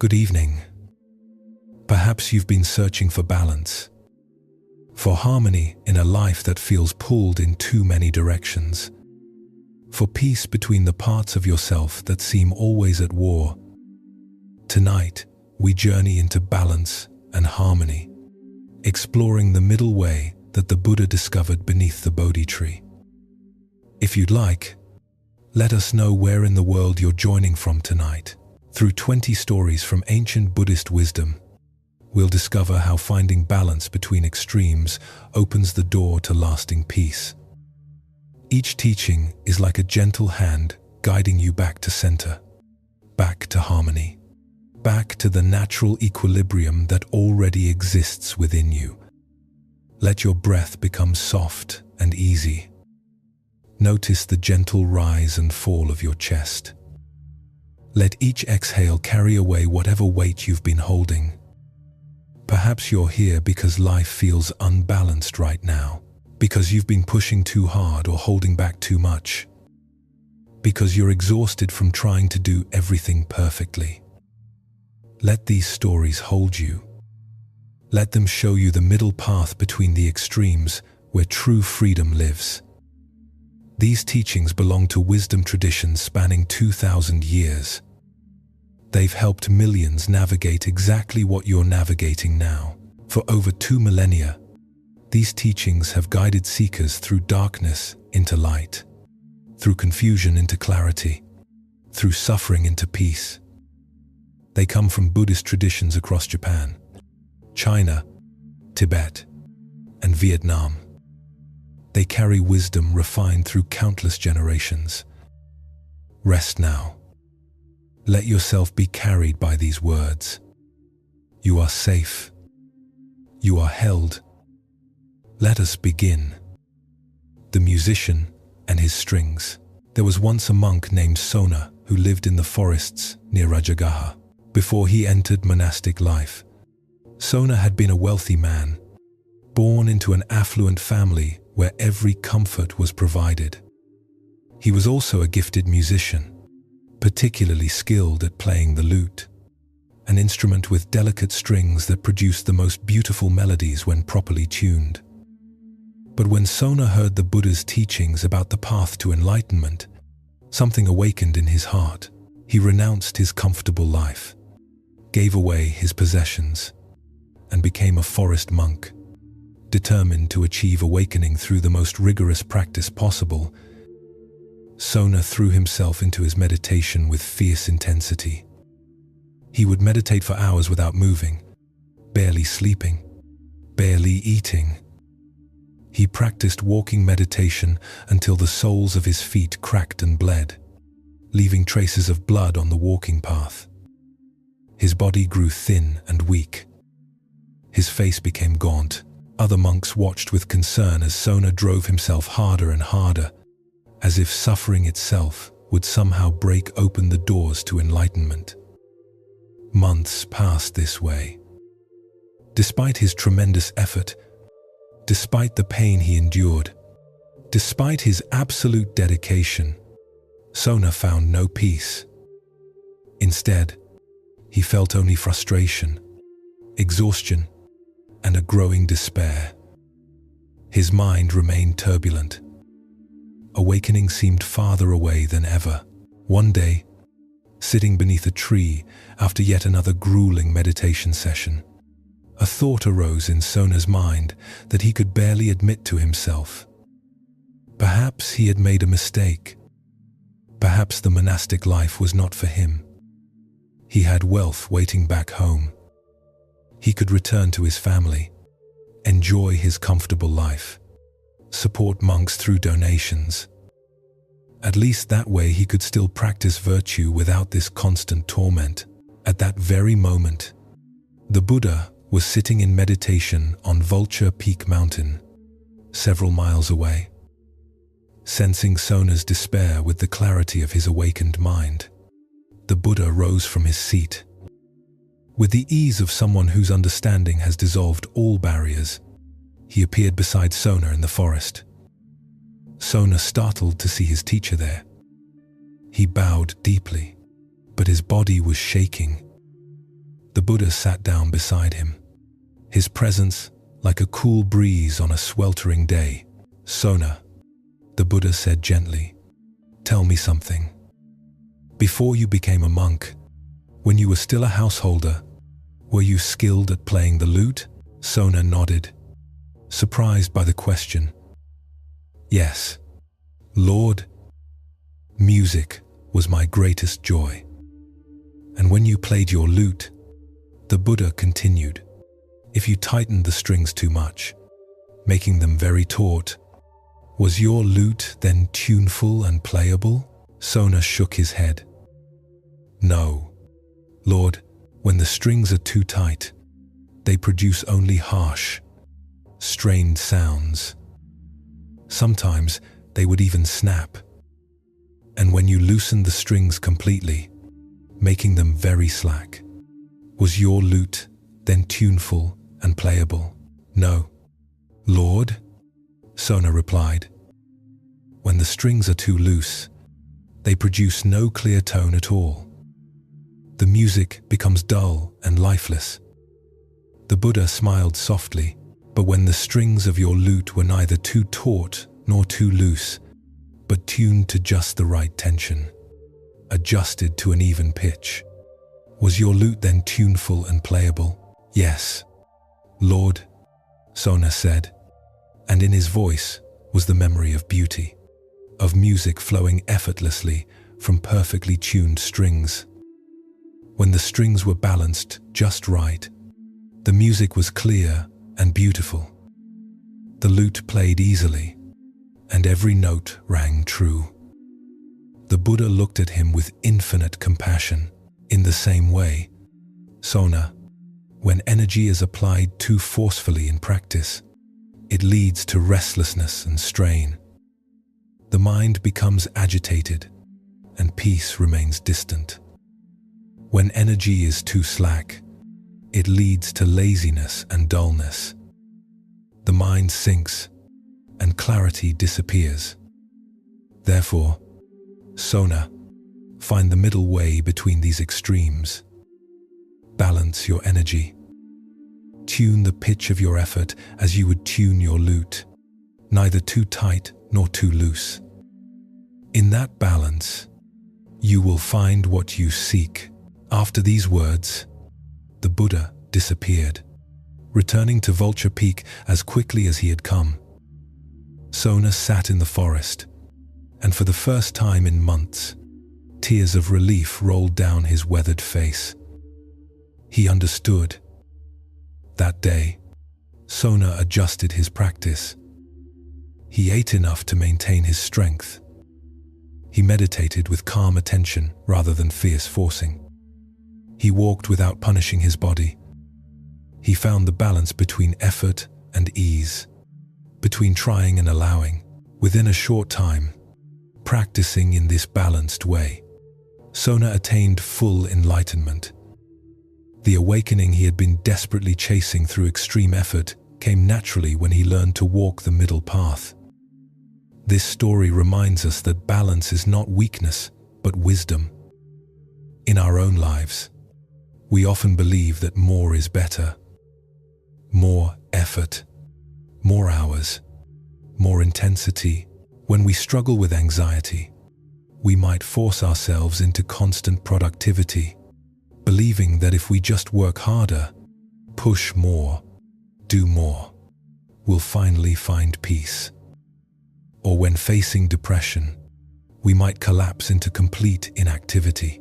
Good evening. Perhaps you've been searching for balance, for harmony in a life that feels pulled in too many directions, for peace between the parts of yourself that seem always at war. Tonight, we journey into balance and harmony, exploring the middle way that the Buddha discovered beneath the Bodhi tree. If you'd like, let us know where in the world you're joining from tonight. Through 20 stories from ancient Buddhist wisdom, we'll discover how finding balance between extremes opens the door to lasting peace. Each teaching is like a gentle hand guiding you back to center, back to harmony, back to the natural equilibrium that already exists within you. Let your breath become soft and easy. Notice the gentle rise and fall of your chest. Let each exhale carry away whatever weight you've been holding. Perhaps you're here because life feels unbalanced right now, because you've been pushing too hard or holding back too much, because you're exhausted from trying to do everything perfectly. Let these stories hold you. Let them show you the middle path between the extremes where true freedom lives. These teachings belong to wisdom traditions spanning 2,000 years. They've helped millions navigate exactly what you're navigating now. For over 2 millennia, these teachings have guided seekers through darkness into light, through confusion into clarity, through suffering into peace. They come from Buddhist traditions across Japan, China, Tibet, and Vietnam. They carry wisdom refined through countless generations. Rest now. Let yourself be carried by these words. You are safe. You are held. Let us begin. The musician and his strings. There was once a monk named Sona who lived in the forests near Rajagaha. Before he entered monastic life, Sona had been a wealthy man, born into an affluent family where every comfort was provided. He was also a gifted musician, particularly skilled at playing the lute, an instrument with delicate strings that produced the most beautiful melodies when properly tuned. But when Sona heard the Buddha's teachings about the path to enlightenment, something awakened in his heart. He renounced his comfortable life, gave away his possessions, and became a forest monk. Determined to achieve awakening through the most rigorous practice possible, Sona threw himself into his meditation with fierce intensity. He would meditate for hours without moving, barely sleeping, barely eating. He practiced walking meditation until the soles of his feet cracked and bled, leaving traces of blood on the walking path. His body grew thin and weak. His face became gaunt. Other monks watched with concern as Sona drove himself harder and harder, as if suffering itself would somehow break open the doors to enlightenment. Months passed this way. Despite his tremendous effort, despite the pain he endured, despite his absolute dedication, Sona found no peace. Instead, he felt only frustration, exhaustion, and a growing despair. His mind remained turbulent. Awakening seemed farther away than ever. One day, sitting beneath a tree after yet another grueling meditation session, a thought arose in Sona's mind that he could barely admit to himself. Perhaps he had made a mistake. Perhaps the monastic life was not for him. He had wealth waiting back home. He could return to his family, enjoy his comfortable life, support monks through donations. At least that way he could still practice virtue without this constant torment. At that very moment, the Buddha was sitting in meditation on Vulture Peak Mountain, several miles away. Sensing Sona's despair with the clarity of his awakened mind, the Buddha rose from his seat. With the ease of someone whose understanding has dissolved all barriers, he appeared beside Sona in the forest. Sona startled to see his teacher there. He bowed deeply, but his body was shaking. The Buddha sat down beside him, his presence like a cool breeze on a sweltering day. "Sona," the Buddha said gently, "tell me something. Before you became a monk, when you were still a householder, were you skilled at playing the lute?" Sona nodded, surprised by the question. "Yes, Lord. Music was my greatest joy. And when you played your lute," the Buddha continued, "if you tightened the strings too much, making them very taut, was your lute then tuneful and playable?" Sona shook his head. "No, Lord, when the strings are too tight, they produce only harsh, strained sounds. Sometimes they would even snap. And when you loosened the strings completely, making them very slack, was your lute then tuneful and playable?" "No, Lord," Sona replied. "When the strings are too loose, they produce no clear tone at all. The music becomes dull and lifeless." The Buddha smiled softly, "But when the strings of your lute were neither too taut nor too loose, but tuned to just the right tension, adjusted to an even pitch, was your lute then tuneful and playable?" "Yes, Lord," Sona said, and in his voice was the memory of beauty, of music flowing effortlessly from perfectly tuned strings. When the strings were balanced just right, the music was clear and beautiful. The lute played easily, and every note rang true. The Buddha looked at him with infinite compassion. "In the same way, Sona, when energy is applied too forcefully in practice, it leads to restlessness and strain. The mind becomes agitated, and peace remains distant. When energy is too slack, it leads to laziness and dullness. The mind sinks, and clarity disappears. Therefore, Sona, find the middle way between these extremes. Balance your energy. Tune the pitch of your effort as you would tune your lute, neither too tight nor too loose. In that balance, you will find what you seek." After these words, the Buddha disappeared, returning to Vulture Peak as quickly as he had come. Sona sat in the forest, and for the first time in months, tears of relief rolled down his weathered face. He understood. That day, Sona adjusted his practice. He ate enough to maintain his strength. He meditated with calm attention rather than fierce forcing. He walked without punishing his body. He found the balance between effort and ease, between trying and allowing. Within a short time, practicing in this balanced way, Sona attained full enlightenment. The awakening he had been desperately chasing through extreme effort came naturally when he learned to walk the middle path. This story reminds us that balance is not weakness, but wisdom. In our own lives, we often believe that more is better. More effort, more hours, more intensity. When we struggle with anxiety, we might force ourselves into constant productivity, believing that if we just work harder, push more, do more, we'll finally find peace. Or when facing depression, we might collapse into complete inactivity,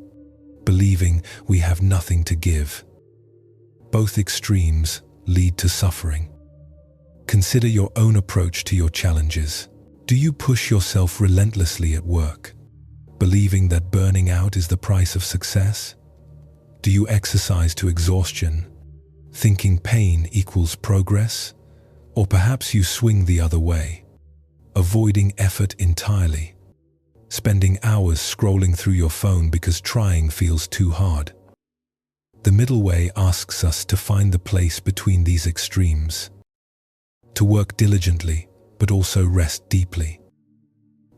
believing we have nothing to give. Both extremes lead to suffering. Consider your own approach to your challenges. Do you push yourself relentlessly at work, believing that burning out is the price of success? Do you exercise to exhaustion, thinking pain equals progress? Or perhaps you swing the other way, avoiding effort entirely, spending hours scrolling through your phone because trying feels too hard. The middle way asks us to find the place between these extremes, to work diligently but also rest deeply,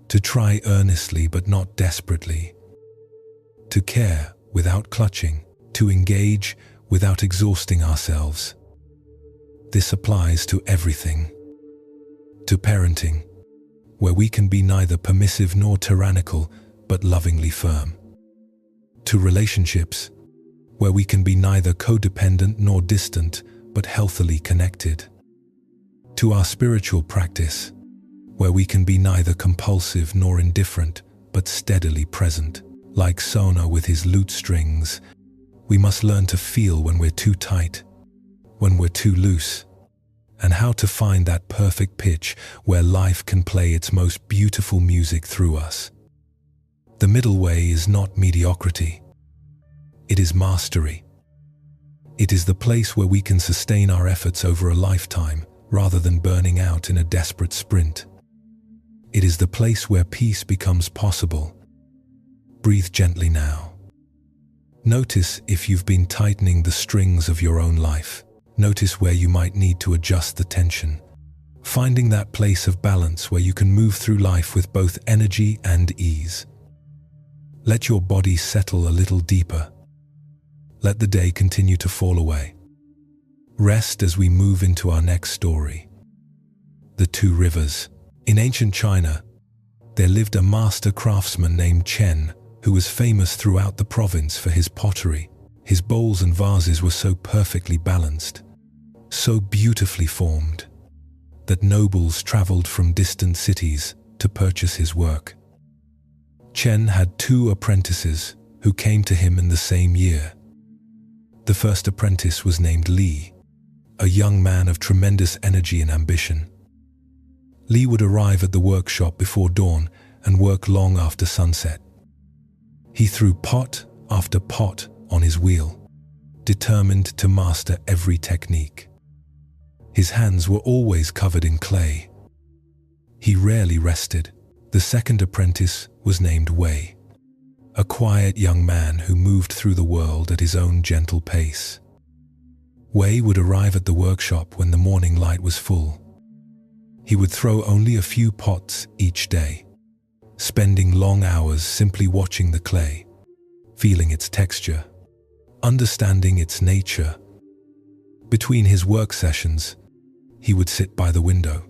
to try earnestly but not desperately, to care without clutching, to engage without exhausting ourselves. This applies to everything. To parenting, where we can be neither permissive nor tyrannical, but lovingly firm. To relationships, where we can be neither codependent nor distant, but healthily connected. To our spiritual practice, where we can be neither compulsive nor indifferent, but steadily present. Like Sona with his lute strings, we must learn to feel when we're too tight, when we're too loose, and how to find that perfect pitch where life can play its most beautiful music through us. The middle way is not mediocrity. It is mastery. It is the place where we can sustain our efforts over a lifetime rather than burning out in a desperate sprint. It is the place where peace becomes possible. Breathe gently now. Notice if you've been tightening the strings of your own life. Notice where you might need to adjust the tension. Finding that place of balance where you can move through life with both energy and ease. Let your body settle a little deeper. Let the day continue to fall away. Rest as we move into our next story. The Two Rivers. In ancient China, there lived a master craftsman named Chen, who was famous throughout the province for his pottery. His bowls and vases were so perfectly balanced, so beautifully formed, that nobles traveled from distant cities to purchase his work. Chen had 2 apprentices who came to him in the same year. The first apprentice was named Li, a young man of tremendous energy and ambition. Li would arrive at the workshop before dawn and work long after sunset. He threw pot after pot on his wheel, determined to master every technique. His hands were always covered in clay. He rarely rested. The second apprentice was named Wei, a quiet young man who moved through the world at his own gentle pace. Wei would arrive at the workshop when the morning light was full. He would throw only a few pots each day, spending long hours simply watching the clay, feeling its texture, understanding its nature. Between his work sessions, he would sit by the window,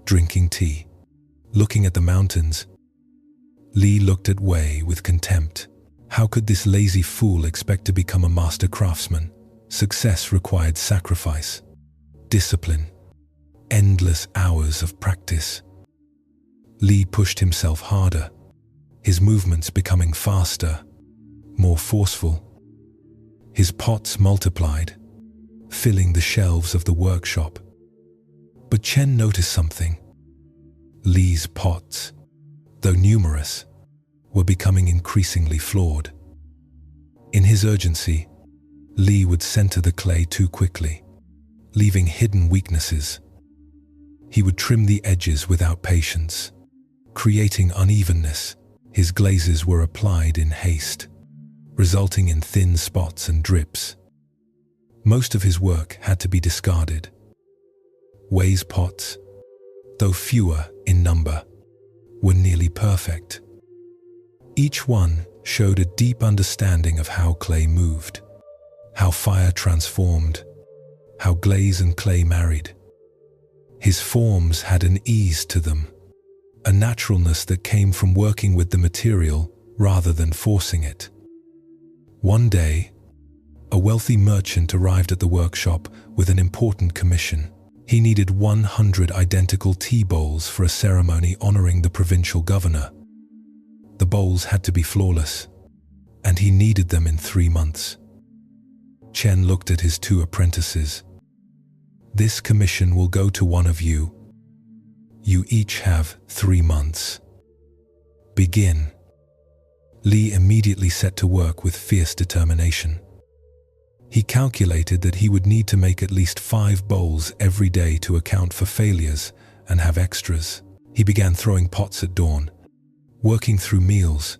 drinking tea, looking at the mountains. Li looked at Wei with contempt. How could this lazy fool expect to become a master craftsman? Success required sacrifice, discipline, endless hours of practice. Li pushed himself harder, his movements becoming faster, more forceful. His pots multiplied, filling the shelves of the workshop. But Chen noticed something. Li's pots, though numerous, were becoming increasingly flawed. In his urgency, Li would center the clay too quickly, leaving hidden weaknesses. He would trim the edges without patience, creating unevenness. His glazes were applied in haste, resulting in thin spots and drips. Most of his work had to be discarded. Wei's pots, though fewer in number, were nearly perfect. Each one showed a deep understanding of how clay moved, how fire transformed, how glaze and clay married. His forms had an ease to them, a naturalness that came from working with the material rather than forcing it. One day, a wealthy merchant arrived at the workshop with an important commission. He needed 100 identical tea bowls for a ceremony honoring the provincial governor. The bowls had to be flawless, and he needed them in 3 months. Chen looked at his 2 apprentices. "This commission will go to one of you. You each have 3 months. Begin." Li immediately set to work with fierce determination. He calculated that he would need to make at least 5 bowls every day to account for failures and have extras. He began throwing pots at dawn, working through meals,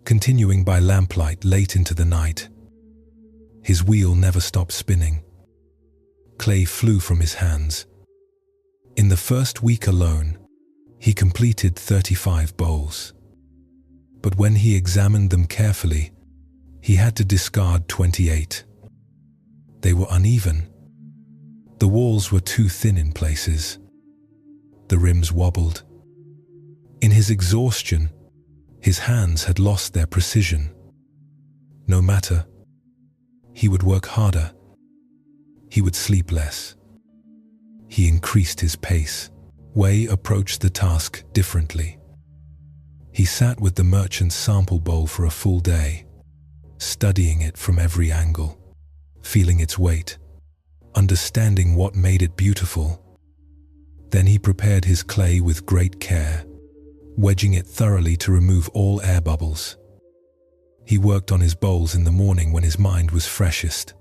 continuing by lamplight late into the night. His wheel never stopped spinning. Clay flew from his hands. In the first week alone, he completed 35 bowls. But when he examined them carefully, he had to discard 28. They were uneven. The walls were too thin in places. The rims wobbled. In his exhaustion, his hands had lost their precision. No matter, he would work harder. He would sleep less. He increased his pace. Wei approached the task differently. He sat with the merchant's sample bowl for a full day, studying it from every angle, feeling its weight, understanding what made it beautiful. Then he prepared his clay with great care, wedging it thoroughly to remove all air bubbles. He worked on his bowls in the morning when his mind was freshest,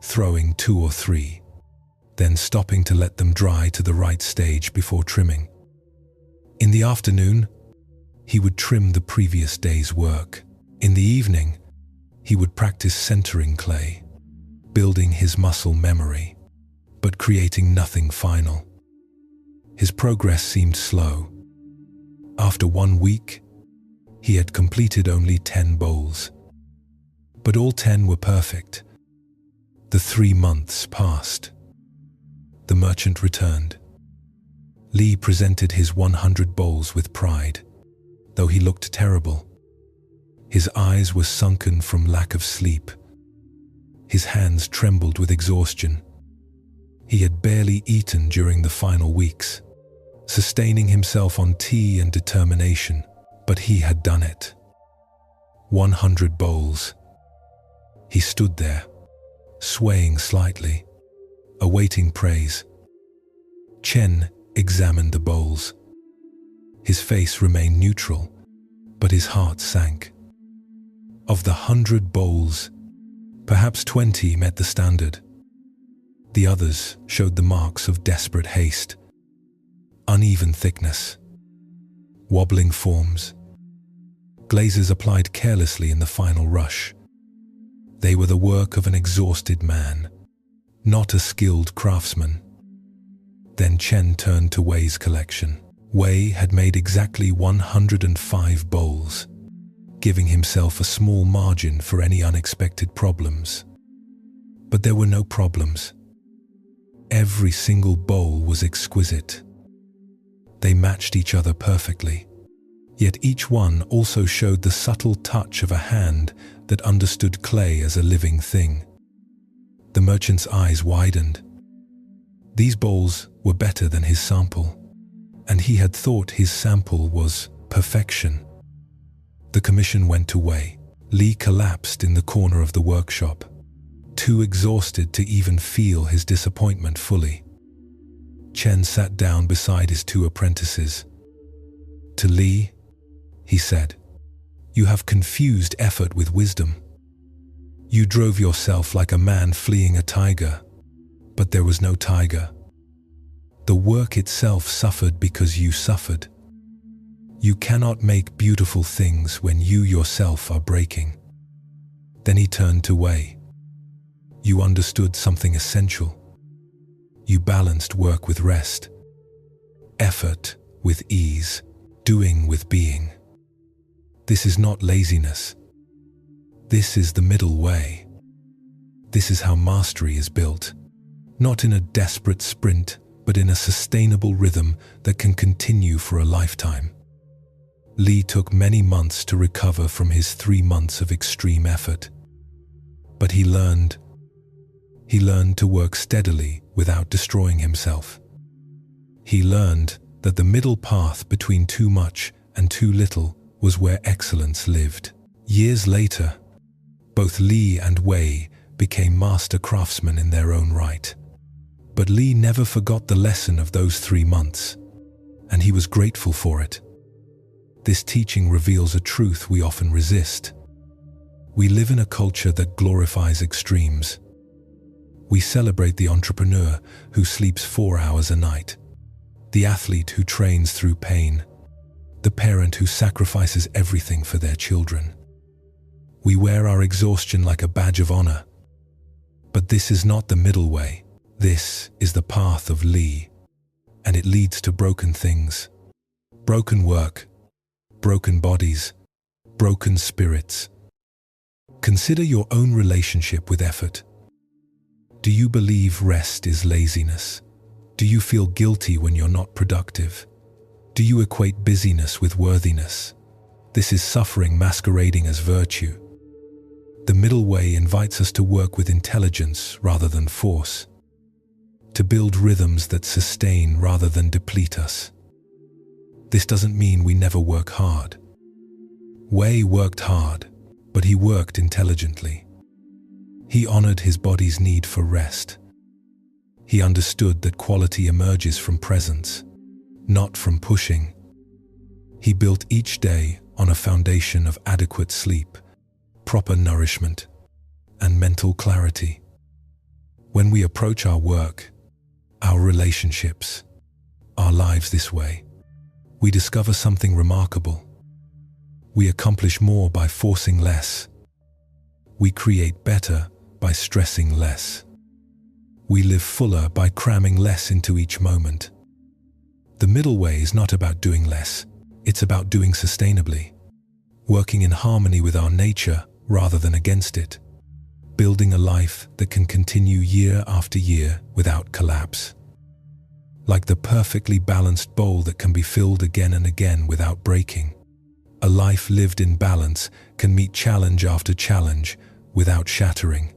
throwing 2 or 3, then stopping to let them dry to the right stage before trimming. In the afternoon, he would trim the previous day's work. In the evening, he would practice centering clay, building his muscle memory, but creating nothing final. His progress seemed slow. After 1 week, he had completed only 10 bowls. But all 10 were perfect. The 3 months passed. The merchant returned. Li presented his 100 bowls with pride, though he looked terrible. His eyes were sunken from lack of sleep. His hands trembled with exhaustion. He had barely eaten during the final weeks, sustaining himself on tea and determination, but he had done it. 100 bowls. He stood there, swaying slightly, awaiting praise. Chen examined the bowls. His face remained neutral, but his heart sank. Of the 100 bowls, perhaps 20 met the standard. The others showed the marks of desperate haste. Uneven thickness, wobbling forms, glazes applied carelessly in the final rush. They were the work of an exhausted man, not a skilled craftsman. Then Chen turned to Wei's collection. Wei had made exactly 105 bowls, giving himself a small margin for any unexpected problems. But there were no problems. Every single bowl was exquisite. They matched each other perfectly, yet each one also showed the subtle touch of a hand that understood clay as a living thing. The merchant's eyes widened. These bowls were better than his sample, and he had thought his sample was perfection. The commission went to Wei. Li collapsed in the corner of the workshop, too exhausted to even feel his disappointment fully. Chen sat down beside his 2 apprentices. To Li, he said, "You have confused effort with wisdom. You drove yourself like a man fleeing a tiger, but there was no tiger. The work itself suffered because you suffered. You cannot make beautiful things when you yourself are breaking." Then he turned to Wei. "You understood something essential. You balanced work with rest, effort with ease, doing with being. This is not laziness. This is the middle way. This is how mastery is built, not in a desperate sprint, but in a sustainable rhythm that can continue for a lifetime." Li took many months to recover from his 3 months of extreme effort. But he learned to work steadily without destroying himself. He learned that the middle path between too much and too little was where excellence lived. Years later, both Li and Wei became master craftsmen in their own right. But Li never forgot the lesson of those 3 months, and he was grateful for it. This teaching reveals a truth we often resist. We live in a culture that glorifies extremes. We celebrate the entrepreneur who sleeps 4 hours a night, the athlete who trains through pain, the parent who sacrifices everything for their children. We wear our exhaustion like a badge of honor. But this is not the middle way. This is the path of Li, and it leads to broken things. Broken work, broken bodies, broken spirits. Consider your own relationship with effort. Do you believe rest is laziness? Do you feel guilty when you're not productive? Do you equate busyness with worthiness? This is suffering masquerading as virtue. The middle way invites us to work with intelligence rather than force, to build rhythms that sustain rather than deplete us. This doesn't mean we never work hard. Wei worked hard, but he worked intelligently. He honored his body's need for rest. He understood that quality emerges from presence, not from pushing. He built each day on a foundation of adequate sleep, proper nourishment, and mental clarity. When we approach our work, our relationships, our lives this way, we discover something remarkable. We accomplish more by forcing less. We create better by stressing less. We live fuller by cramming less into each moment. The middle way is not about doing less, it's about doing sustainably, working in harmony with our nature rather than against it, building a life that can continue year after year without collapse. Like the perfectly balanced bowl that can be filled again and again without breaking. A life lived in balance can meet challenge after challenge without shattering.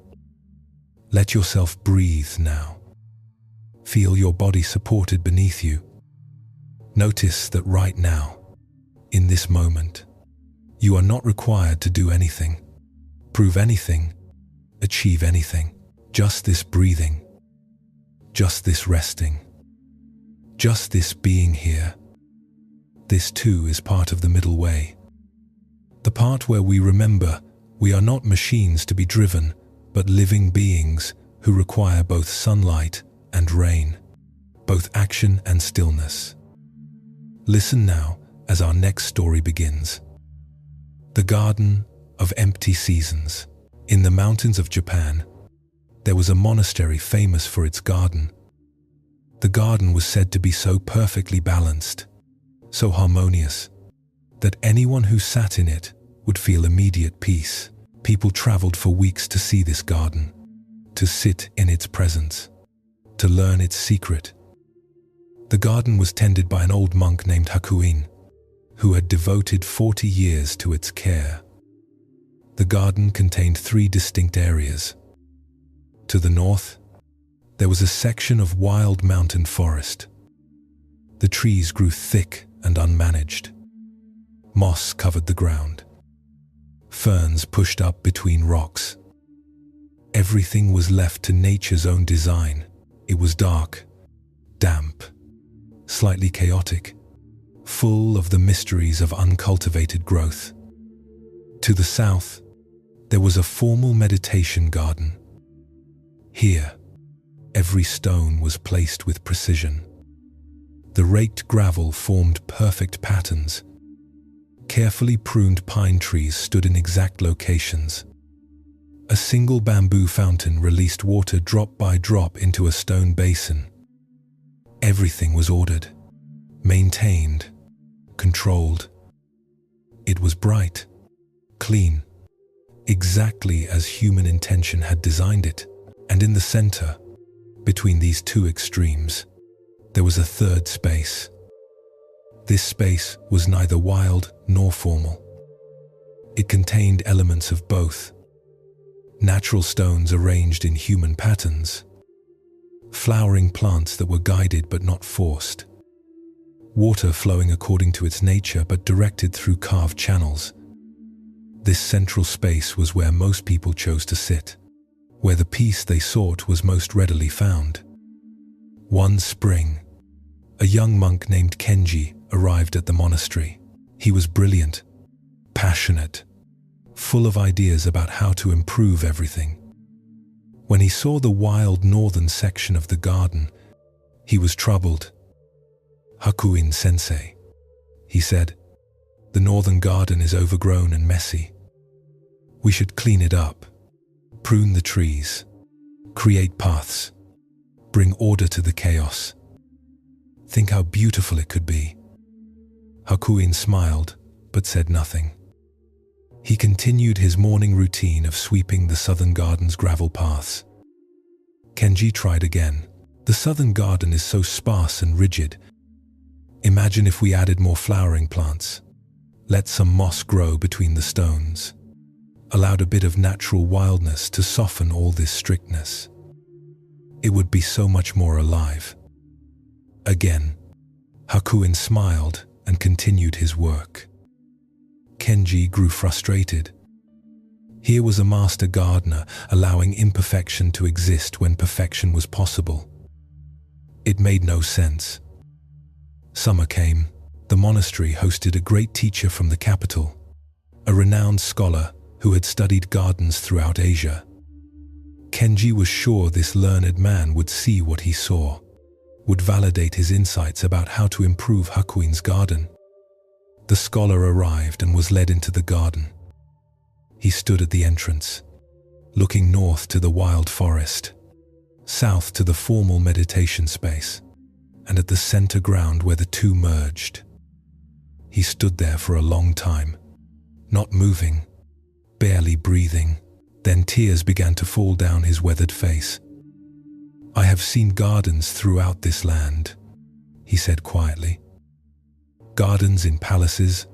Let yourself breathe now. Feel your body supported beneath you. Notice that right now, in this moment, you are not required to do anything, prove anything, achieve anything. Just this breathing, just this resting, just this being here. This too is part of the middle way. The part where we remember we are not machines to be driven, but living beings who require both sunlight and rain, both action and stillness. Listen now as our next story begins. The Garden of Empty Seasons. In the mountains of Japan, there was a monastery famous for its garden. The garden was said to be so perfectly balanced, so harmonious, that anyone who sat in it would feel immediate peace. People traveled for weeks to see this garden, to sit in its presence, to learn its secret. The garden was tended by an old monk named Hakuin, who had devoted 40 years to its care. The garden contained 3 distinct areas. To the north, there was a section of wild mountain forest. The trees grew thick and unmanaged. Moss covered the ground. Ferns pushed up between rocks. Everything was left to nature's own design. It was dark, damp, slightly chaotic, full of the mysteries of uncultivated growth. To the south, there was a formal meditation garden. Here, every stone was placed with precision. The raked gravel formed perfect patterns. Carefully pruned pine trees stood in exact locations. A single bamboo fountain released water drop by drop into a stone basin. Everything was ordered, maintained, controlled. It was bright, clean, exactly as human intention had designed it. And in the center, between these 2 extremes, there was a third space. This space was neither wild nor formal. It contained elements of both. Natural stones arranged in human patterns. Flowering plants that were guided but not forced. Water flowing according to its nature but directed through carved channels. This central space was where most people chose to sit, where the peace they sought was most readily found. One spring, a young monk named Kenji arrived at the monastery. He was brilliant, passionate, full of ideas about how to improve everything. When he saw the wild northern section of the garden, he was troubled. "Hakuin sensei," he said, "the northern garden is overgrown and messy. We should clean it up, prune the trees, create paths, bring order to the chaos. Think how beautiful it could be." Hakuin smiled, but said nothing. He continued his morning routine of sweeping the southern garden's gravel paths. Kenji tried again. The southern garden is so sparse and rigid. Imagine if we added more flowering plants. Let some moss grow between the stones. Allowed a bit of natural wildness to soften all this strictness. It would be so much more alive. Again, Hakuin smiled and continued his work. Kenji grew frustrated. Here was a master gardener allowing imperfection to exist when perfection was possible. It made no sense. Summer came. The monastery hosted a great teacher from the capital, a renowned scholar who had studied gardens throughout Asia. Kenji was sure this learned man would see what he saw, would validate his insights about how to improve Hakuin's garden. The scholar arrived and was led into the garden. He stood at the entrance, looking north to the wild forest, south to the formal meditation space, and at the center ground where the two merged. He stood there for a long time, not moving, barely breathing. Then tears began to fall down his weathered face. "I have seen gardens throughout this land," he said quietly. "Gardens in palaces,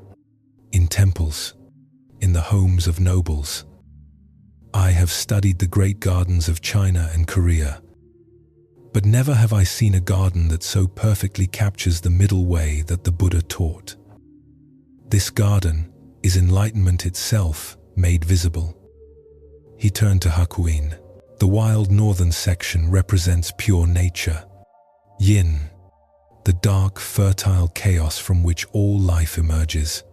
in temples, in the homes of nobles. I have studied the great gardens of China and Korea. But never have I seen a garden that so perfectly captures the middle way that the Buddha taught. This garden is enlightenment itself made visible." He turned to Hakuin. "The wild northern section represents pure nature, yin, the dark, fertile chaos from which all life emerges,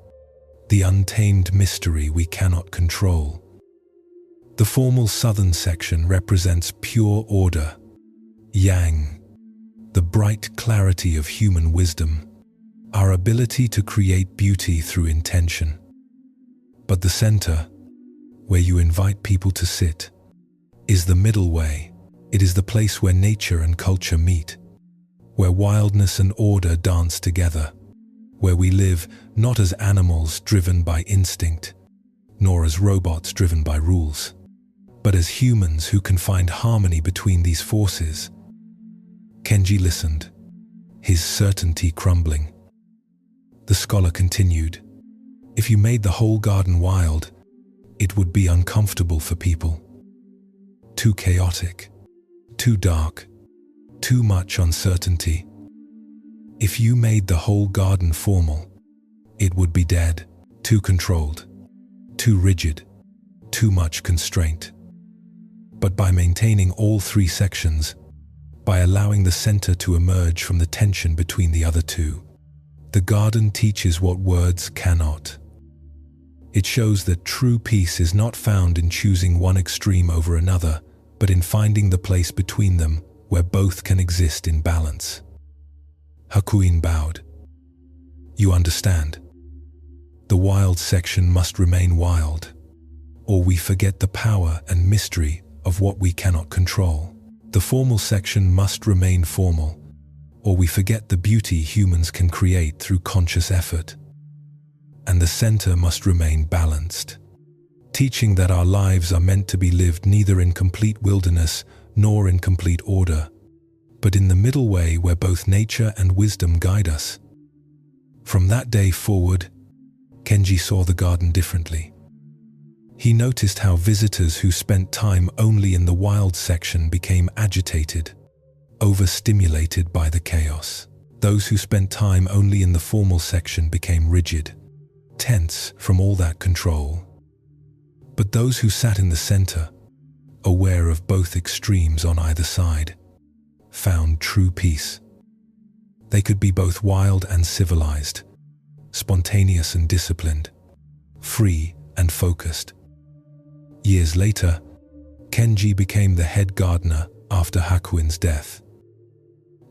the untamed mystery we cannot control. The formal southern section represents pure order, yang, the bright clarity of human wisdom, our ability to create beauty through intention. But the center, where you invite people to sit, is the middle way. It is the place where nature and culture meet, where wildness and order dance together, where we live not as animals driven by instinct, nor as robots driven by rules, but as humans who can find harmony between these forces." Kenji listened, his certainty crumbling. The scholar continued, "If you made the whole garden wild, it would be uncomfortable for people. Too chaotic, too dark, too much uncertainty. If you made the whole garden formal, it would be dead, too controlled, too rigid, too much constraint. But by maintaining all three sections, by allowing the center to emerge from the tension between the other two, the garden teaches what words cannot. It shows that true peace is not found in choosing one extreme over another, but in finding the place between them where both can exist in balance." Hakuin bowed. "You understand. The wild section must remain wild, or we forget the power and mystery of what we cannot control. The formal section must remain formal, or we forget the beauty humans can create through conscious effort. And the center must remain balanced, teaching that our lives are meant to be lived neither in complete wilderness nor in complete order, but in the middle way where both nature and wisdom guide us." From that day forward, Kenji saw the garden differently. He noticed how visitors who spent time only in the wild section became agitated, overstimulated by the chaos. Those who spent time only in the formal section became rigid, tense from all that control. But those who sat in the center, aware of both extremes on either side, found true peace. They could be both wild and civilized, spontaneous and disciplined, free and focused. Years later, Kenji became the head gardener after Hakuin's death.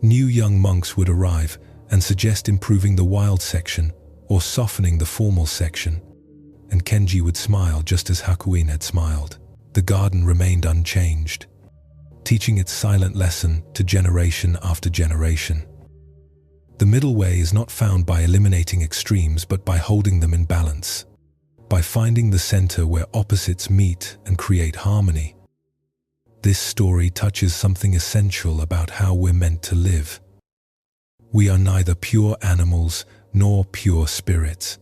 New young monks would arrive and suggest improving the wild section or softening the formal section, and Kenji would smile just as Hakuin had smiled. The garden remained unchanged, teaching its silent lesson to generation after generation. The middle way is not found by eliminating extremes, but by holding them in balance, by finding the center where opposites meet and create harmony. This story touches something essential about how we're meant to live. We are neither pure animals nor pure spirits.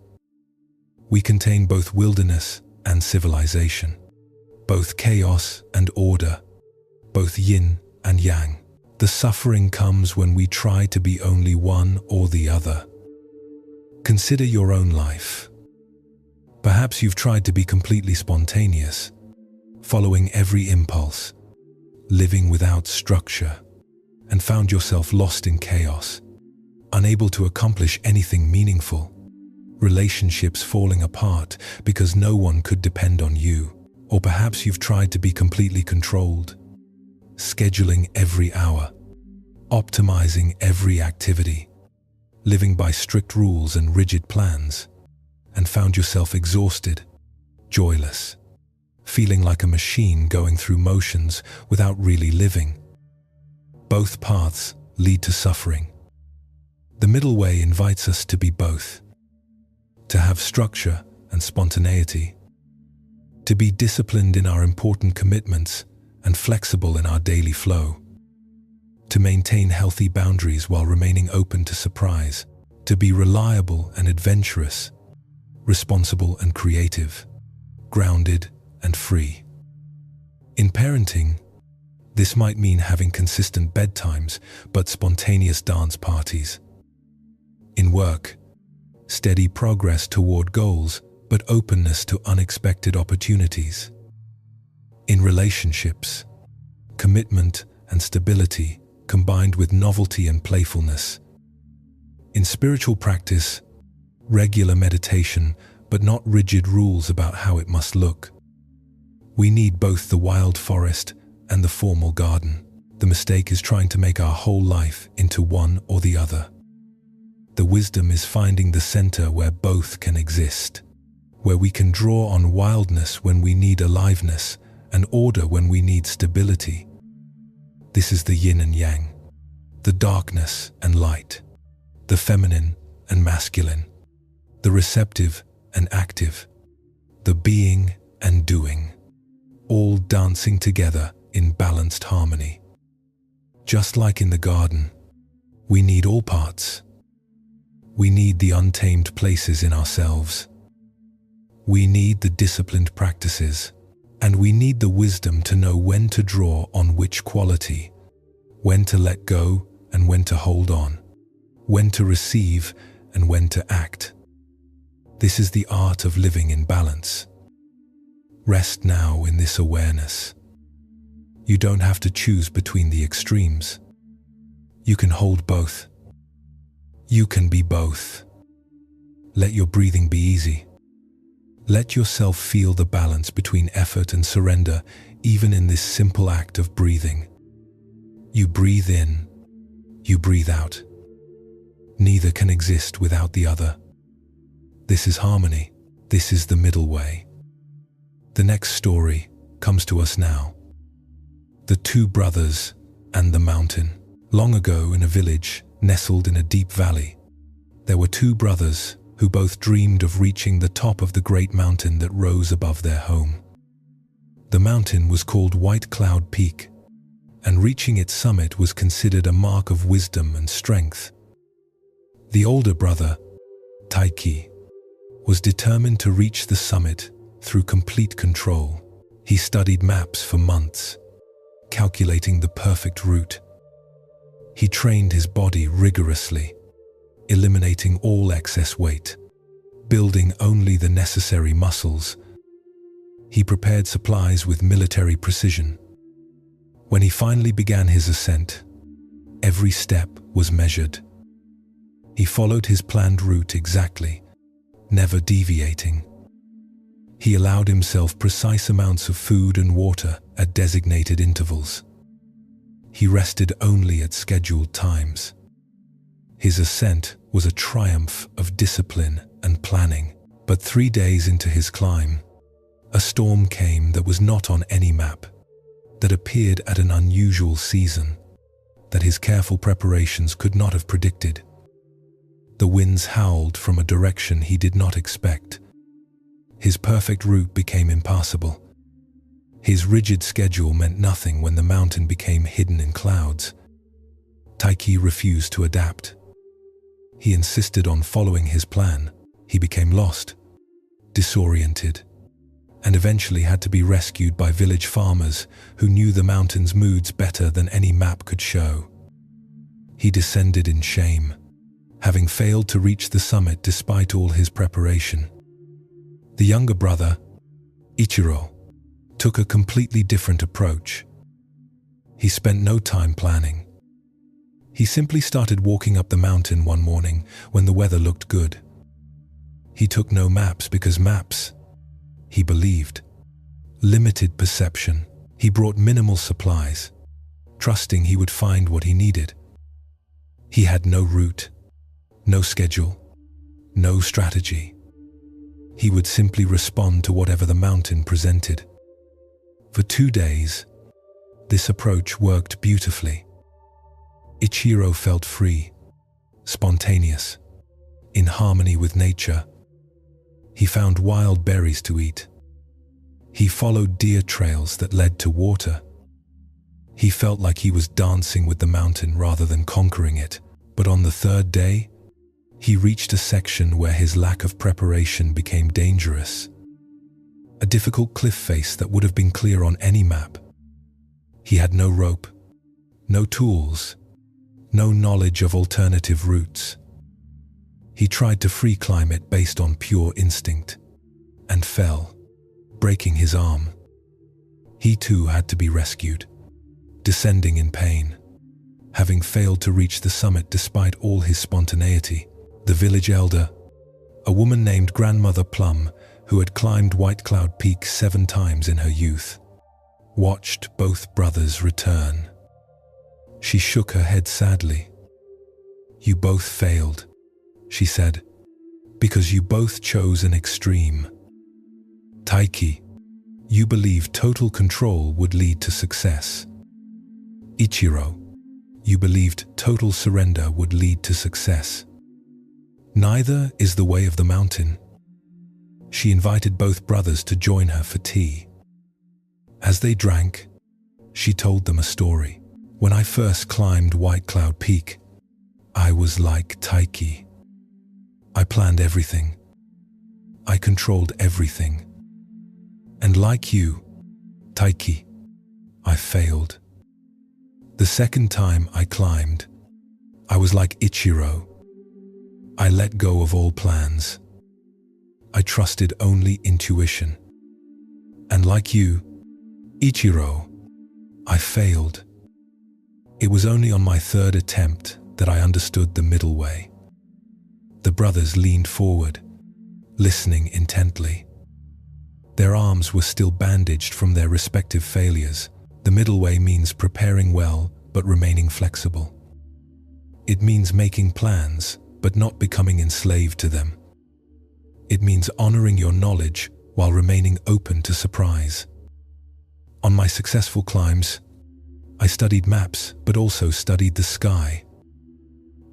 We contain both wilderness and civilization, both chaos and order, both yin and yang. The suffering comes when we try to be only one or the other. Consider your own life. Perhaps you've tried to be completely spontaneous, following every impulse, living without structure, and found yourself lost in chaos, unable to accomplish anything meaningful. Relationships falling apart because no one could depend on you. Or perhaps you've tried to be completely controlled, scheduling every hour, optimizing every activity, living by strict rules and rigid plans, and found yourself exhausted, joyless, feeling like a machine going through motions without really living. Both paths lead to suffering. The middle way invites us to be both, to have structure and spontaneity, to be disciplined in our important commitments and flexible in our daily flow, to maintain healthy boundaries while remaining open to surprise, to be reliable and adventurous, responsible and creative, grounded and free. In parenting, this might mean having consistent bedtimes but spontaneous dance parties. In work, steady progress toward goals but openness to unexpected opportunities. In relationships, commitment and stability combined with novelty and playfulness. In spiritual practice, regular meditation but not rigid rules about how it must look. We need both the wild forest and the formal garden. The mistake is trying to make our whole life into one or the other. The wisdom is finding the center where both can exist, where we can draw on wildness when we need aliveness and order when we need stability. This is the yin and yang, the darkness and light, the feminine and masculine, the receptive and active, the being and doing, all dancing together in balanced harmony. Just like in the garden, we need all parts. We need the untamed places in ourselves. We need the disciplined practices, and we need the wisdom to know when to draw on which quality, when to let go and when to hold on, when to receive and when to act. This is the art of living in balance. Rest now in this awareness. You don't have to choose between the extremes. You can hold both. You can be both. Let your breathing be easy. Let yourself feel the balance between effort and surrender, even in this simple act of breathing. You breathe in, you breathe out. Neither can exist without the other. This is harmony. This is the middle way. The next story comes to us now. The Two Brothers and the Mountain. Long ago, in a village nestled in a deep valley, there were two brothers who both dreamed of reaching the top of the great mountain that rose above their home. The mountain was called White Cloud Peak, and reaching its summit was considered a mark of wisdom and strength. The older brother, Taiki, was determined to reach the summit through complete control. He studied maps for months, calculating the perfect route. He trained his body rigorously, eliminating all excess weight, building only the necessary muscles. He prepared supplies with military precision. When he finally began his ascent, every step was measured. He followed his planned route exactly, never deviating. He allowed himself precise amounts of food and water at designated intervals. He rested only at scheduled times. His ascent was a triumph of discipline and planning. But 3 days into his climb, a storm came that was not on any map, that appeared at an unusual season, that his careful preparations could not have predicted. The winds howled from a direction he did not expect. His perfect route became impassable. His rigid schedule meant nothing when the mountain became hidden in clouds. Taiki refused to adapt. He insisted on following his plan. He became lost, disoriented, and eventually had to be rescued by village farmers who knew the mountain's moods better than any map could show. He descended in shame, having failed to reach the summit despite all his preparation. The younger brother, Ichiro, took a completely different approach. He spent no time planning. He simply started walking up the mountain one morning when the weather looked good. He took no maps because maps, he believed, limited perception. He brought minimal supplies, trusting he would find what he needed. He had no route, no schedule, no strategy. He would simply respond to whatever the mountain presented. For 2 days, this approach worked beautifully. Ichiro felt free, spontaneous, in harmony with nature. He found wild berries to eat. He followed deer trails that led to water. He felt like he was dancing with the mountain rather than conquering it. But on the 3rd day, he reached a section where his lack of preparation became dangerous. A difficult cliff face that would have been clear on any map. He had no rope, no tools, no knowledge of alternative routes. He tried to free climb it based on pure instinct, and fell, breaking his arm. He too had to be rescued, descending in pain, having failed to reach the summit despite all his spontaneity. The village elder, a woman named Grandmother Plum, who had climbed White Cloud Peak 7 times in her youth, watched both brothers return. She shook her head sadly. "You both failed," she said, "because you both chose an extreme. Taiki, you believed total control would lead to success. Ichiro, you believed total surrender would lead to success. Neither is the way of the mountain." She invited both brothers to join her for tea. As they drank, she told them a story. "When I first climbed White Cloud Peak, I was like Taiki. I planned everything. I controlled everything. And like you, Taiki, I failed. The second time I climbed, I was like Ichiro. I let go of all plans. I trusted only intuition. And like you, Ichiro, I failed. It was only on my 3rd attempt that I understood the middle way." The brothers leaned forward, listening intently. Their arms were still bandaged from their respective failures. The middle way means preparing well but remaining flexible. It means making plans but not becoming enslaved to them. It means honoring your knowledge while remaining open to surprise. On my successful climbs, I studied maps but also studied the sky.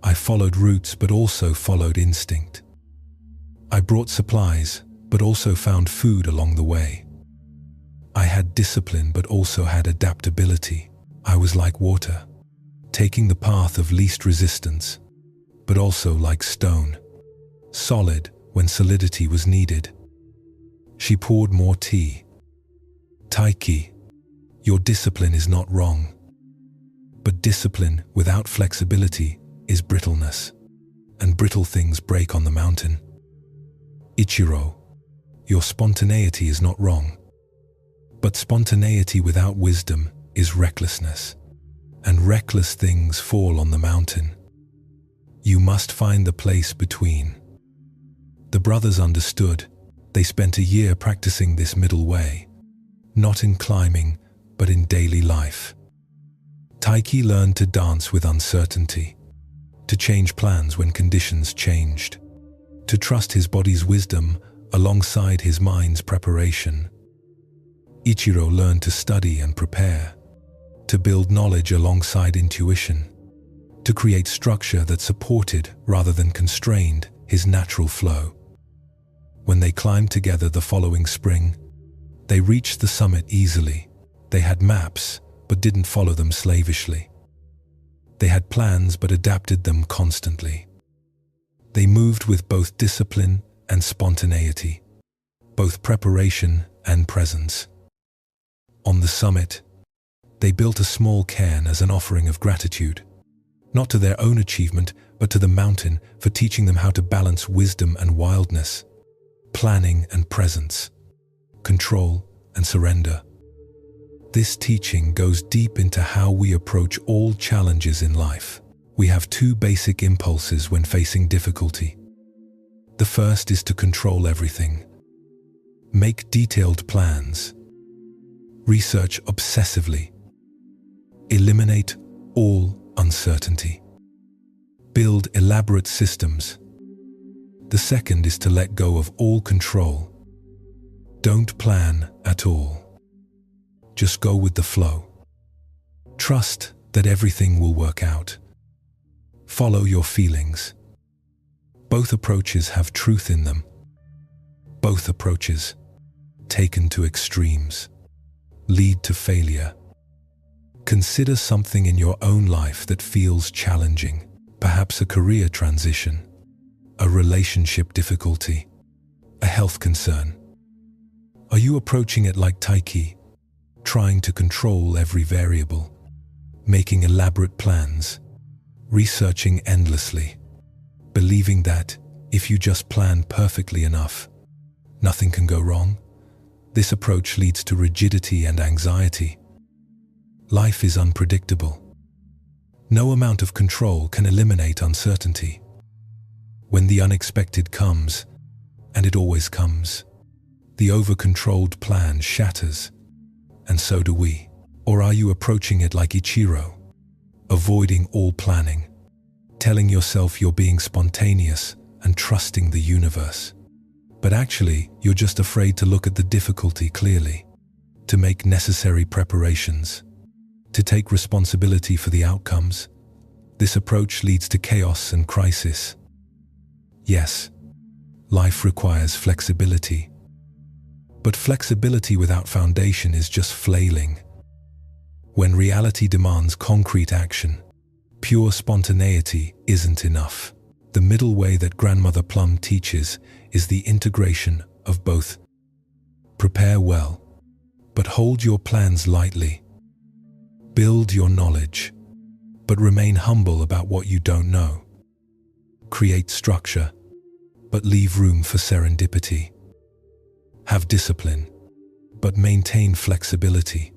I followed routes but also followed instinct. I brought supplies but also found food along the way. I had discipline but also had adaptability. I was like water, taking the path of least resistance, but also like stone, solid when solidity was needed. She poured more tea. "Taiki, your discipline is not wrong. But discipline without flexibility is brittleness, and brittle things break on the mountain. Ichiro, your spontaneity is not wrong. But spontaneity without wisdom is recklessness, and reckless things fall on the mountain. You must find the place between." The brothers understood. They spent a year practicing this middle way, not in climbing, but in daily life. Taiki learned to dance with uncertainty, to change plans when conditions changed, to trust his body's wisdom alongside his mind's preparation. Ichiro learned to study and prepare, to build knowledge alongside intuition, to create structure that supported rather than constrained his natural flow. When they climbed together the following spring, They reached the summit easily. They had maps, but didn't follow them slavishly. They had plans, but adapted them constantly. They moved with both discipline and spontaneity, both preparation and presence. On the summit, they built a small cairn as an offering of gratitude, not to their own achievement, but to the mountain for teaching them how to balance wisdom and wildness, planning and presence, control and surrender. This teaching goes deep into how we approach all challenges in life. We have two basic impulses when facing difficulty. The first is to control everything. Make detailed plans. Research obsessively. Eliminate all uncertainty. Build elaborate systems. The second is to let go of all control. Don't plan at all. Just go with the flow. Trust that everything will work out. Follow your feelings. Both approaches have truth in them. Both approaches, taken to extremes, lead to failure. Consider something in your own life that feels challenging, perhaps a career transition, a relationship difficulty, a health concern. Are you approaching it like Tai Chi, trying to control every variable, making elaborate plans, researching endlessly, believing that if you just plan perfectly enough, nothing can go wrong? This approach leads to rigidity and anxiety. Life is unpredictable. No amount of control can eliminate uncertainty. When the unexpected comes, and it always comes, the over-controlled plan shatters, and so do we. Or are you approaching it like Ichiro, avoiding all planning, telling yourself you're being spontaneous and trusting the universe? But actually, you're just afraid to look at the difficulty clearly, to make necessary preparations, to take responsibility for the outcomes. This approach leads to chaos and crisis. Yes, life requires flexibility. But flexibility without foundation is just flailing. When reality demands concrete action, pure spontaneity isn't enough. The middle way that Grandmother Plum teaches is the integration of both. Prepare well, but hold your plans lightly. Build your knowledge, but remain humble about what you don't know. Create structure, but leave room for serendipity. Have discipline, but maintain flexibility.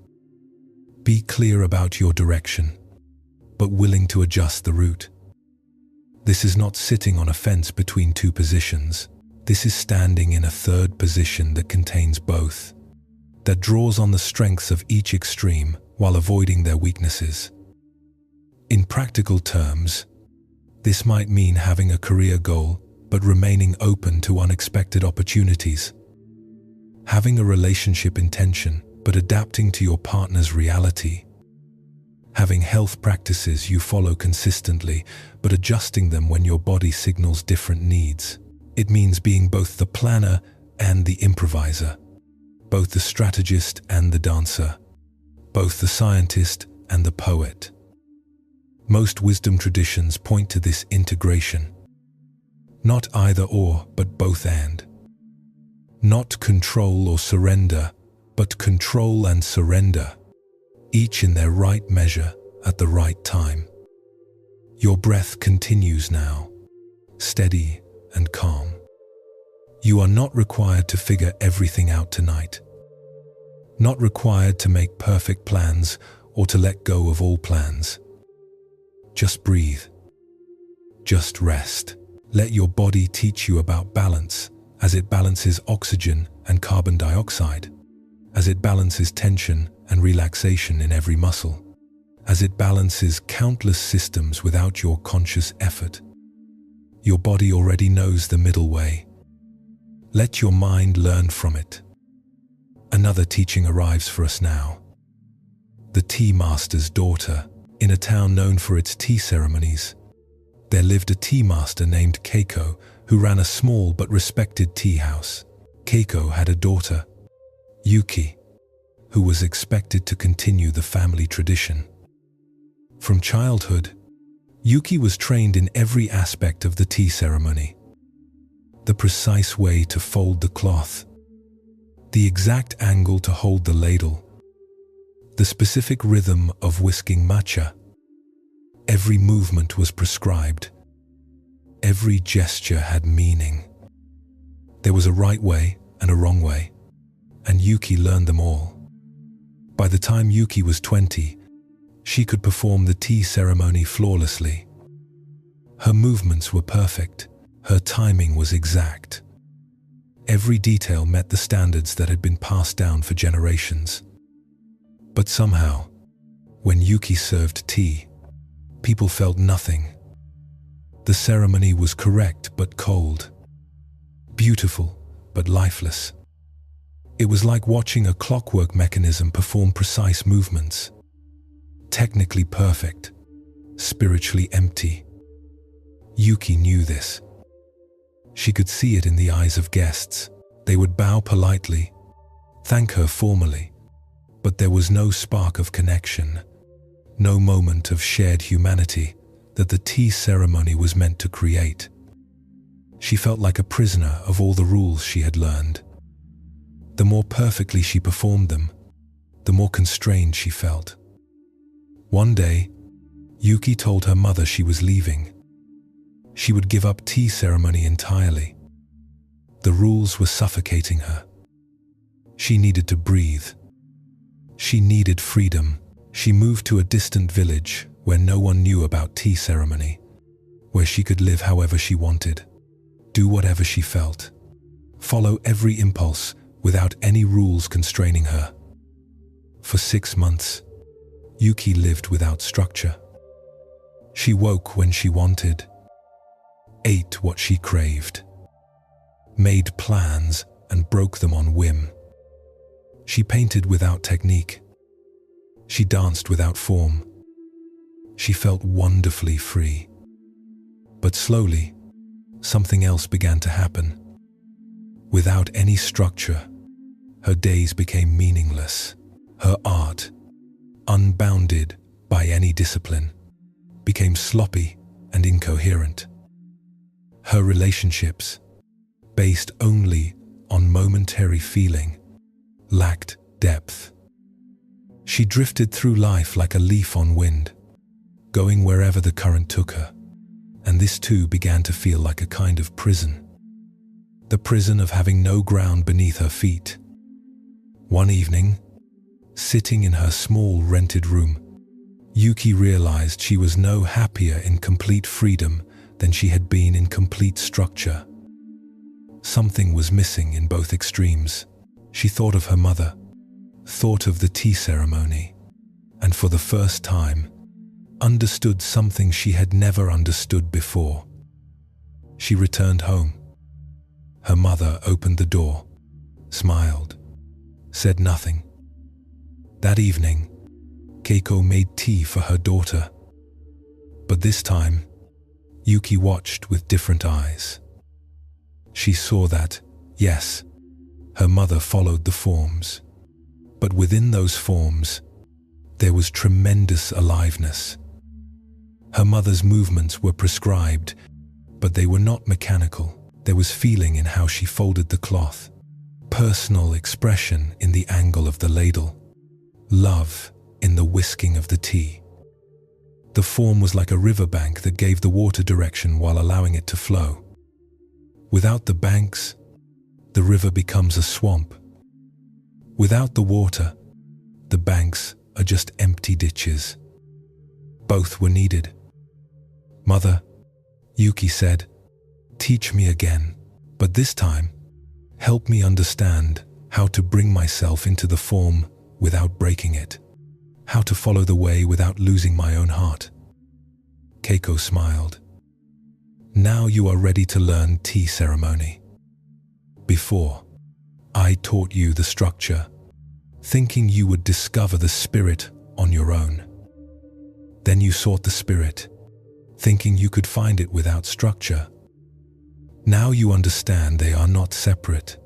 Be clear about your direction, but willing to adjust the route. This is not sitting on a fence between two positions. This is standing in a third position that contains both, that draws on the strengths of each extreme while avoiding their weaknesses. In practical terms, this might mean having a career goal but remaining open to unexpected opportunities. Having a relationship intention but adapting to your partner's reality. Having health practices you follow consistently but adjusting them when your body signals different needs. It means being both the planner and the improviser, both the strategist and the dancer, both the scientist and the poet. Most wisdom traditions point to this integration. Not either or, but both and. Not control or surrender, but control and surrender, each in their right measure at the right time. Your breath continues now, steady and calm. You are not required to figure everything out tonight. Not required to make perfect plans or to let go of all plans. Just breathe. Just rest. Let your body teach you about balance as it balances oxygen and carbon dioxide, as it balances tension and relaxation in every muscle, as it balances countless systems without your conscious effort. Your body already knows the middle way. Let your mind learn from it. Another teaching arrives for us now. The tea master's daughter. In a town known for its tea ceremonies, there lived a tea master named Keiko who ran a small but respected tea house. Keiko had a daughter, Yuki, who was expected to continue the family tradition. From childhood, Yuki was trained in every aspect of the tea ceremony. The precise way to fold the cloth, the exact angle to hold the ladle, the specific rhythm of whisking matcha. Every movement was prescribed. Every gesture had meaning. There was a right way and a wrong way, and Yuki learned them all. By the time Yuki was 20, she could perform the tea ceremony flawlessly. Her movements were perfect. Her timing was exact. Every detail met the standards that had been passed down for generations. But somehow, when Yuki served tea, people felt nothing. The ceremony was correct but cold, beautiful but lifeless. It was like watching a clockwork mechanism perform precise movements. Technically perfect, spiritually empty. Yuki knew this. She could see it in the eyes of guests. They would bow politely, thank her formally, but there was no spark of connection, no moment of shared humanity that the tea ceremony was meant to create. She felt like a prisoner of all the rules she had learned. The more perfectly she performed them, the more constrained she felt. One day, Yuki told her mother she was leaving. She would give up tea ceremony entirely. The rules were suffocating her. She needed to breathe. She needed freedom. She moved to a distant village where no one knew about tea ceremony, where she could live however she wanted, do whatever she felt, follow every impulse without any rules constraining her. For 6 months, Yuki lived without structure. She woke when she wanted, ate what she craved, made plans and broke them on whim. She painted without technique. She danced without form. She felt wonderfully free. But slowly, something else began to happen. Without any structure, her days became meaningless. Her art, unbounded by any discipline, became sloppy and incoherent. Her relationships, based only on momentary feeling, lacked depth. She drifted through life like a leaf on wind, going wherever the current took her, and this too began to feel like a kind of prison. The prison of having no ground beneath her feet. One evening, sitting in her small rented room, Yuki realized she was no happier in complete freedom than she had been in complete structure. Something was missing in both extremes. She thought of her mother, thought of the tea ceremony, and for the first time, understood something she had never understood before. She returned home. Her mother opened the door, smiled, said nothing. That evening, Keiko made tea for her daughter. But this time, Yuki watched with different eyes. She saw that, yes, her mother followed the forms. But within those forms, there was tremendous aliveness. Her mother's movements were prescribed, but they were not mechanical. There was feeling in how she folded the cloth, personal expression in the angle of the ladle, love in the whisking of the tea. The form was like a riverbank that gave the water direction while allowing it to flow. Without the banks, the river becomes a swamp. Without the water, the banks are just empty ditches. Both were needed. "Mother," Yuki said, "teach me again, but this time, help me understand how to bring myself into the form without breaking it, how to follow the way without losing my own heart." Keiko smiled. "Now you are ready to learn tea ceremony. Before, I taught you the structure, thinking you would discover the spirit on your own. Then you sought the spirit, thinking you could find it without structure. Now you understand they are not separate.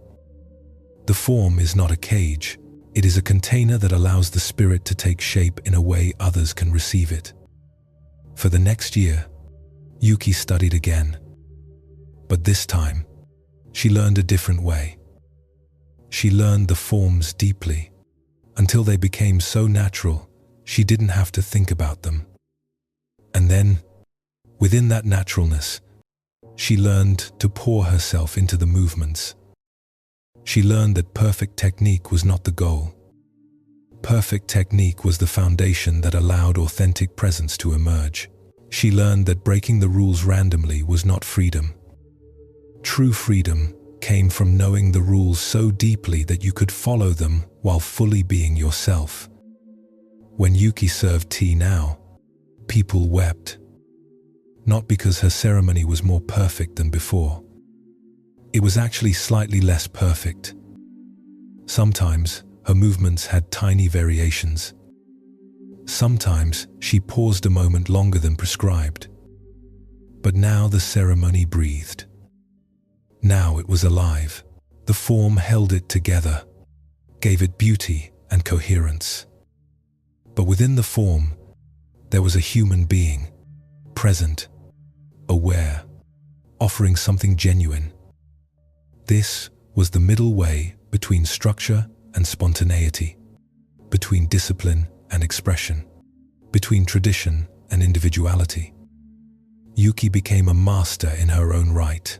The form is not a cage. It is a container that allows the spirit to take shape in a way others can receive it. For the next year, Yuki studied again. But this time, she learned a different way. She learned the forms deeply, until they became so natural, she didn't have to think about them. And then, within that naturalness, she learned to pour herself into the movements. She learned that perfect technique was not the goal. Perfect technique was the foundation that allowed authentic presence to emerge. She learned that breaking the rules randomly was not freedom. True freedom came from knowing the rules so deeply that you could follow them while fully being yourself. When Yuki served tea now, people wept. Not because her ceremony was more perfect than before. It was actually slightly less perfect. Sometimes her movements had tiny variations. Sometimes she paused a moment longer than prescribed. But now the ceremony breathed. Now it was alive. The form held it together, gave it beauty and coherence. But within the form, there was a human being, present, aware, offering something genuine. This was the middle way between structure and spontaneity, between discipline and expression, between tradition and individuality. Yuki became a master in her own right.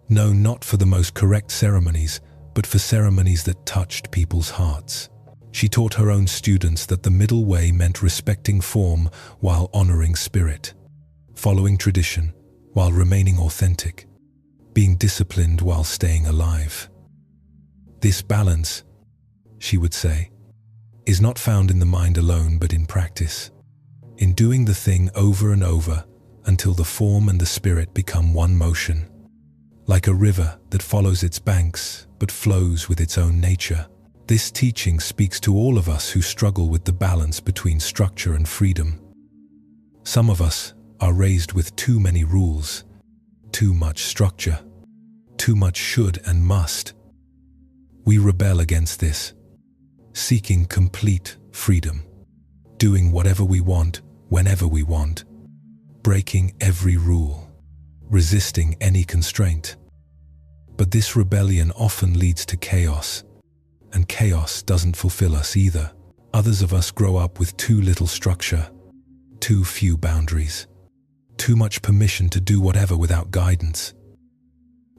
No, not for the most correct ceremonies, but for ceremonies that touched people's hearts. She taught her own students that the middle way meant respecting form while honoring spirit, following tradition while remaining authentic, being disciplined while staying alive. This balance, she would say, is not found in the mind alone but in practice, in doing the thing over and over until the form and the spirit become one motion. Like a river that follows its banks but flows with its own nature. This teaching speaks to all of us who struggle with the balance between structure and freedom. Some of us are raised with too many rules, too much structure, too much should and must. We rebel against this, seeking complete freedom, doing whatever we want, whenever we want, breaking every rule, resisting any constraint. But this rebellion often leads to chaos, and chaos doesn't fulfill us either. Others of us grow up with too little structure, too few boundaries, too much permission to do whatever without guidance.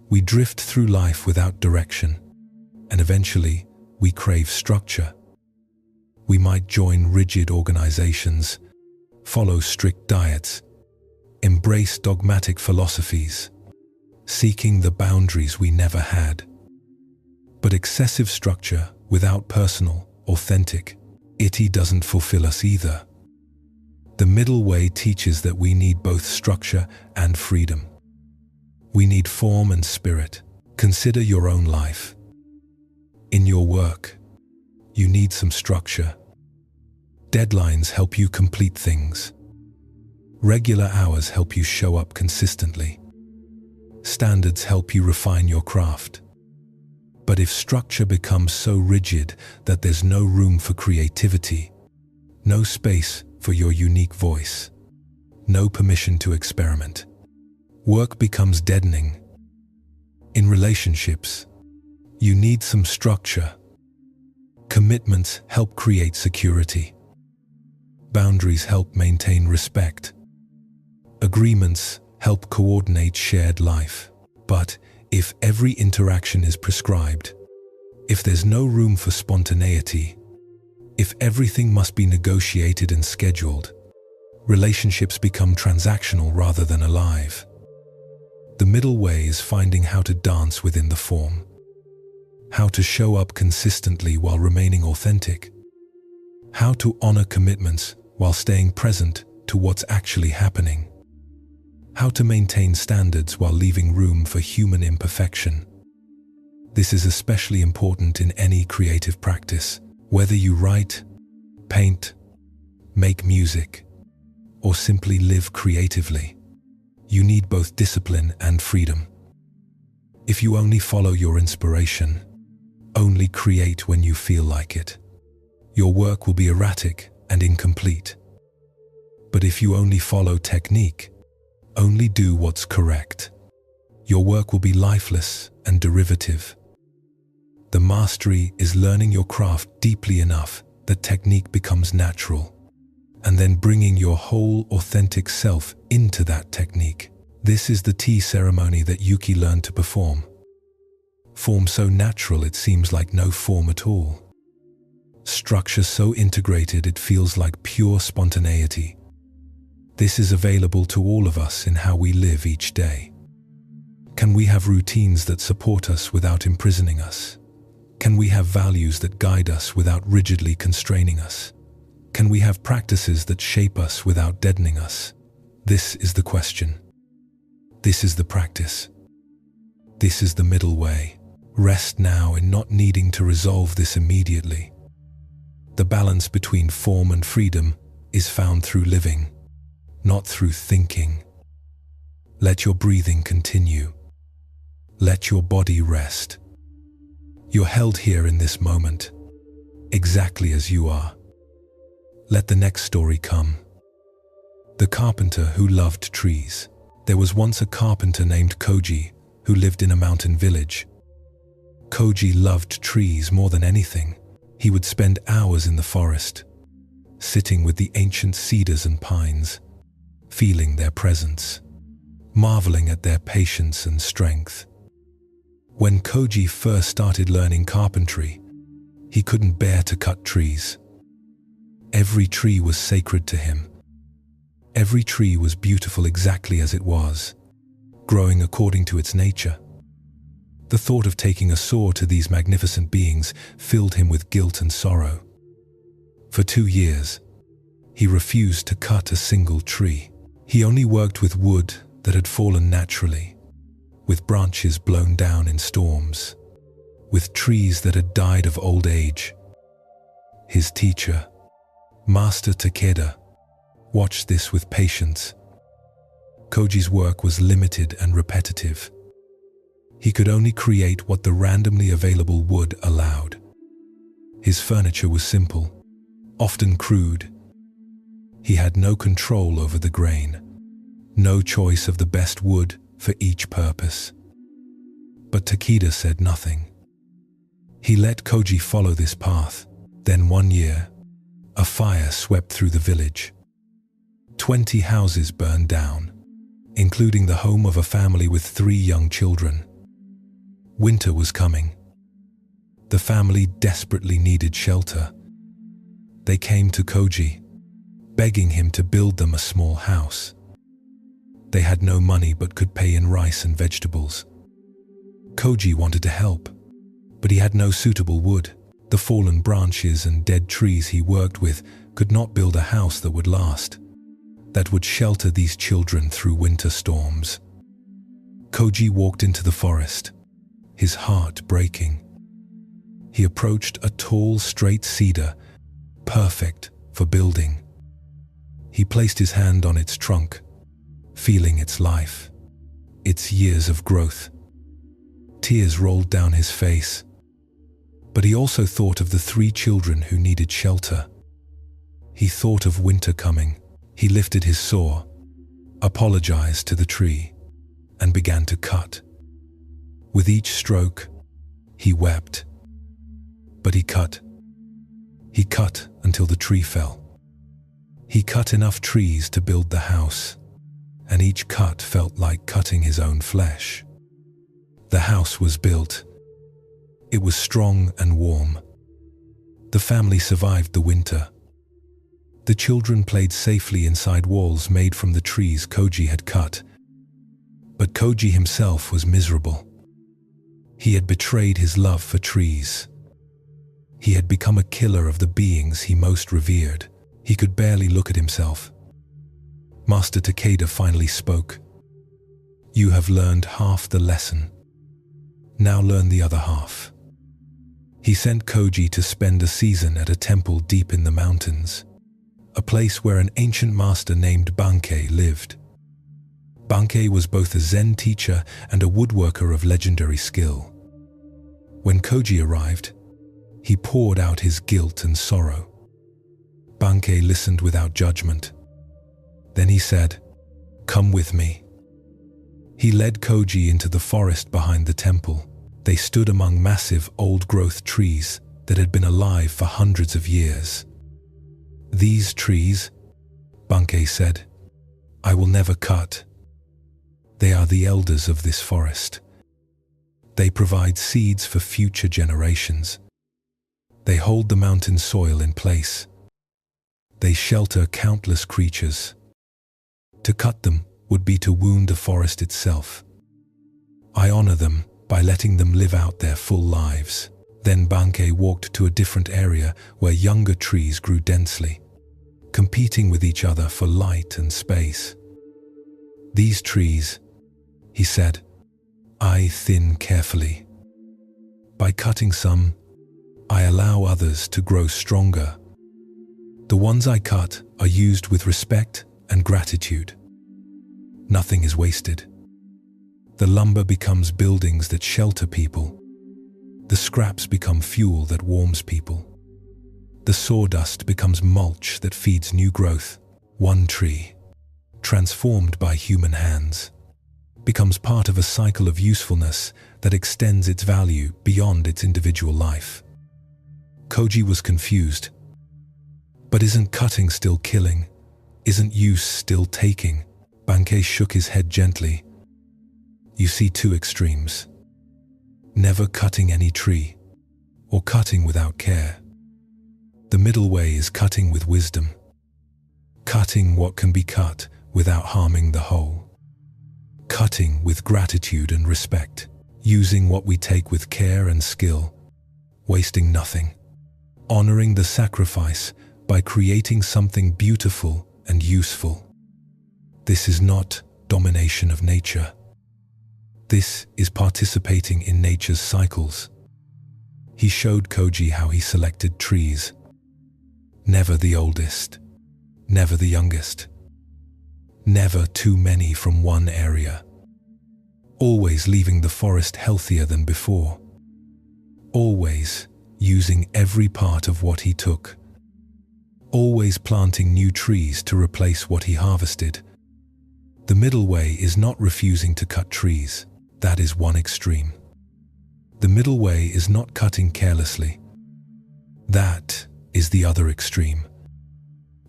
We drift through life without direction, and eventually we crave structure. We might join rigid organizations, follow strict diets, embrace dogmatic philosophies, seeking the boundaries we never had. But excessive structure without personal, authentic, doesn't fulfill us either. The middle way teaches that we need both structure and freedom. We need form and spirit. Consider your own life. In your work, you need some structure. Deadlines help you complete things. Regular hours help you show up consistently. Standards help you refine your craft. But if structure becomes so rigid that there's no room for creativity, no space for your unique voice, no permission to experiment, work becomes deadening. In relationships, you need some structure. Commitments help create security. Boundaries help maintain respect. Agreements help coordinate shared life. But if every interaction is prescribed, if there's no room for spontaneity, if everything must be negotiated and scheduled, relationships become transactional rather than alive. The middle way is finding how to dance within the form, how to show up consistently while remaining authentic, how to honor commitments while staying present to what's actually happening, how to maintain standards while leaving room for human imperfection. This is especially important in any creative practice, whether you write, paint, make music, or simply live creatively. You need both discipline and freedom. If you only follow your inspiration, Only create when you feel like it. Your work will be erratic and incomplete. But if you only follow technique, only do what's correct, your work will be lifeless and derivative. The mastery is learning your craft deeply enough that technique becomes natural, and then bringing your whole authentic self into that technique. This is the tea ceremony that Yuki learned to perform. Form so natural it seems like no form at all. Structure so integrated it feels like pure spontaneity. This is available to all of us in how we live each day. Can we have routines that support us without imprisoning us? Can we have values that guide us without rigidly constraining us? Can we have practices that shape us without deadening us? This is the question. This is the practice. This is the middle way. Rest now in not needing to resolve this immediately. The balance between form and freedom is found through living, not through thinking. Let your breathing continue. Let your body rest. You're held here in this moment, exactly as you are. Let the next story come. The carpenter who loved trees. There was once a carpenter named Koji who lived in a mountain village. Koji loved trees more than anything. He would spend hours in the forest, sitting with the ancient cedars and pines, feeling their presence, marveling at their patience and strength. When Koji first started learning carpentry, he couldn't bear to cut trees. Every tree was sacred to him. Every tree was beautiful exactly as it was, growing according to its nature. The thought of taking a saw to these magnificent beings filled him with guilt and sorrow. For 2 years, he refused to cut a single tree. He only worked with wood that had fallen naturally, with branches blown down in storms, with trees that had died of old age. His teacher, Master Takeda, watched this with patience. Koji's work was limited and repetitive. He could only create what the randomly available wood allowed. His furniture was simple, often crude. He had no control over the grain, no choice of the best wood for each purpose. But Takeda said nothing. He let Koji follow this path. Then one year, a fire swept through the village. 20 houses burned down, including the home of a family with 3 young children. Winter was coming. The family desperately needed shelter. They came to Koji, begging him to build them a small house. They had no money but could pay in rice and vegetables. Koji wanted to help, but he had no suitable wood. The fallen branches and dead trees he worked with could not build a house that would last, that would shelter these children through winter storms. Koji walked into the forest, his heart breaking. He approached a tall, straight cedar, perfect for building. He placed his hand on its trunk, feeling its life, its years of growth. Tears rolled down his face, but he also thought of the 3 children who needed shelter. He thought of winter coming. He lifted his saw, apologized to the tree, and began to cut. With each stroke, he wept. But he cut. He cut until the tree fell. He cut enough trees to build the house, and each cut felt like cutting his own flesh. The house was built. It was strong and warm. The family survived the winter. The children played safely inside walls made from the trees Koji had cut. But Koji himself was miserable. He had betrayed his love for trees. He had become a killer of the beings he most revered. He could barely look at himself. Master Takeda finally spoke. "You have learned half the lesson. Now learn the other half." He sent Koji to spend a season at a temple deep in the mountains, a place where an ancient master named Bankei lived. Bankei was both a Zen teacher and a woodworker of legendary skill. When Koji arrived, he poured out his guilt and sorrow. Bankei listened without judgment. Then he said, "Come with me." He led Koji into the forest behind the temple. They stood among massive old-growth trees that had been alive for hundreds of years. "These trees," Bankei said, "I will never cut. They are the elders of this forest. They provide seeds for future generations. They hold the mountain soil in place. They shelter countless creatures. To cut them would be to wound the forest itself. I honor them by letting them live out their full lives." Then Bankei walked to a different area where younger trees grew densely, competing with each other for light and space. "These trees," he said, "I thin carefully. By cutting some, I allow others to grow stronger. The ones I cut are used with respect and gratitude. Nothing is wasted. The lumber becomes buildings that shelter people. The scraps become fuel that warms people. The sawdust becomes mulch that feeds new growth. One tree, transformed by human hands, becomes part of a cycle of usefulness that extends its value beyond its individual life." Koji was confused. "But isn't cutting still killing? Isn't use still taking?" Bankei shook his head gently. "You see two extremes. Never cutting any tree, or cutting without care. The middle way is cutting with wisdom. Cutting what can be cut without harming the whole. Cutting with gratitude and respect. Using what we take with care and skill. Wasting nothing. Honoring the sacrifice by creating something beautiful and useful. This is not domination of nature. This is participating in nature's cycles." He showed Koji how he selected trees. Never the oldest, never the youngest, never too many from one area. Always leaving the forest healthier than before. Always using every part of what he took. Always planting new trees to replace what he harvested. The middle way is not refusing to cut trees. That is one extreme. The middle way is not cutting carelessly. That is the other extreme.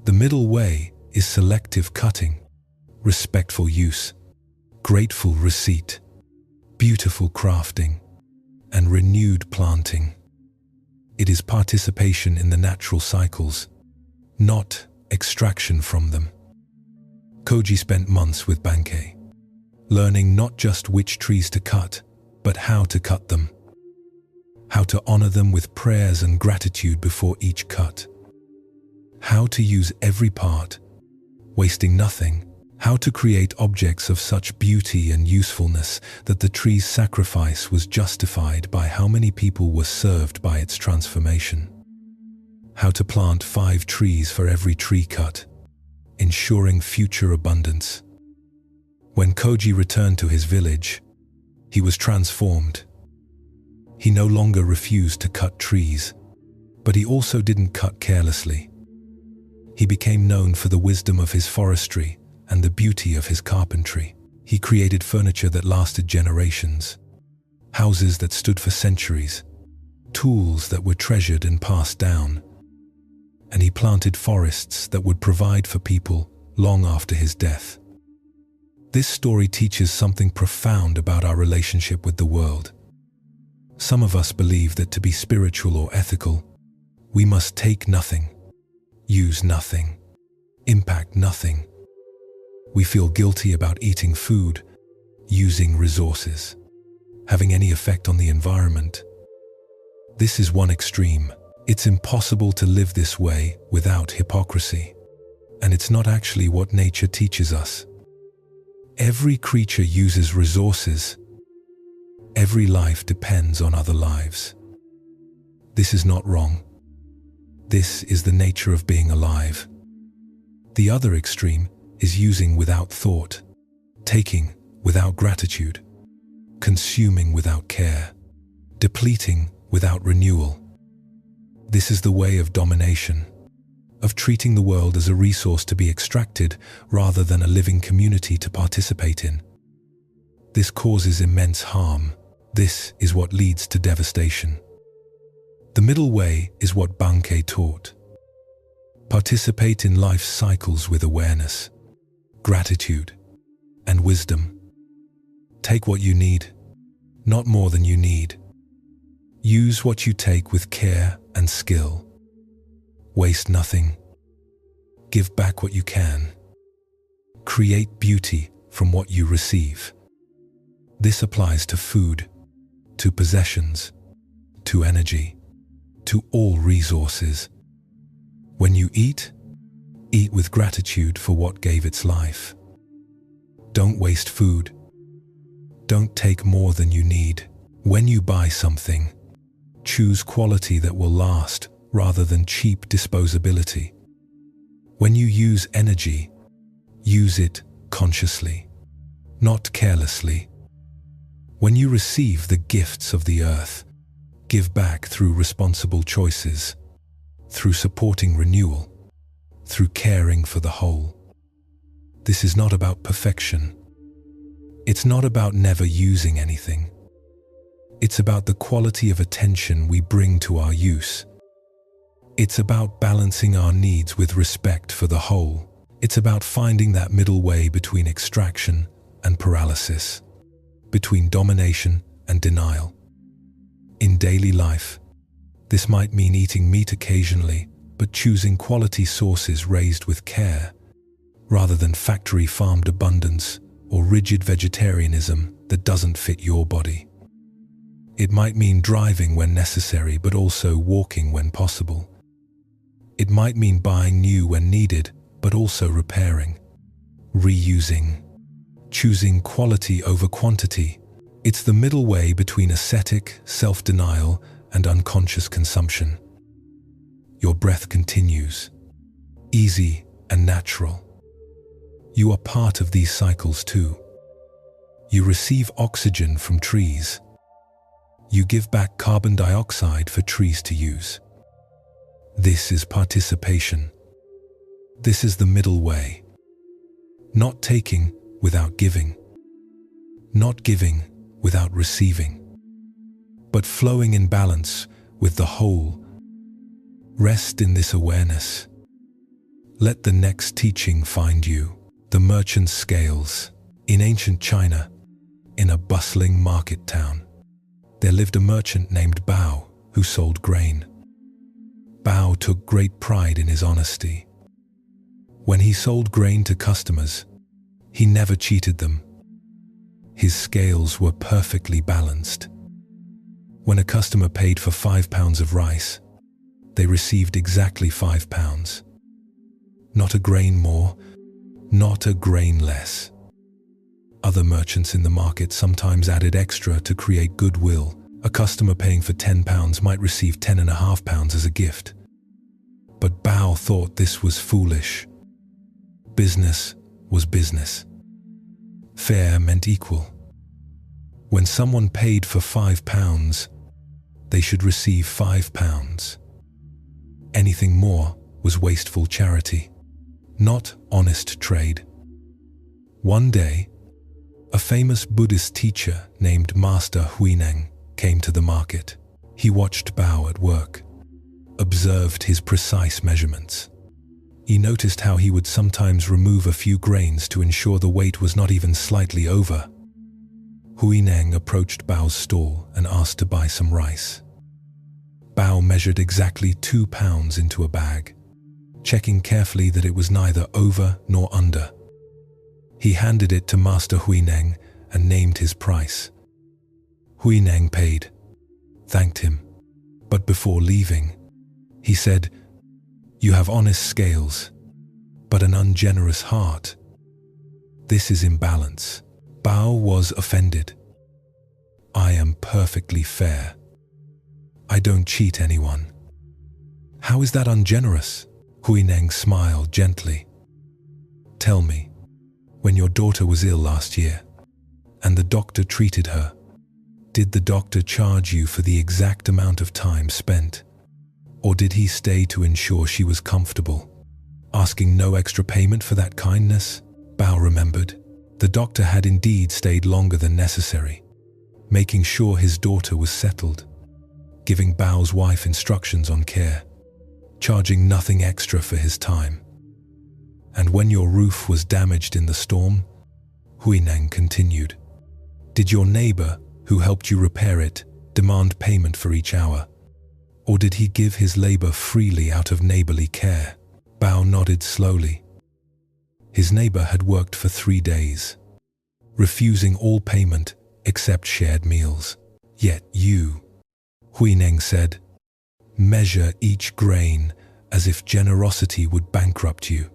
The middle way is selective cutting, respectful use, grateful receipt, beautiful crafting, and renewed planting. It is participation in the natural cycles, not extraction from them. Koji spent months with Bankei, learning not just which trees to cut, but how to cut them. How to honor them with prayers and gratitude before each cut. How to use every part, wasting nothing. How to create objects of such beauty and usefulness that the tree's sacrifice was justified by how many people were served by its transformation. How to plant 5 trees for every tree cut, ensuring future abundance. When Koji returned to his village, he was transformed. He no longer refused to cut trees, but he also didn't cut carelessly. He became known for the wisdom of his forestry and the beauty of his carpentry. He created furniture that lasted generations, houses that stood for centuries, tools that were treasured and passed down, and he planted forests that would provide for people long after his death. This story teaches something profound about our relationship with the world. Some of us believe that to be spiritual or ethical, we must take nothing, use nothing, impact nothing. We feel guilty about eating food, using resources, having any effect on the environment. This is one extreme. It's impossible to live this way without hypocrisy. And it's not actually what nature teaches us. Every creature uses resources. Every life depends on other lives. This is not wrong. This is the nature of being alive. The other extreme is using without thought, taking without gratitude, consuming without care, depleting without renewal. This is the way of domination, of treating the world as a resource to be extracted rather than a living community to participate in. This causes immense harm. This is what leads to devastation. The middle way is what Bankei taught. Participate in life's cycles with awareness, gratitude, and wisdom. Take what you need, not more than you need. Use what you take with care and skill. Waste nothing. Give back what you can. Create beauty from what you receive. This applies to food, to possessions, to energy, to all resources. When you eat, eat with gratitude for what gave its life. Don't waste food. Don't take more than you need. When you buy something, choose quality that will last rather than cheap disposability. When you use energy, use it consciously, not carelessly. When you receive the gifts of the earth, give back through responsible choices, through supporting renewal, through caring for the whole. This is not about perfection. It's not about never using anything. It's about the quality of attention we bring to our use. It's about balancing our needs with respect for the whole. It's about finding that middle way between extraction and paralysis, between domination and denial. In daily life, this might mean eating meat occasionally, but choosing quality sources raised with care, rather than factory-farmed abundance or rigid vegetarianism that doesn't fit your body. It might mean driving when necessary, but also walking when possible. It might mean buying new when needed, but also repairing, reusing, choosing quality over quantity. It's the middle way between ascetic, self-denial, and unconscious consumption. Your breath continues, easy and natural. You are part of these cycles too. You receive oxygen from trees. You give back carbon dioxide for trees to use. This is participation. This is the middle way. Not taking without giving. Not giving without receiving. But flowing in balance with the whole. Rest in this awareness. Let the next teaching find you. The merchant's scales. In ancient China, in a bustling market town, there lived a merchant named Bao who sold grain. Bao took great pride in his honesty. When he sold grain to customers, he never cheated them. His scales were perfectly balanced. When a customer paid for 5 pounds of rice, they received exactly 5 pounds. Not a grain more, not a grain less. Other merchants in the market sometimes added extra to create goodwill. A customer paying for 10 pounds might receive 10.5 pounds as a gift. But Bao thought this was foolish. Business was business. Fair meant equal. When someone paid for 5 pounds, they should receive 5 pounds. Anything more was wasteful charity, not honest trade. One day, a famous Buddhist teacher named Master Huineng came to the market. He watched Bao at work, observed his precise measurements. He noticed how he would sometimes remove a few grains to ensure the weight was not even slightly over. Huineng approached Bao's stall and asked to buy some rice. Bao measured exactly 2 pounds into a bag, checking carefully that it was neither over nor under. He handed it to Master Huineng and named his price. Huineng paid, thanked him, but before leaving, he said, "You have honest scales, but an ungenerous heart. This is imbalance." Bao was offended. "I am perfectly fair. I don't cheat anyone. How is that ungenerous?" Huineng smiled gently. "Tell me, when your daughter was ill last year, and the doctor treated her, Did the doctor charge you for the exact amount of time spent? Or did he stay to ensure she was comfortable, asking no extra payment for that kindness? Bao remembered. The doctor had indeed stayed longer than necessary, making sure his daughter was settled, giving Bao's wife instructions on care, charging nothing extra for his time. And when your roof was damaged in the storm, Huineng continued, did your neighbor, who helped you repair it, demand payment for each hour? Or did he give his labor freely out of neighborly care? Bao nodded slowly. His neighbor had worked for 3 days, refusing all payment except shared meals. Yet you, Huineng said, measure each grain as if generosity would bankrupt you.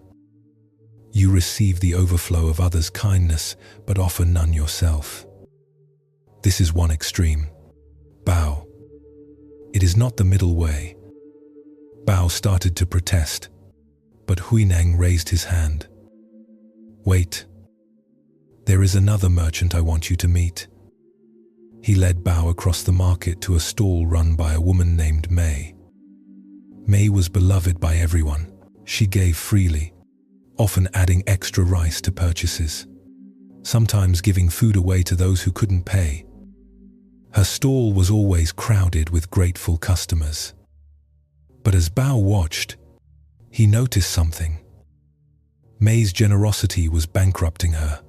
You receive the overflow of others' kindness, but offer none yourself. This is one extreme. Bao. It is not the middle way. Bao started to protest, but Huineng raised his hand. Wait. There is another merchant I want you to meet. He led Bao across the market to a stall run by a woman named Mei. Mei was beloved by everyone. She gave freely, often adding extra rice to purchases, sometimes giving food away to those who couldn't pay. Her stall was always crowded with grateful customers. But as Bao watched, he noticed something. Mei's generosity was bankrupting her.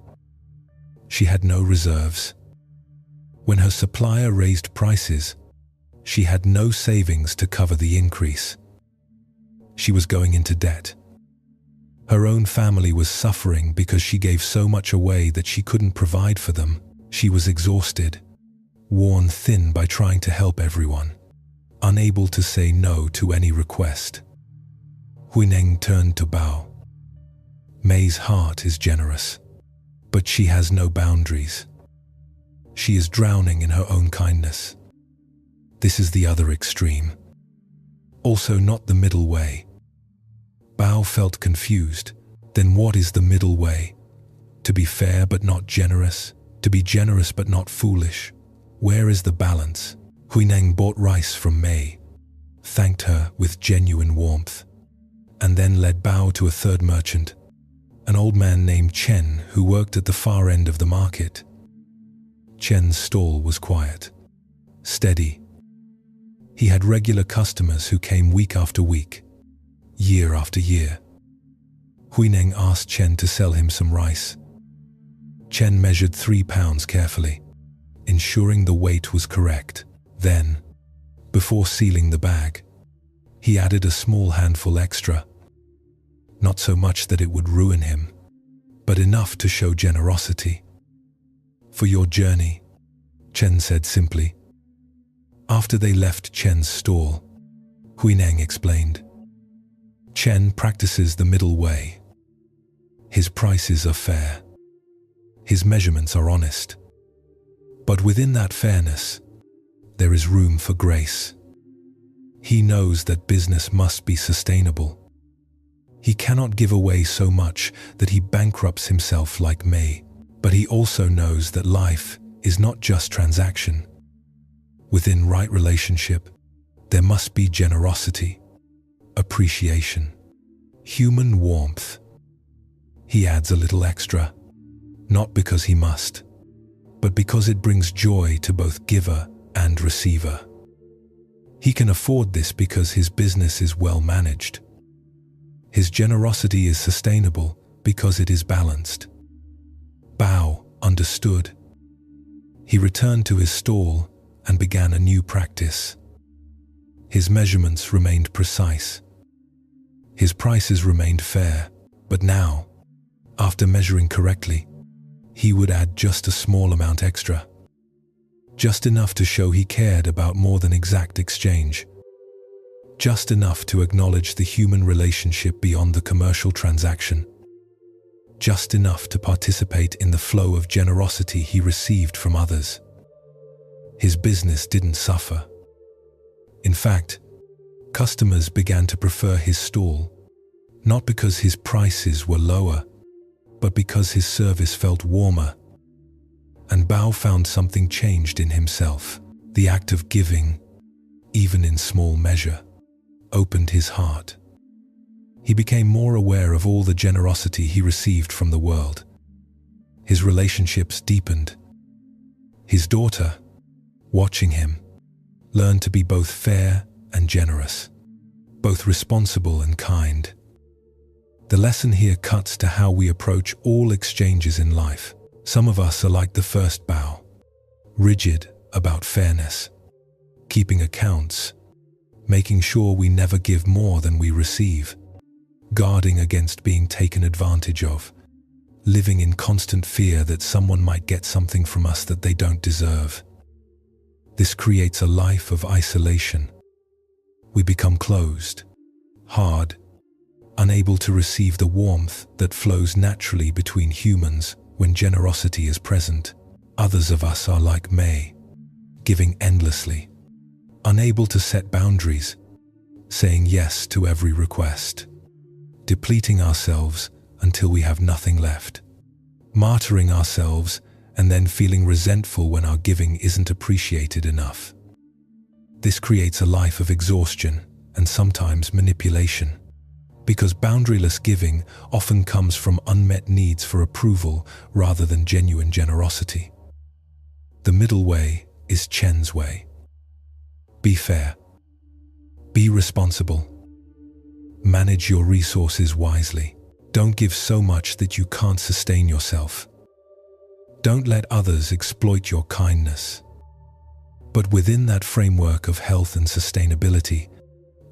She had no reserves. When her supplier raised prices, she had no savings to cover the increase. She was going into debt. Her own family was suffering because she gave so much away that she couldn't provide for them. She was exhausted, worn thin by trying to help everyone, unable to say no to any request. Huineng turned to Bao. Mei's heart is generous, but she has no boundaries. She is drowning in her own kindness. This is the other extreme. Also not the middle way. Bao felt confused. Then what is the middle way? To be fair but not generous? To be generous but not foolish? Where is the balance? Huineng bought rice from Mei, thanked her with genuine warmth, and then led Bao to a third merchant, an old man named Chen who worked at the far end of the market. Chen's stall was quiet, steady. He had regular customers who came week after week, year after year. Huineng asked Chen to sell him some rice. Chen measured 3 pounds carefully, ensuring the weight was correct. Then, before sealing the bag, he added a small handful extra. Not so much that it would ruin him, but enough to show generosity. For your journey, Chen said simply. After they left Chen's stall, Huineng explained. Chen practices the middle way. His prices are fair. His measurements are honest. But within that fairness, there is room for grace. He knows that business must be sustainable. He cannot give away so much that he bankrupts himself like Mei, but he also knows that life is not just transaction. Within right relationship, there must be generosity, appreciation, human warmth. He adds a little extra, not because he must, but because it brings joy to both giver and receiver. He can afford this because his business is well managed. His generosity is sustainable because it is balanced. Bao understood. He returned to his stall and began a new practice. His measurements remained precise. His prices remained fair, but now, after measuring correctly, he would add just a small amount extra. Just enough to show he cared about more than exact exchange. Just enough to acknowledge the human relationship beyond the commercial transaction. Just enough to participate in the flow of generosity he received from others. His business didn't suffer. In fact, customers began to prefer his stall, not because his prices were lower, but because his service felt warmer. and Bao found something changed in himself. The act of giving, even in small measure, opened his heart. He became more aware of all the generosity he received from the world. His relationships deepened. His daughter, watching him, learned to be both fair and generous, both responsible and kind. The lesson here cuts to how we approach all exchanges in life. Some of us are like the first Bao, rigid about fairness, keeping accounts, making sure we never give more than we receive, guarding against being taken advantage of, living in constant fear that someone might get something from us that they don't deserve. This creates a life of isolation. We become closed, hard, unable to receive the warmth that flows naturally between humans when generosity is present. Others of us are like May, giving endlessly, unable to set boundaries, saying yes to every request, depleting ourselves until we have nothing left, martyring ourselves and then feeling resentful when our giving isn't appreciated enough. This creates a life of exhaustion and sometimes manipulation, because boundaryless giving often comes from unmet needs for approval rather than genuine generosity. The middle way is Chen's way. Be fair. Be responsible. Manage your resources wisely. Don't give so much that you can't sustain yourself. Don't let others exploit your kindness. But within that framework of health and sustainability,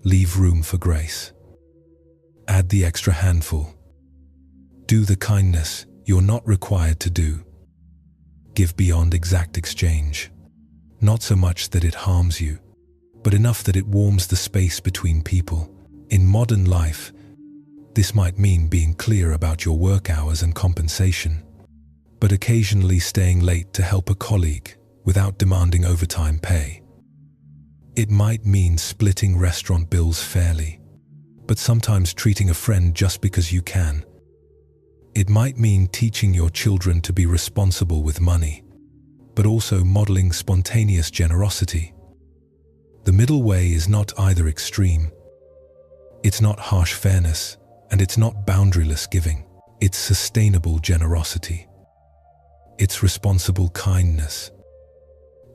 leave room for grace. Add the extra handful. Do the kindness you're not required to do. Give beyond exact exchange. Not so much that it harms you, but enough that it warms the space between people. In modern life, this might mean being clear about your work hours and compensation, but occasionally staying late to help a colleague without demanding overtime pay. It might mean splitting restaurant bills fairly, but sometimes treating a friend just because you can. It might mean teaching your children to be responsible with money, but also modeling spontaneous generosity. The middle way is not either extreme. It's not harsh fairness, and it's not boundaryless giving. It's sustainable generosity. It's responsible kindness.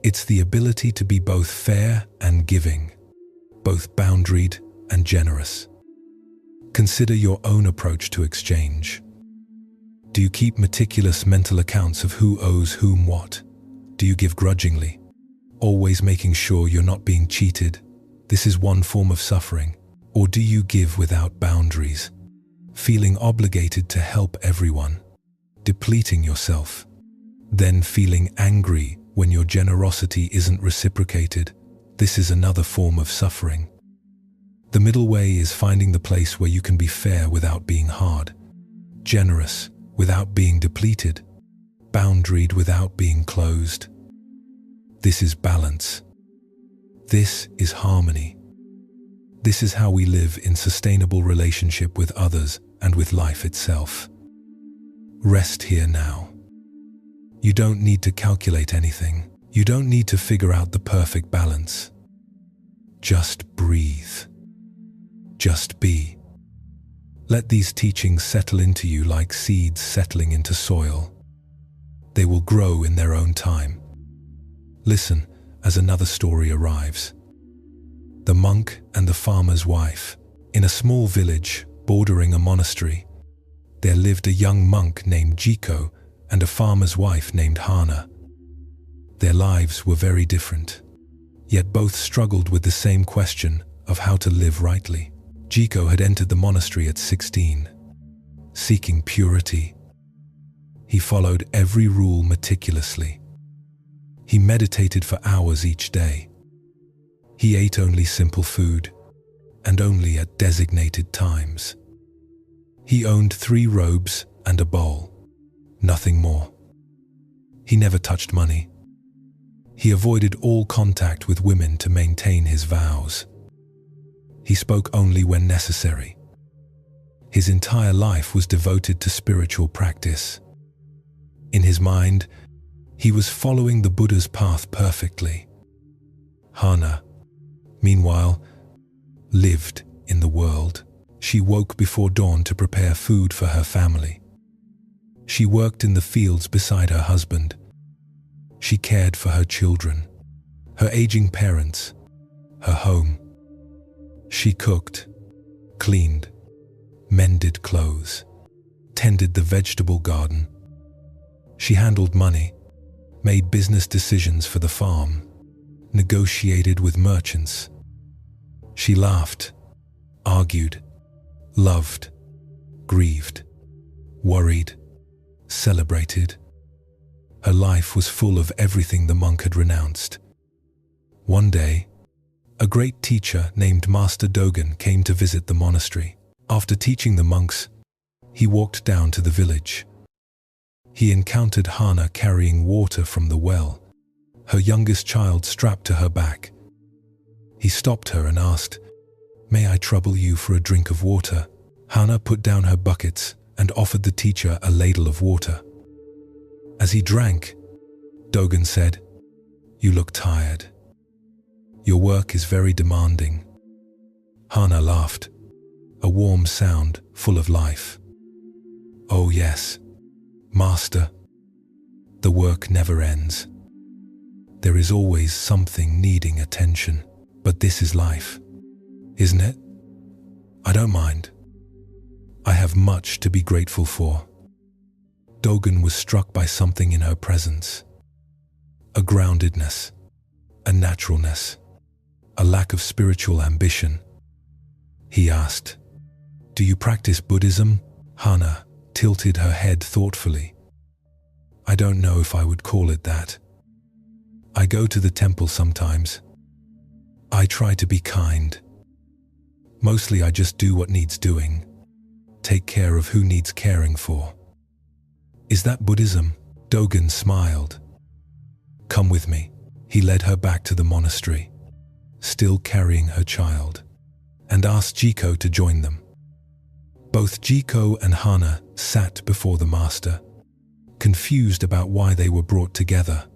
It's the ability to be both fair and giving, both boundaried and generous. Consider your own approach to exchange. Do you keep meticulous mental accounts of who owes whom what? Do you give grudgingly, always making sure you're not being cheated? This is one form of suffering. Or do you give without boundaries, feeling obligated to help everyone, depleting yourself, then feeling angry when your generosity isn't reciprocated? This is another form of suffering. The middle way is finding the place where you can be fair without being hard, generous without being depleted, boundaried without being closed. This is balance. This is harmony. This is how we live in sustainable relationship with others and with life itself. Rest here now. You don't need to calculate anything. You don't need to figure out the perfect balance. Just breathe. Just be. Let these teachings settle into you like seeds settling into soil. They will grow in their own time. Listen as another story arrives. The monk and the farmer's wife. In a small village bordering a monastery, there lived a young monk named Jiko and a farmer's wife named Hana. Their lives were very different, yet both struggled with the same question of how to live rightly. Jiko had entered the monastery at 16, seeking purity. He followed every rule meticulously. He meditated for hours each day. He ate only simple food, and only at designated times. He owned 3 robes and a bowl, nothing more. He never touched money. He avoided all contact with women to maintain his vows. He spoke only when necessary. His entire life was devoted to spiritual practice. In his mind, He was following the Buddha's path perfectly. Hana, meanwhile, lived in the world. She woke before dawn to prepare food for her family. She worked in the fields beside her husband. She cared for her children, her aging parents, her home. She cooked, cleaned, mended clothes, tended the vegetable garden. She handled money, made business decisions for the farm, negotiated with merchants. She laughed, argued, loved, grieved, worried, celebrated. Her life was full of everything the monk had renounced. One day, a great teacher named Master Dogen came to visit the monastery. After teaching the monks, he walked down to the village. He encountered Hana carrying water from the well, her youngest child strapped to her back. He stopped her and asked, "May I trouble you for a drink of water?" Hana put down her buckets and offered the teacher a ladle of water. As he drank, Dogen said, "You look tired. Your work is very demanding." Hana laughed, a warm sound full of life. "Oh yes, Master. The work never ends. There is always something needing attention, but this is life, isn't it? I don't mind. I have much to be grateful for." Dogen was struck by something in her presence. A groundedness, a naturalness, a lack of spiritual ambition. He asked, "Do you practice Buddhism?" Hana tilted her head thoughtfully. "I don't know if I would call it that. I go to the temple sometimes. I try to be kind. Mostly I just do what needs doing, take care of who needs caring for." "Is that Buddhism?" Dogen smiled. "Come with me." He led her back to the monastery, still carrying her child, and asked Jiko to join them. Both Jiko and Hana sat before the master, confused about why they were brought together.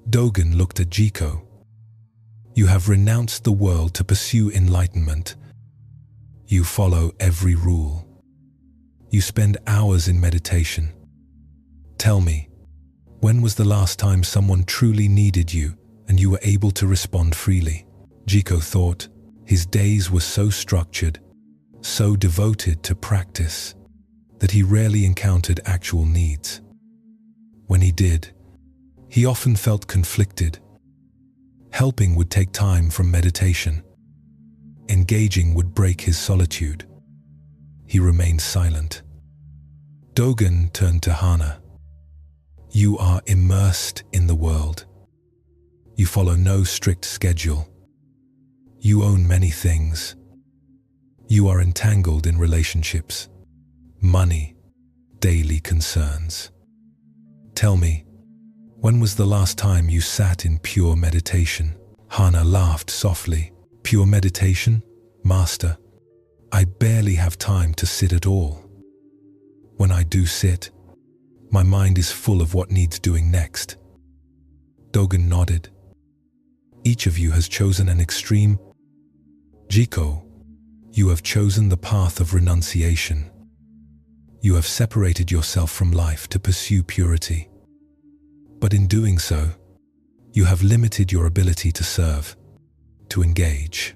Dogen looked at Jiko. "You have renounced the world to pursue enlightenment. You follow every rule. You spend hours in meditation. Tell me, when was the last time someone truly needed you and you were able to respond freely?" Jiko thought. His days were so structured, so devoted to practice, that he rarely encountered actual needs. When he did, he often felt conflicted. Helping would take time from meditation. Engaging would break his solitude. He remained silent. Dogen turned to Hana. "You are immersed in the world. You follow no strict schedule. You own many things. You are entangled in relationships, money, daily concerns. Tell me, when was the last time you sat in pure meditation?" Hana laughed softly. "Pure meditation, Master? I barely have time to sit at all. When I do sit, my mind is full of what needs doing next." Dogen nodded. "Each of you has chosen an extreme. Jiko, you have chosen the path of renunciation. You have separated yourself from life to pursue purity. But in doing so, you have limited your ability to serve, to engage,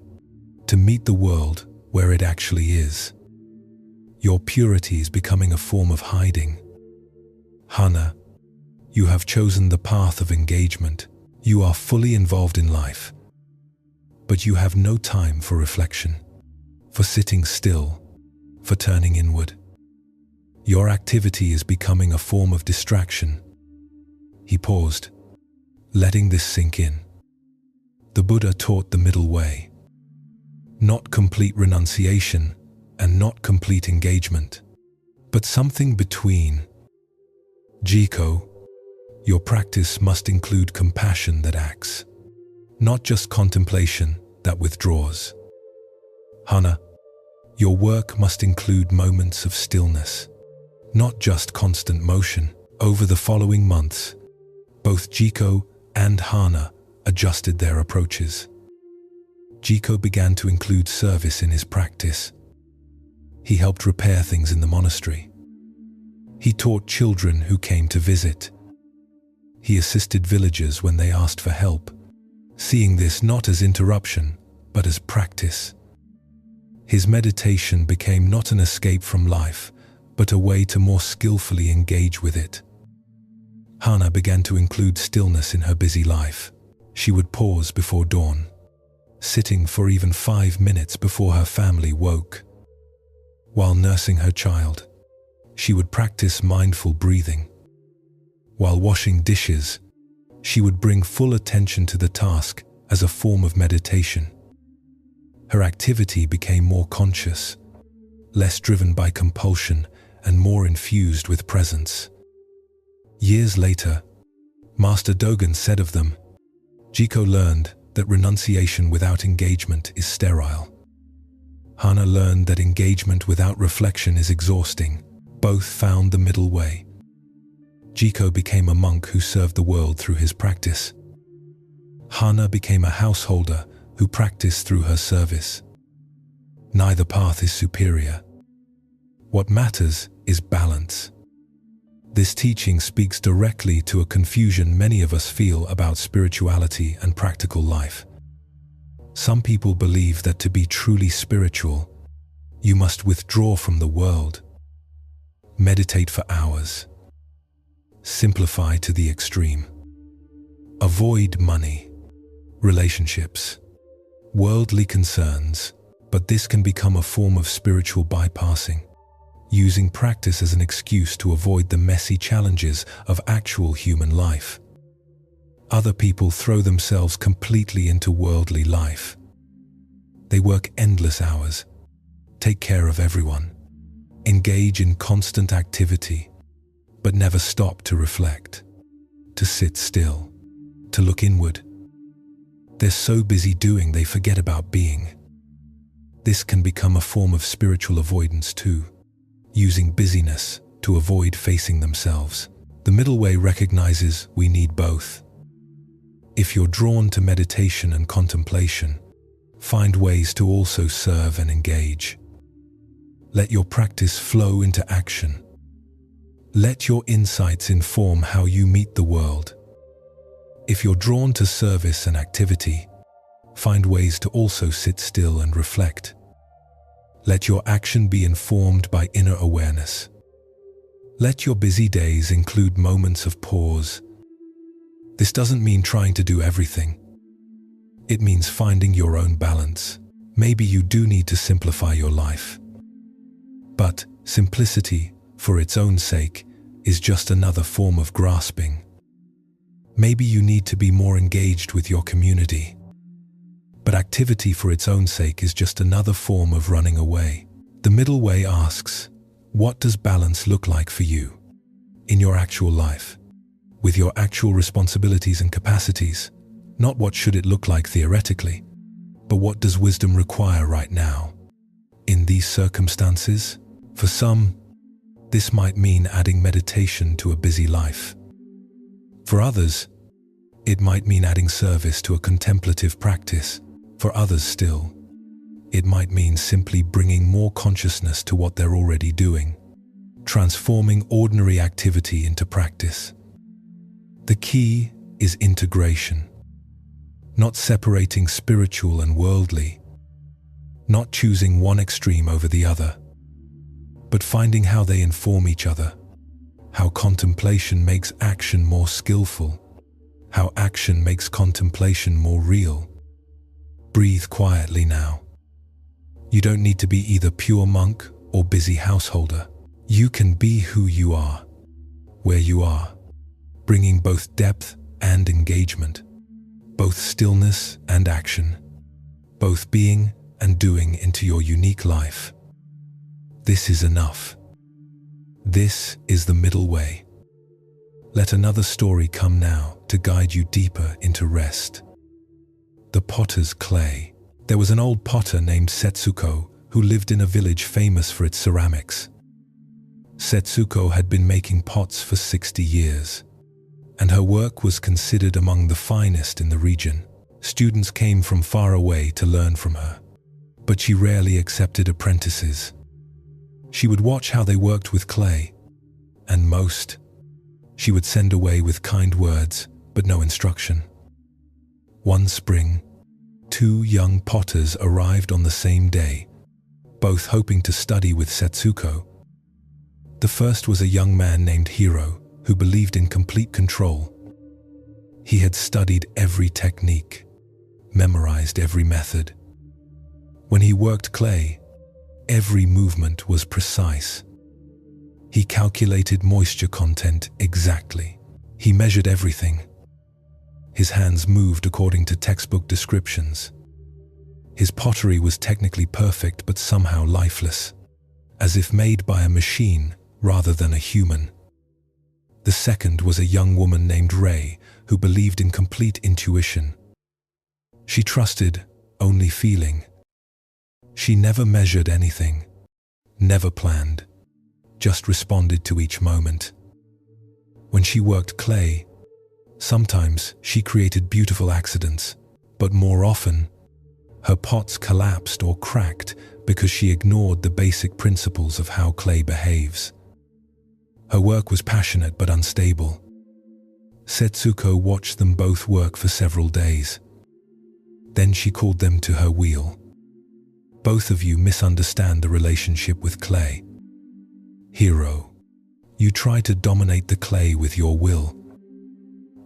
to meet the world where it actually is. Your purity is becoming a form of hiding. Hana, you have chosen the path of engagement. You are fully involved in life, but you have no time for reflection, for sitting still, for turning inward. Your activity is becoming a form of distraction." He paused, letting this sink in. The Buddha taught the middle way. Not complete renunciation and not complete engagement, but something between. Jiko, your practice must include compassion that acts, not just contemplation that withdraws. Hana, your work must include moments of stillness, not just constant motion. Over the following months, Both Jiko and Hana adjusted their approaches. Jiko began to include service in his practice. He helped repair things in the monastery. He taught children who came to visit. He assisted villagers when they asked for help, seeing this not as interruption, but as practice. His meditation became not an escape from life, but a way to more skillfully engage with it. Hana began to include stillness in her busy life. She would pause before dawn, sitting for even 5 minutes before her family woke. While nursing her child, she would practice mindful breathing. While washing dishes, she would bring full attention to the task as a form of meditation. Her activity became more conscious, less driven by compulsion, and more infused with presence. Years later, Master Dogen said of them, Jiko learned that renunciation without engagement is sterile. Hana learned that engagement without reflection is exhausting. Both found the middle way. Jiko became a monk who served the world through his practice. Hana became a householder who practiced through her service. Neither path is superior. What matters is balance. This teaching speaks directly to a confusion many of us feel about spirituality and practical life. Some people believe that to be truly spiritual, you must withdraw from the world, meditate for hours, simplify to the extreme, avoid money, relationships, worldly concerns, but this can become a form of spiritual bypassing, using practice as an excuse to avoid the messy challenges of actual human life. Other people throw themselves completely into worldly life. They work endless hours, take care of everyone, engage in constant activity, but never stop to reflect, to sit still, to look inward. They're so busy doing they forget about being. This can become a form of spiritual avoidance too, using busyness to avoid facing themselves. The middle way recognizes we need both. If you're drawn to meditation and contemplation, find ways to also serve and engage. Let your practice flow into action. Let your insights inform how you meet the world. If you're drawn to service and activity, find ways to also sit still and reflect. Let your action be informed by inner awareness. Let your busy days include moments of pause. This doesn't mean trying to do everything. It means finding your own balance. Maybe you do need to simplify your life. But simplicity, for its own sake, is just another form of grasping. Maybe you need to be more engaged with your community. But activity for its own sake is just another form of running away. The middle way asks, what does balance look like for you in your actual life, with your actual responsibilities and capacities? Not what should it look like theoretically, but what does wisdom require right now? In these circumstances, for some, this might mean adding meditation to a busy life. For others, it might mean adding service to a contemplative practice. For others still, it might mean simply bringing more consciousness to what they're already doing, transforming ordinary activity into practice. The key is integration, not separating spiritual and worldly, not choosing one extreme over the other, but finding how they inform each other, how contemplation makes action more skillful, how action makes contemplation more real. Breathe quietly now. You don't need to be either pure monk or busy householder. You can be who you are, where you are, bringing both depth and engagement, both stillness and action, both being and doing into your unique life. This is enough. This is the middle way. Let another story come now to guide you deeper into rest. The potter's clay. There was an old potter named Setsuko who lived in a village famous for its ceramics. Setsuko had been making pots for 60 years. and her work was considered among the finest in the region. Students came from far away to learn from her, but she rarely accepted apprentices. She would watch how they worked with clay, and most, she would send away with kind words, but no instruction. One spring, 2 young potters arrived on the same day, both hoping to study with Setsuko. The first was a young man named Hiro, who believed in complete control. He had studied every technique, memorized every method. When he worked clay, every movement was precise. He calculated moisture content exactly. He measured everything. His hands moved according to textbook descriptions. His pottery was technically perfect but somehow lifeless, as if made by a machine rather than a human. The second was a young woman named Rei, who believed in complete intuition. She trusted only feeling. She never measured anything, never planned, just responded to each moment. When she worked clay, sometimes she created beautiful accidents, but more often, her pots collapsed or cracked because she ignored the basic principles of how clay behaves. Her work was passionate but unstable. Setsuko watched them both work for several days. Then she called them to her wheel. Both of you misunderstand the relationship with clay. Hiro, you try to dominate the clay with your will.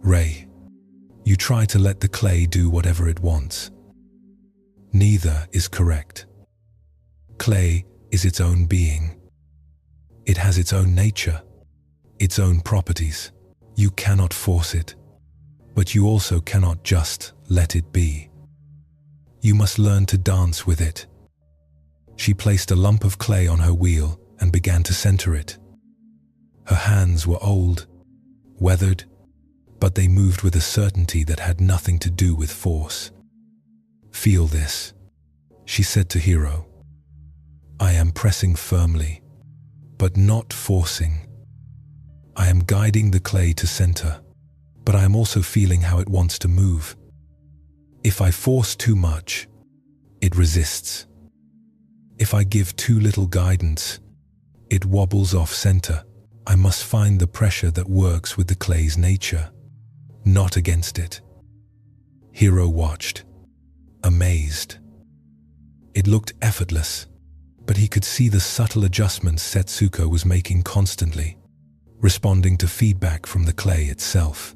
Rei, you try to let the clay do whatever it wants. Neither is correct. Clay is its own being. It has its own nature, its own properties. You cannot force it, but you also cannot just let it be. You must learn to dance with it. She placed a lump of clay on her wheel and began to center it. Her hands were old, weathered, but they moved with a certainty that had nothing to do with force. Feel this, she said to Hiro. I am pressing firmly, but not forcing. I am guiding the clay to center, but I am also feeling how it wants to move. If I force too much, it resists. If I give too little guidance, it wobbles off center. I must find the pressure that works with the clay's nature, not against it. Hiro watched, amazed. It looked effortless, but he could see the subtle adjustments Setsuko was making constantly, responding to feedback from the clay itself.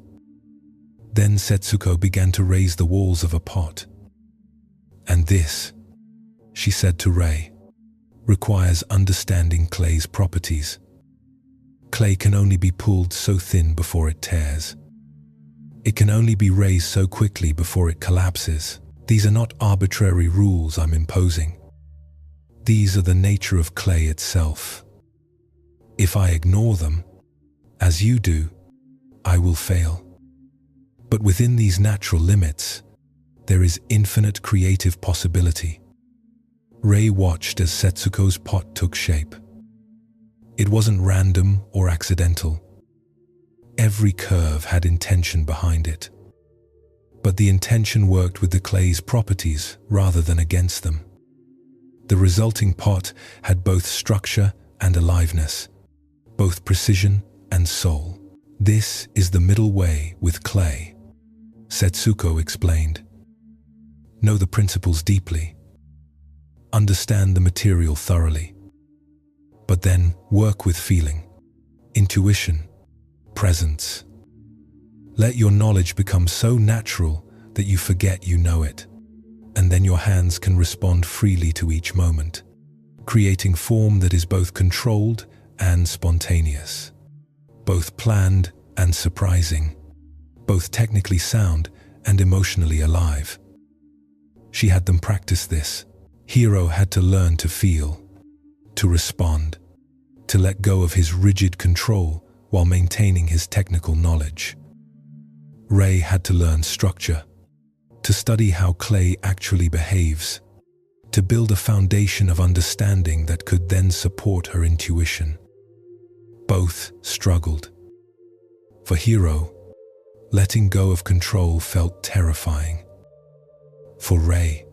Then Setsuko began to raise the walls of a pot. And this, she said to Rei, requires understanding clay's properties. Clay can only be pulled so thin before it tears. It can only be raised so quickly before it collapses. These are not arbitrary rules I'm imposing. These are the nature of clay itself. If I ignore them, as you do, I will fail. But within these natural limits, there is infinite creative possibility. Rei watched as Setsuko's pot took shape. It wasn't random or accidental. Every curve had intention behind it. But the intention worked with the clay's properties rather than against them. The resulting pot had both structure and aliveness, both precision and soul. This is the middle way with clay, Setsuko explained. Know the principles deeply. Understand the material thoroughly. But then work with feeling, intuition, presence. Let your knowledge become so natural that you forget you know it, and then your hands can respond freely to each moment, creating form that is both controlled and spontaneous, both planned and surprising, both technically sound and emotionally alive. She had them practice this. Hiro had to learn to feel, to respond, to let go of his rigid control while maintaining his technical knowledge. Rei had to learn structure, to study how clay actually behaves, to build a foundation of understanding that could then support her intuition. Both struggled. For Hiro, Letting go of control felt terrifying. For Ray,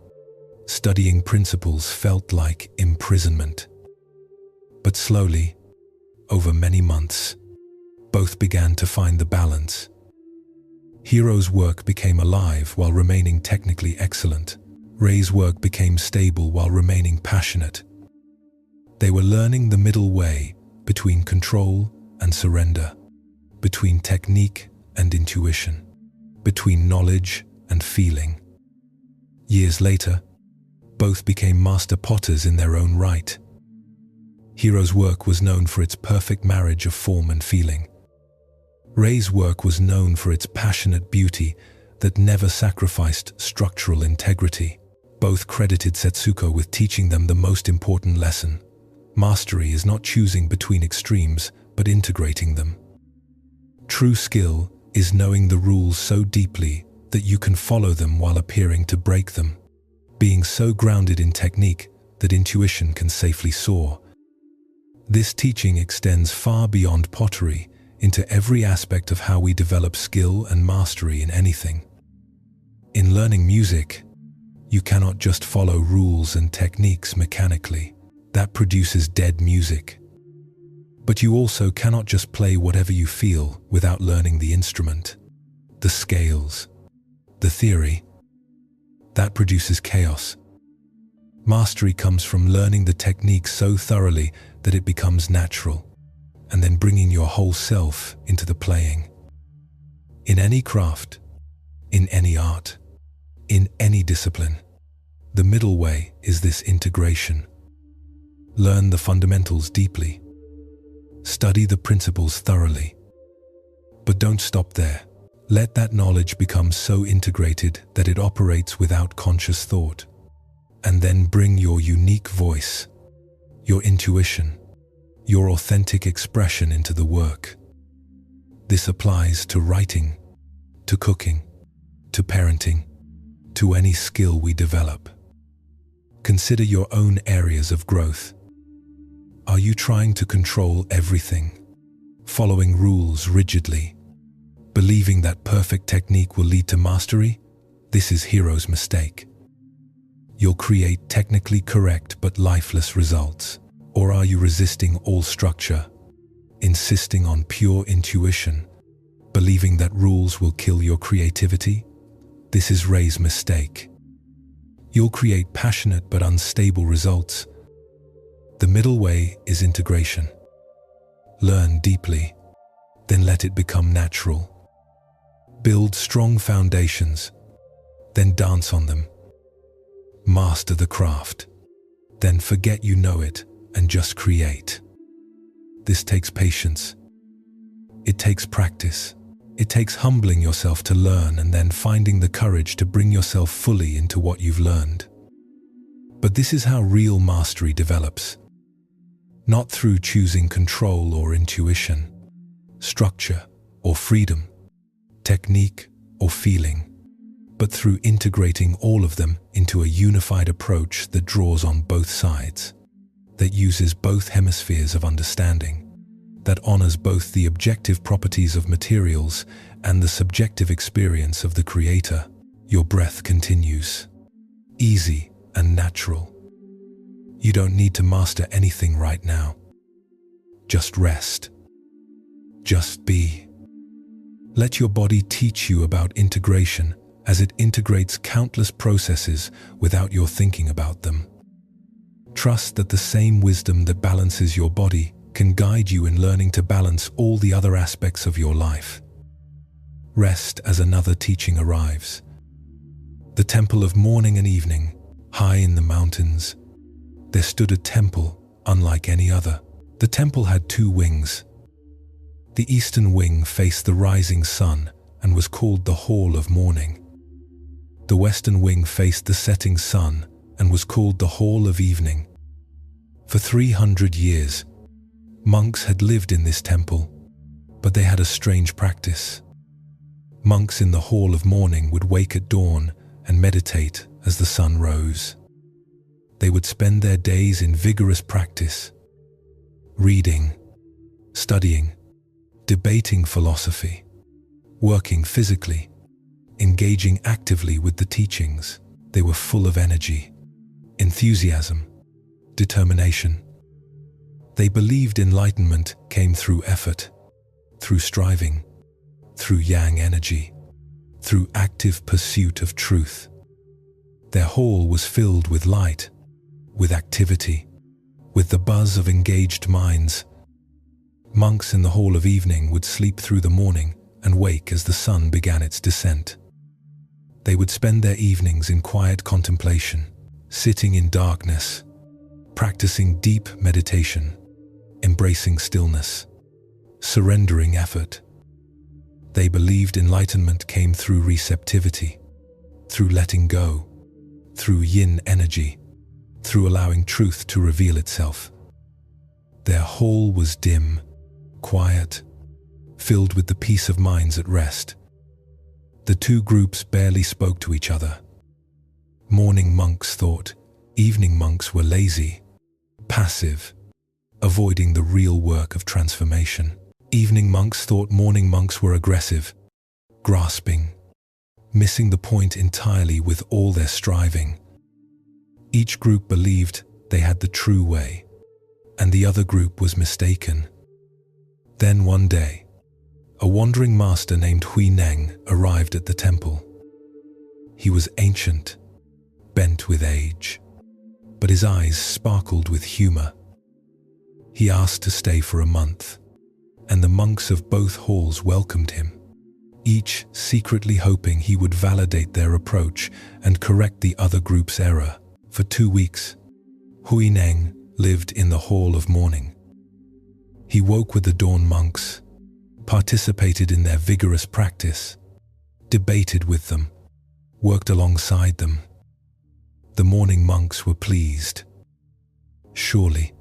studying principles felt like imprisonment. But slowly, over many months, both began to find the balance. Hiro's work became alive while remaining technically excellent. Ray's work became stable while remaining passionate. They were learning the middle way between control and surrender, between technique and intuition, between knowledge and feeling. Years later, both became master potters in their own right. Hiro's work was known for its perfect marriage of form and feeling. Ray's work was known for its passionate beauty that never sacrificed structural integrity. Both credited Setsuko with teaching them the most important lesson. Mastery is not choosing between extremes, but integrating them. True skill is knowing the rules so deeply that you can follow them while appearing to break them. Being so grounded in technique that intuition can safely soar. This teaching extends far beyond pottery into every aspect of how we develop skill and mastery in anything. In learning music, you cannot just follow rules and techniques mechanically. That produces dead music. But you also cannot just play whatever you feel without learning the instrument, the scales, the theory. That produces chaos. Mastery comes from learning the technique so thoroughly that it becomes natural, and then bringing your whole self into the playing. In any craft, in any art, in any discipline, the middle way is this integration. Learn the fundamentals deeply. Study the principles thoroughly. But don't stop there. Let that knowledge become so integrated that it operates without conscious thought. And then bring your unique voice, your intuition, your authentic expression into the work. This applies to writing, to cooking, to parenting, to any skill we develop. Consider your own areas of growth. Are you trying to control everything, following rules rigidly, believing that perfect technique will lead to mastery? This is Hiro's mistake. You'll create technically correct but lifeless results. Or are you resisting all structure, insisting on pure intuition, believing that rules will kill your creativity? This is Ray's mistake. You'll create passionate but unstable results. The middle way is integration. Learn deeply, then let it become natural. Build strong foundations, then dance on them. Master the craft, then forget you know it and just create. This takes patience. It takes practice. It takes humbling yourself to learn and then finding the courage to bring yourself fully into what you've learned. But this is how real mastery develops. Not through choosing control or intuition, structure or freedom, technique or feeling, but through integrating all of them into a unified approach that draws on both sides, that uses both hemispheres of understanding, that honors both the objective properties of materials and the subjective experience of the creator. Your breath continues, easy and natural. You don't need to master anything right now. Just rest. Just be. Let your body teach you about integration as it integrates countless processes without your thinking about them. Trust that the same wisdom that balances your body can guide you in learning to balance all the other aspects of your life. Rest as another teaching arrives. The temple of morning and evening, high in the mountains, there stood a temple unlike any other. The temple had two wings. The eastern wing faced the rising sun and was called the Hall of Morning. The western wing faced the setting sun and was called the Hall of Evening. For 300 years, monks had lived in this temple, but they had a strange practice. Monks in the Hall of Morning would wake at dawn and meditate as the sun rose. They would spend their days in vigorous practice, reading, studying, debating philosophy. working physically, engaging actively with the teachings. They were full of energy, enthusiasm, determination. They believed enlightenment came through effort, through striving, through yang energy, through active pursuit of truth. Their hall was filled with light, with activity, with the buzz of engaged minds. Monks in the hall of evening would sleep through the morning and wake as the sun began its descent. They would spend their evenings in quiet contemplation, sitting in darkness, practicing deep meditation, embracing stillness, surrendering effort. They believed enlightenment came through receptivity, through letting go, through yin energy, through allowing truth to reveal itself. Their hall was dim, quiet, filled with the peace of minds at rest. The two groups barely spoke to each other. Morning monks thought evening monks were lazy, passive, avoiding the real work of transformation. Evening monks thought morning monks were aggressive, grasping, missing the point entirely with all their striving. Each group believed they had the true way, and the other group was mistaken. Then one day, a wandering master named Hui Neng arrived at the temple. He was ancient, bent with age, but his eyes sparkled with humor. He asked to stay for a month, and the monks of both halls welcomed him, each secretly hoping he would validate their approach and correct the other group's error. For 2 weeks, Hui Neng lived in the hall of mourning. He woke with the dawn monks, participated in their vigorous practice, debated with them, worked alongside them. The morning monks were pleased. Surely,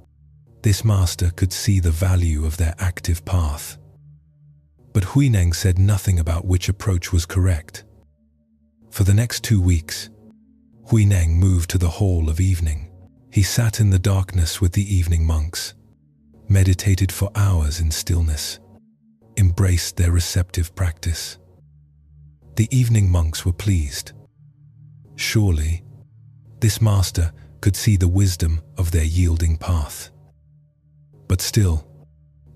this master could see the value of their active path. But Hui Neng said nothing about which approach was correct. For the next 2 weeks, Hui Neng moved to the hall of evening. He sat in the darkness with the evening monks, meditated for hours in stillness, embraced their receptive practice. The evening monks were pleased. Surely, this master could see the wisdom of their yielding path. But still,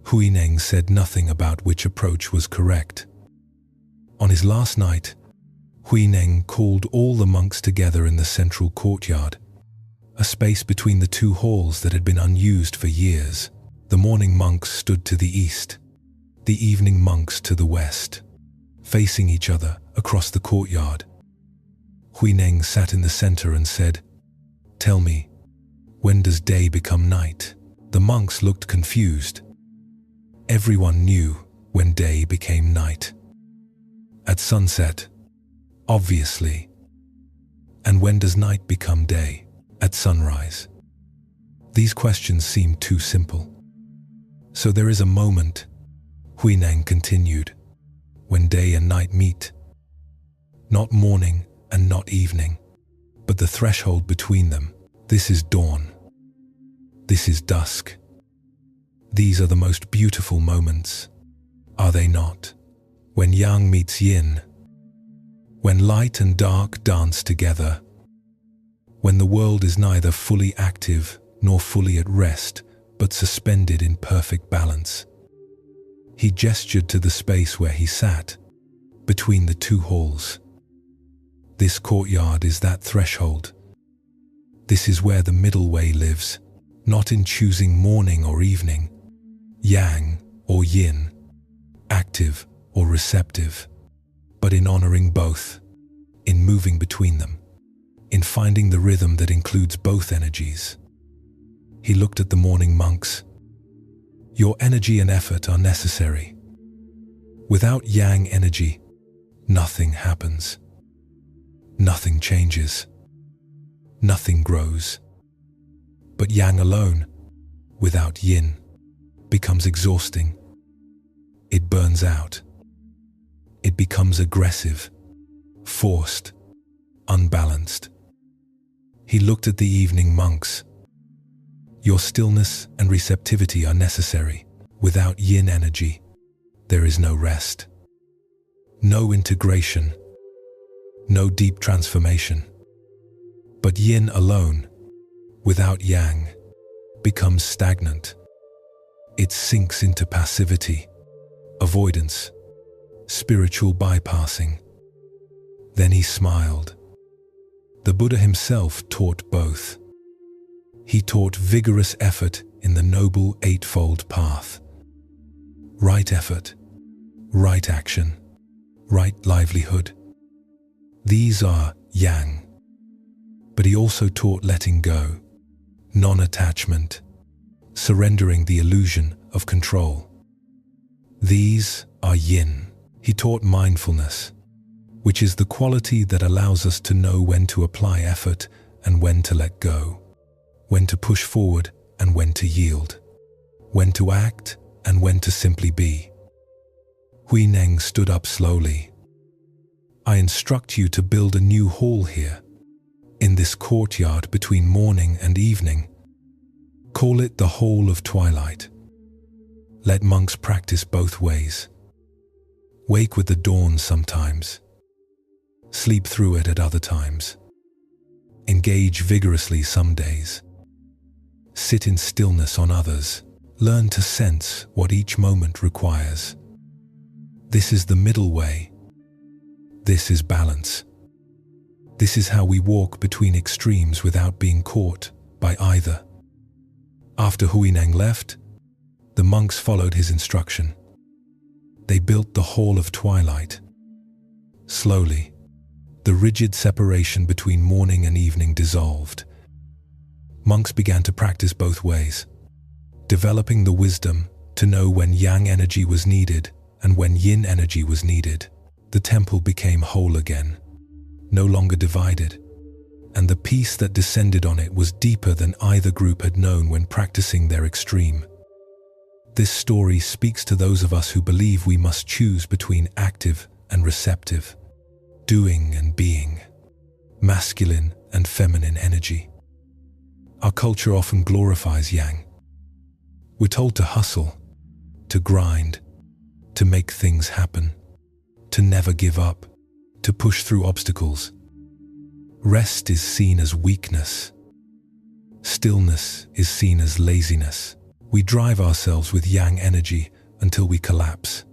Hui Neng said nothing about which approach was correct. On his last night, Hui Neng called all the monks together in the central courtyard, a space between the two halls that had been unused for years. The morning monks stood to the east, the evening monks to the west, facing each other across the courtyard. Hui Neng sat in the center and said, "Tell me, when does day become night?" The monks looked confused. Everyone knew when day became night. At sunset, obviously. And when does night become day? At sunrise. These questions seemed too simple. So there is a moment, Hui Neng continued, when day and night meet. Not morning and not evening, but the threshold between them. This is dawn. This is dusk. These are the most beautiful moments, are they not? When yang meets yin, when light and dark dance together, when the world is neither fully active nor fully at rest, but suspended in perfect balance. He gestured to the space where he sat, between the two halls. This courtyard is that threshold. This is where the middle way lives, not in choosing morning or evening, yang or yin, active or receptive, but in honoring both, in moving between them, in finding the rhythm that includes both energies. He looked at the morning monks. Your energy and effort are necessary. Without yang energy, nothing happens. Nothing changes. Nothing grows. But yang alone, without yin, becomes exhausting. It burns out. It becomes aggressive, forced, unbalanced. He looked at the evening monks. Your stillness and receptivity are necessary. Without yin energy, there is no rest. No integration, no deep transformation. But yin alone, without yang, becomes stagnant. It sinks into passivity, avoidance, spiritual bypassing. Then he smiled. The Buddha himself taught both. He taught vigorous effort in the Noble Eightfold Path. Right effort, right action, right livelihood. These are yang. But he also taught letting go, non-attachment, surrendering the illusion of control. These are yin. He taught mindfulness, which is the quality that allows us to know when to apply effort and when to let go, when to push forward and when to yield, when to act and when to simply be. Hui Neng stood up slowly. I instruct you to build a new hall here, in this courtyard between morning and evening. Call it the Hall of Twilight. Let monks practice both ways. Wake with the dawn sometimes. Sleep through it at other times. Engage vigorously some days. Sit in stillness on others. Learn to sense what each moment requires. This is the middle way. This is balance. This is how we walk between extremes without being caught by either. After Hui Neng left, the monks followed his instruction. They built the Hall of Twilight. Slowly, the rigid separation between morning and evening dissolved. Monks began to practice both ways, developing the wisdom to know when yang energy was needed and when yin energy was needed. The temple became whole again, no longer divided, and the peace that descended on it was deeper than either group had known when practicing their extreme. This story speaks to those of us who believe we must choose between active and receptive, doing and being, masculine and feminine energy. Our culture often glorifies yang. We're told to hustle, to grind, to make things happen, to never give up, to push through obstacles. Rest is seen as weakness. Stillness is seen as laziness. We drive ourselves with yang energy until we collapse.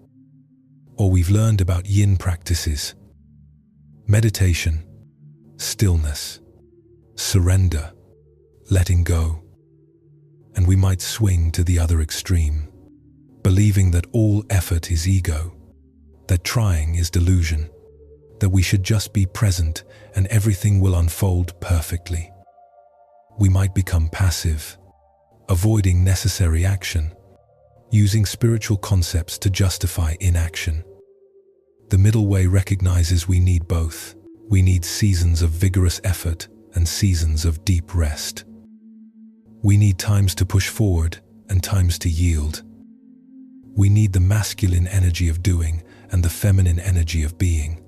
Or we've learned about yin practices, meditation, stillness, surrender, letting go, and we might swing to the other extreme, believing that all effort is ego, that trying is delusion, that we should just be present and everything will unfold perfectly. We might become passive, avoiding necessary action, using spiritual concepts to justify inaction. The middle way recognizes we need both. We need seasons of vigorous effort and seasons of deep rest. We need times to push forward and times to yield. We need the masculine energy of doing and the feminine energy of being.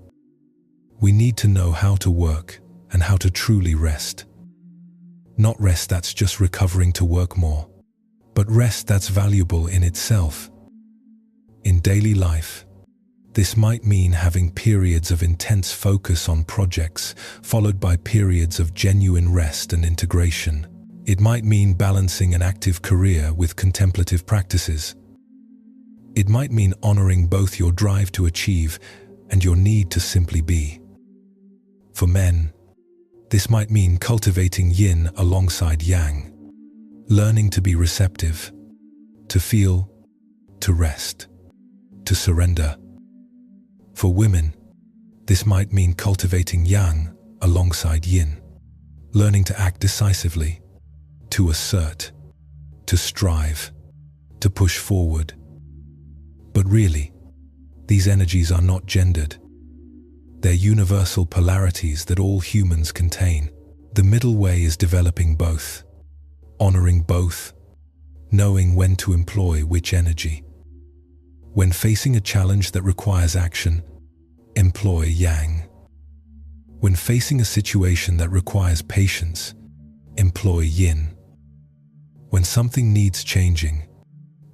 We need to know how to work and how to truly rest. Not rest that's just recovering to work more, but rest that's valuable in itself. In daily life, this might mean having periods of intense focus on projects, followed by periods of genuine rest and integration. It might mean balancing an active career with contemplative practices. It might mean honoring both your drive to achieve and your need to simply be. For men, this might mean cultivating yin alongside yang, learning to be receptive, to feel, to rest, to surrender. For women, this might mean cultivating yang alongside yin, learning to act decisively, to assert, to strive, to push forward. But really, these energies are not gendered. They're universal polarities that all humans contain. The middle way is developing both, honoring both, knowing when to employ which energy. When facing a challenge that requires action, employ yang. When facing a situation that requires patience, employ yin. When something needs changing,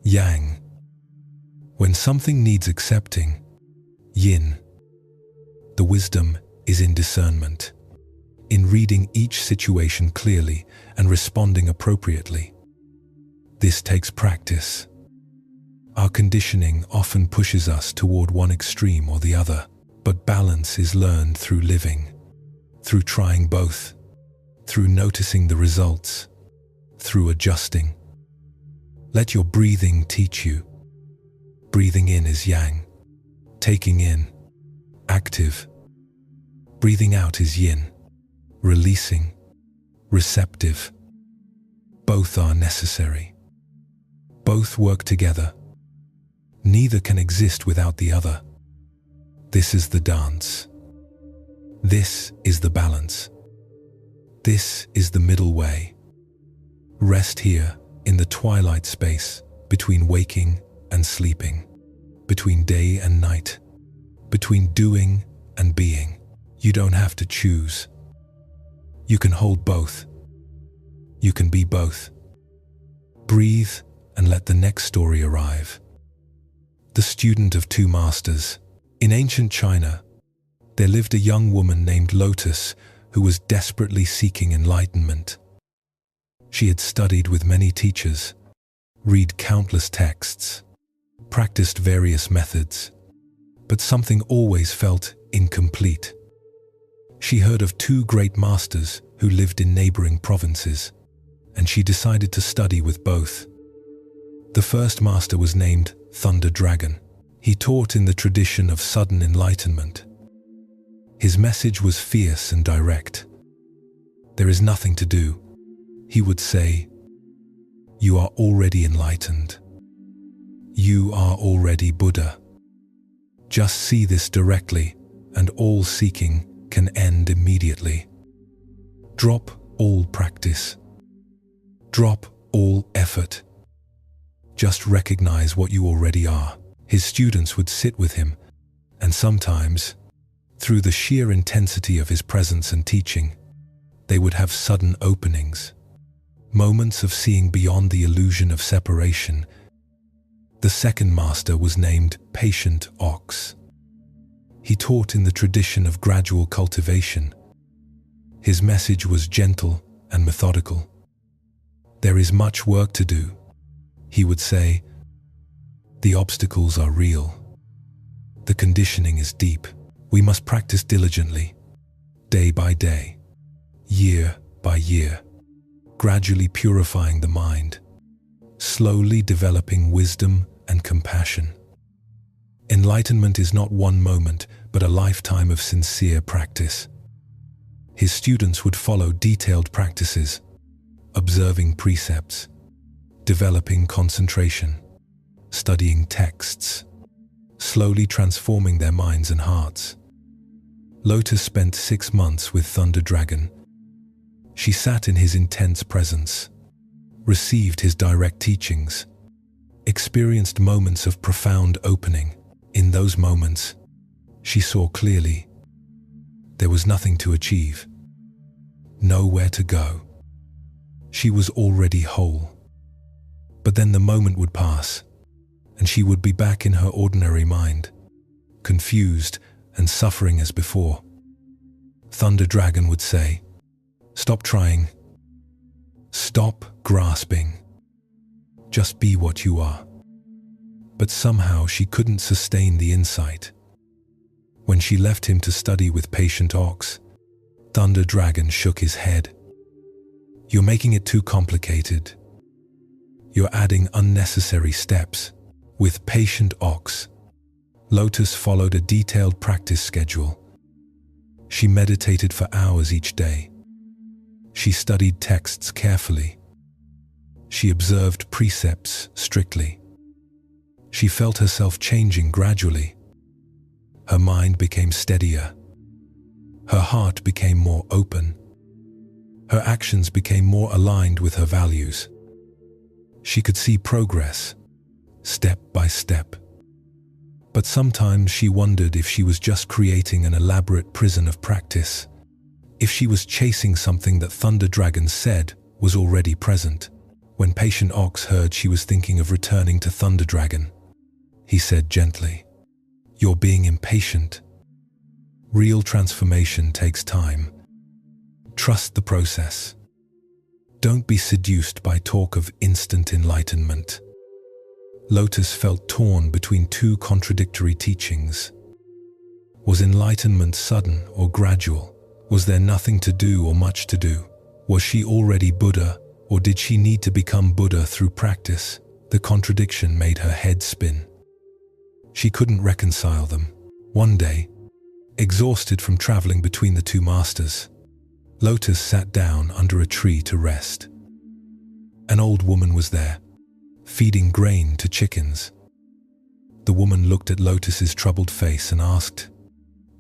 yang. When something needs accepting, yin. The wisdom is in discernment, in reading each situation clearly and responding appropriately. This takes practice. Our conditioning often pushes us toward one extreme or the other, but balance is learned through living, through trying both, through noticing the results, through adjusting. Let your breathing teach you. Breathing in is yang, taking in, active. Breathing out is yin, releasing, receptive. Both are necessary. Both work together. Neither can exist without the other. This is the dance. This is the balance. This is the middle way. Rest here in the twilight space between waking and sleeping, between day and night, between doing and being. You don't have to choose. You can hold both. You can be both. Breathe and let the next story arrive. The student of two masters. In ancient China, there lived a young woman named Lotus who was desperately seeking enlightenment. She had studied with many teachers, read countless texts, practiced various methods, but something always felt incomplete. She heard of two great masters who lived in neighboring provinces, and she decided to study with both. The first master was named Thunder Dragon. He taught in the tradition of sudden enlightenment. His message was fierce and direct. There is nothing to do, he would say. You are already enlightened. You are already Buddha. Just see this directly, and all seeking can end immediately. Drop all practice. Drop all effort. Just recognize what you already are. His students would sit with him, and sometimes, through the sheer intensity of his presence and teaching, they would have sudden openings, moments of seeing beyond the illusion of separation. The second master was named Patient Ox. He taught in the tradition of gradual cultivation. His message was gentle and methodical. There is much work to do, he would say. The obstacles are real. The conditioning is deep. We must practice diligently, day by day, year by year, gradually purifying the mind, slowly developing wisdom and compassion. Enlightenment is not one moment, but a lifetime of sincere practice. His students would follow detailed practices, observing precepts, developing concentration, studying texts, slowly transforming their minds and hearts. Lotus spent 6 months with Thunder Dragon. She sat in his intense presence, received his direct teachings, experienced moments of profound opening. In those moments, she saw clearly. There was nothing to achieve, nowhere to go. She was already whole. But then the moment would pass, and she would be back in her ordinary mind, confused and suffering as before. Thunder Dragon would say, "Stop trying. Stop grasping. Just be what you are." But somehow she couldn't sustain the insight. When she left him to study with Patient Ox, Thunder Dragon shook his head. "You're making it too complicated. You're adding unnecessary steps." With Patient Ox, Lotus followed a detailed practice schedule. She meditated for hours each day. She studied texts carefully. She observed precepts strictly. She felt herself changing gradually. Her mind became steadier. Her heart became more open. Her actions became more aligned with her values. She could see progress, step by step. But sometimes she wondered if she was just creating an elaborate prison of practice, if she was chasing something that Thunder Dragon said was already present. When Patient Ox heard she was thinking of returning to Thunder Dragon, he said gently, "You're being impatient. Real transformation takes time. Trust the process. Don't be seduced by talk of instant enlightenment. Lotus felt torn between two contradictory teachings. Was enlightenment sudden or gradual? Was there nothing to do or much to do? Was she already Buddha, or did she need to become Buddha through practice? The contradiction made her head spin. She couldn't reconcile them. One day, exhausted from traveling between the two masters, Lotus sat down under a tree to rest. An old woman was there, feeding grain to chickens. The woman looked at Lotus's troubled face and asked,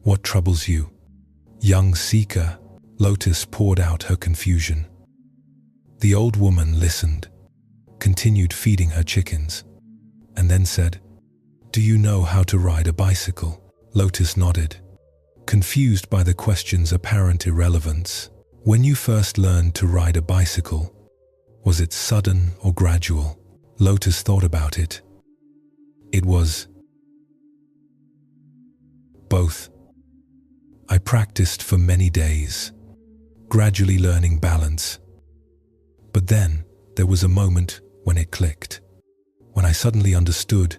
"What troubles you?" "Young seeker," Lotus poured out her confusion. The old woman listened, continued feeding her chickens, and then said, "Do you know how to ride a bicycle?" Lotus nodded, confused by the question's apparent irrelevance. "When you first learned to ride a bicycle, was it sudden or gradual?" Lotus thought about it. "It was both. I practiced for many days, gradually learning balance. But then there was a moment when it clicked, when I suddenly understood,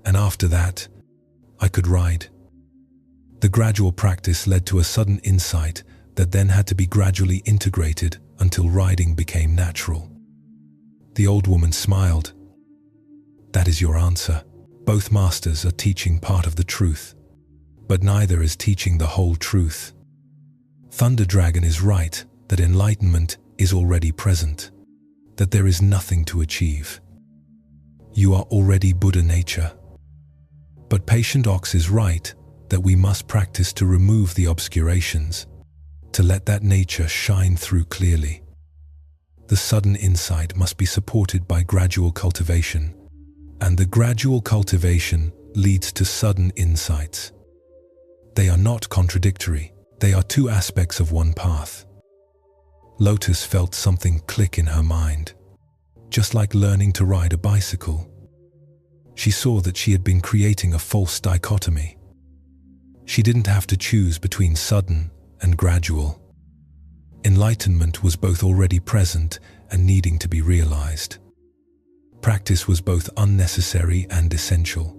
and after that, I could ride." The gradual practice led to a sudden insight that then had to be gradually integrated until riding became natural. The old woman smiled. "That is your answer. Both masters are teaching part of the truth, but neither is teaching the whole truth. Thunder Dragon is right that enlightenment is already present, that there is nothing to achieve. You are already Buddha nature. But Patient Ox is right that we must practice to remove the obscurations, to let that nature shine through clearly. The sudden insight must be supported by gradual cultivation, and the gradual cultivation leads to sudden insights. They are not contradictory, they are two aspects of one path." Lotus felt something click in her mind, just like learning to ride a bicycle. She saw that she had been creating a false dichotomy. She didn't have to choose between sudden and gradual. Enlightenment was both already present and needing to be realized. Practice was both unnecessary and essential.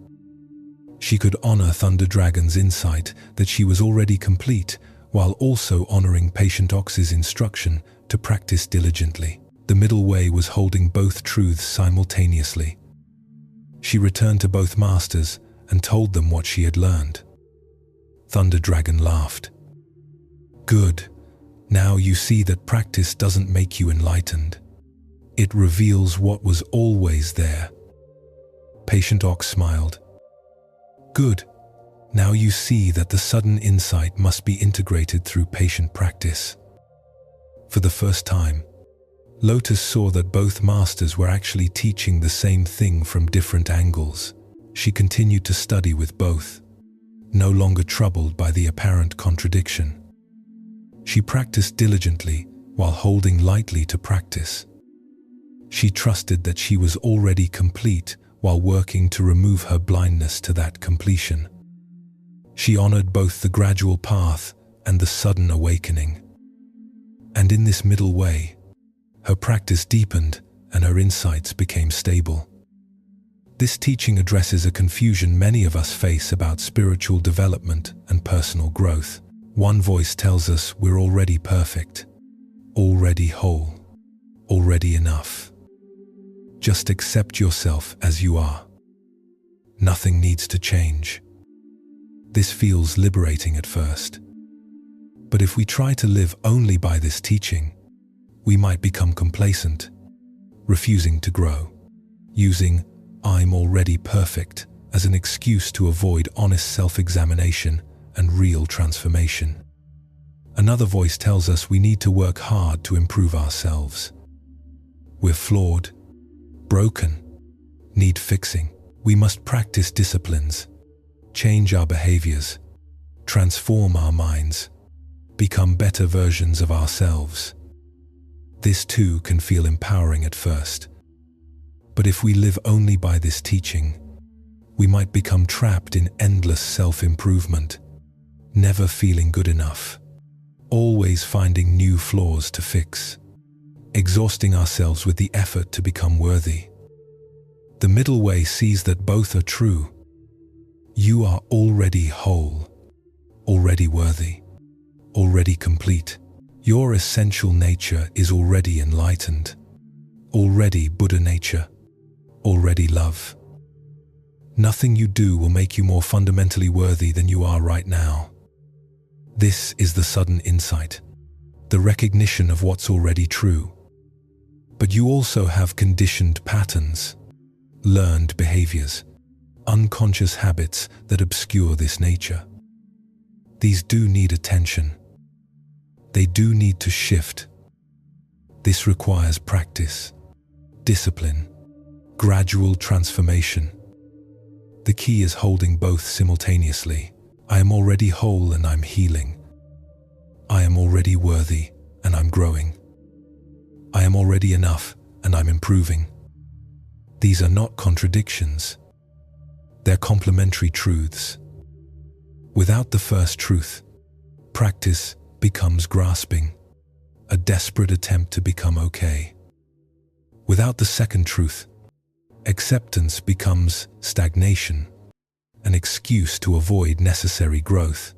She could honor Thunder Dragon's insight that she was already complete, while also honoring Patient Ox's instruction to practice diligently. The middle way was holding both truths simultaneously. She returned to both masters and told them what she had learned. Thunder Dragon laughed. "Good. Now you see that practice doesn't make you enlightened. It reveals what was always there." Patient Ox smiled. "Good. Now you see that the sudden insight must be integrated through patient practice." For the first time, Lotus saw that both masters were actually teaching the same thing from different angles. She continued to study with both, no longer troubled by the apparent contradiction. She practiced diligently while holding lightly to practice. She trusted that she was already complete while working to remove her blindness to that completion. She honored both the gradual path and the sudden awakening. And in this middle way, her practice deepened and her insights became stable. This teaching addresses a confusion many of us face about spiritual development and personal growth. One voice tells us we're already perfect, already whole, already enough. Just accept yourself as you are. Nothing needs to change. This feels liberating at first. But if we try to live only by this teaching, we might become complacent, refusing to grow, using "I'm already perfect" as an excuse to avoid honest self-examination and real transformation. Another voice tells us we need to work hard to improve ourselves. We're flawed, broken, need fixing. We must practice disciplines, change our behaviors, transform our minds, become better versions of ourselves. This too can feel empowering at first. But if we live only by this teaching, we might become trapped in endless self-improvement, never feeling good enough, always finding new flaws to fix, exhausting ourselves with the effort to become worthy. The middle way sees that both are true. You are already whole, already worthy, already complete. Your essential nature is already enlightened, already Buddha nature, already love. Nothing you do will make you more fundamentally worthy than you are right now. This is the sudden insight, the recognition of what's already true. But you also have conditioned patterns, learned behaviors, unconscious habits that obscure this nature. These do need attention. They do need to shift. This requires practice, discipline, gradual transformation. The key is holding both simultaneously. I am already whole and I'm healing. I am already worthy and I'm growing. I am already enough and I'm improving. These are not contradictions. They're complementary truths. Without the first truth, practice becomes grasping, a desperate attempt to become okay. Without the second truth, acceptance becomes stagnation, an excuse to avoid necessary growth.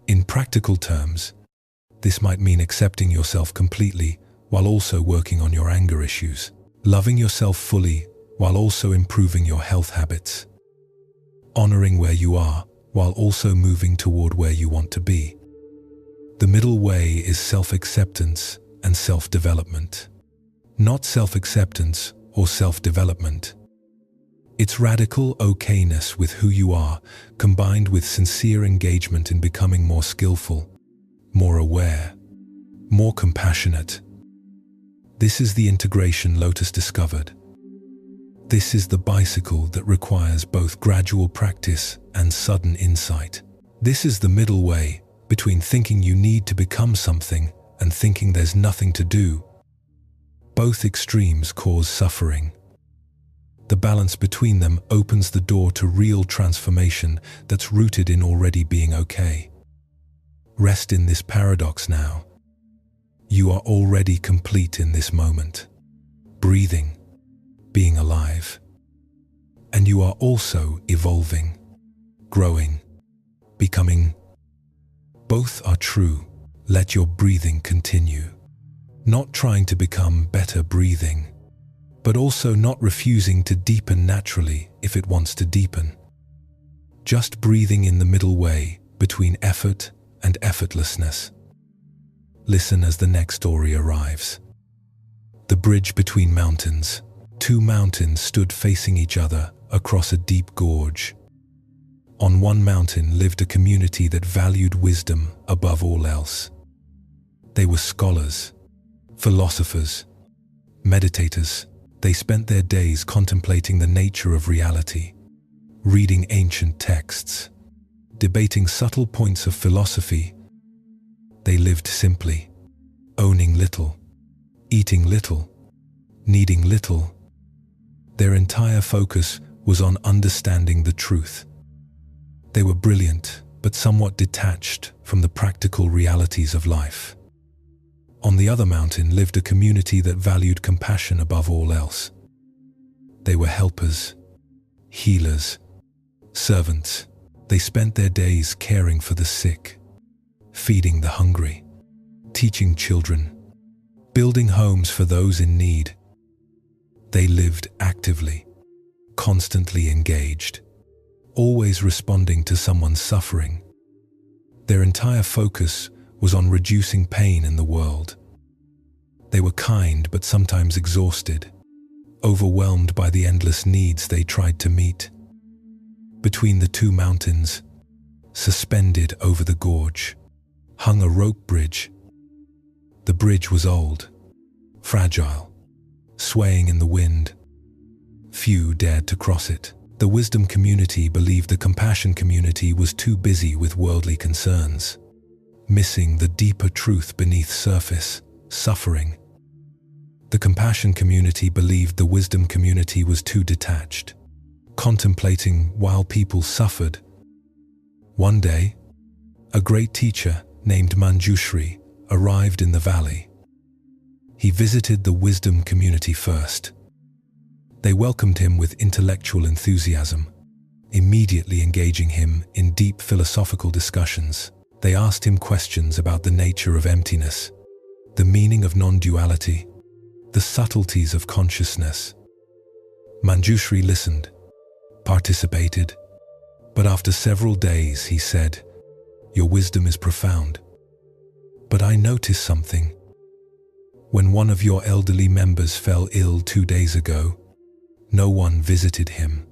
In practical terms, this might mean accepting yourself completely while also working on your anger issues, loving yourself fully while also improving your health habits, honoring where you are while also moving toward where you want to be. The middle way is self-acceptance and self-development, not self-acceptance or self-development. It's radical okayness with who you are, combined with sincere engagement in becoming more skillful, more aware, more compassionate. This is the integration Lotus discovered. This is the bicycle that requires both gradual practice and sudden insight. This is the middle way between thinking you need to become something and thinking there's nothing to do. Both extremes cause suffering. The balance between them opens the door to real transformation that's rooted in already being okay. Rest in this paradox now. You are already complete in this moment, breathing, being alive. And you are also evolving, growing, becoming. Both are true. Let your breathing continue. Not trying to become better breathing, but also not refusing to deepen naturally if it wants to deepen. Just breathing in the middle way between effort and effortlessness. Listen as the next story arrives. The bridge between mountains. Two mountains stood facing each other across a deep gorge. On one mountain lived a community that valued wisdom above all else. They were scholars, philosophers, meditators. They spent their days contemplating the nature of reality, reading ancient texts, debating subtle points of philosophy. They lived simply, owning little, eating little, needing little. Their entire focus was on understanding the truth. They were brilliant, but somewhat detached from the practical realities of life. On the other mountain lived a community that valued compassion above all else. They were helpers, healers, servants. They spent their days caring for the sick, feeding the hungry, teaching children, building homes for those in need. They lived actively, constantly engaged, always responding to someone's suffering. Their entire focus was on reducing pain in the world. They were kind but sometimes exhausted, overwhelmed by the endless needs they tried to meet. Between the two mountains, suspended over the gorge, hung a rope bridge. The bridge was old, fragile, swaying in the wind. Few dared to cross it. The wisdom community believed the compassion community was too busy with worldly concerns, missing the deeper truth beneath surface, suffering. The compassion community believed the wisdom community was too detached, contemplating while people suffered. One day, A great teacher named Manjushri arrived in the valley. He visited the wisdom community first. They welcomed him with intellectual enthusiasm, immediately engaging him in deep philosophical discussions. They asked him questions about the nature of emptiness, the meaning of non-duality, the subtleties of consciousness. Manjushri listened, participated, but after several days he said, "Your wisdom is profound. But I noticed something. When one of your elderly members fell ill 2 days ago, no one visited him.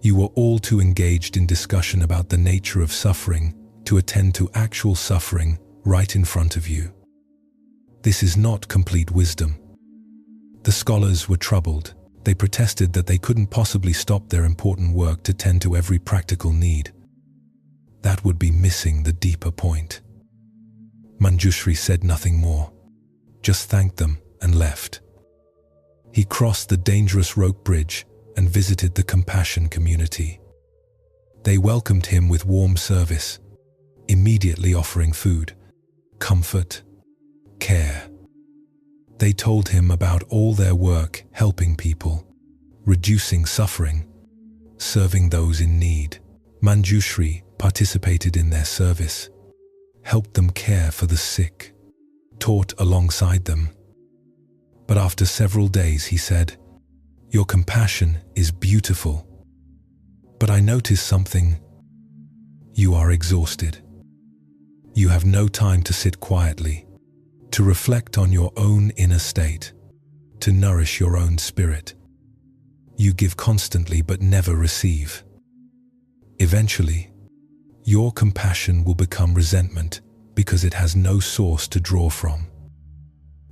You were all too engaged in discussion about the nature of suffering to attend to actual suffering right in front of you. This is not complete wisdom." The scholars were troubled. They protested that they couldn't possibly stop their important work to tend to every practical need. That would be missing the deeper point. Manjushri said nothing more, just thanked them and left. He crossed the dangerous rope bridge and visited the compassion community. They welcomed him with warm service, immediately offering food, comfort, care. They told him about all their work helping people, reducing suffering, serving those in need. Manjushri participated in their service, helped them care for the sick, taught alongside them. But after several days he said, "Your compassion is beautiful, but I noticed something. You are exhausted. You have no time to sit quietly, to reflect on your own inner state, to nourish your own spirit. You give constantly but never receive. Eventually, your compassion will become resentment because it has no source to draw from.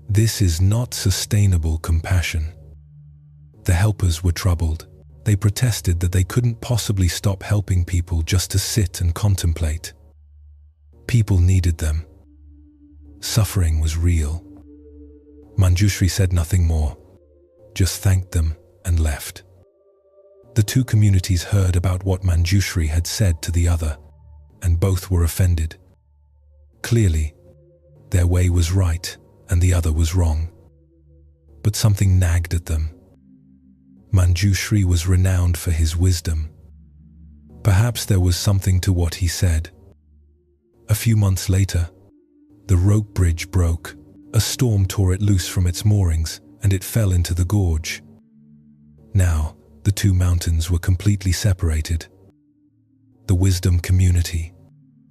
This is not sustainable compassion." The helpers were troubled. They protested that they couldn't possibly stop helping people just to sit and contemplate. People needed them. Suffering was real. Manjushri said nothing more, just thanked them and left. The two communities heard about what Manjushri had said to the other, and both were offended. Clearly, their way was right and the other was wrong. But something nagged at them. Manjushri was renowned for his wisdom. Perhaps there was something to what he said. A few months later, the rope bridge broke. A storm tore it loose from its moorings, and it fell into the gorge. Now, the two mountains were completely separated. The wisdom community,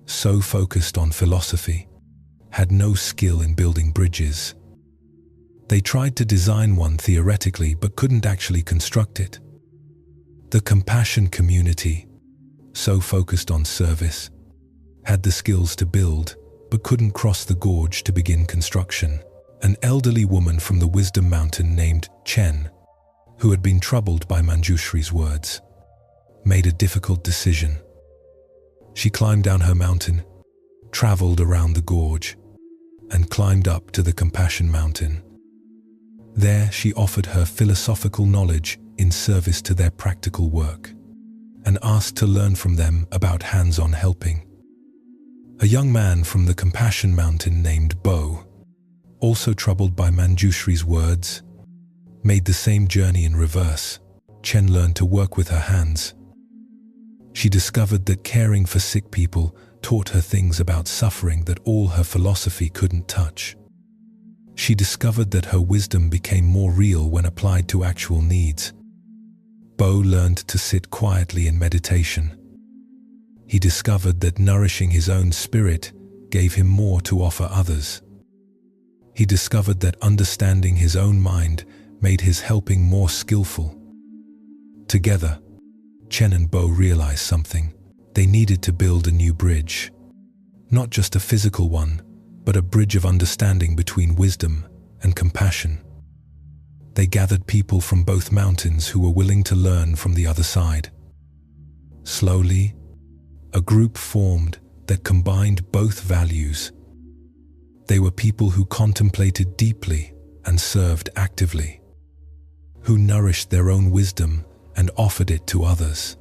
so focused on philosophy, had no skill in building bridges. They tried to design one theoretically but couldn't actually construct it. The compassion community, so focused on service, had the skills to build but couldn't cross the gorge to begin construction. An elderly woman from the wisdom mountain named Chen, who had been troubled by Manjushri's words, made a difficult decision. She climbed down her mountain, traveled around the gorge, and climbed up to the compassion mountain. There she offered her philosophical knowledge in service to their practical work, and asked to learn from them about hands-on helping. A young man from the compassion mountain named Bo, also troubled by Manjushri's words, made the same journey in reverse. Chen learned to work with her hands. She discovered that caring for sick people taught her things about suffering that all her philosophy couldn't touch. She discovered that her wisdom became more real when applied to actual needs. Bo learned to sit quietly in meditation. He discovered that nourishing his own spirit gave him more to offer others. He discovered that understanding his own mind made his helping more skillful. Together, Chen and Bo realized something. They needed to build a new bridge. Not just a physical one, but a bridge of understanding between wisdom and compassion. They gathered people from both mountains who were willing to learn from the other side. Slowly, a group formed that combined both values. They were people who contemplated deeply and served actively, who nourished their own wisdom and offered it to others,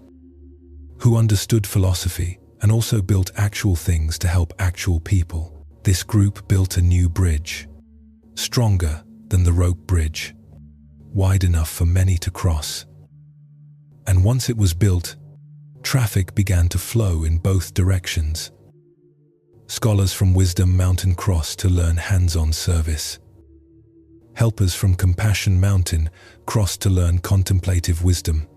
who understood philosophy and also built actual things to help actual people. This group built a new bridge, stronger than the rope bridge, wide enough for many to cross. And once it was built, traffic began to flow in both directions. Scholars from Wisdom Mountain crossed to learn hands-on service. Helpers from Compassion Mountain crossed to learn contemplative wisdom.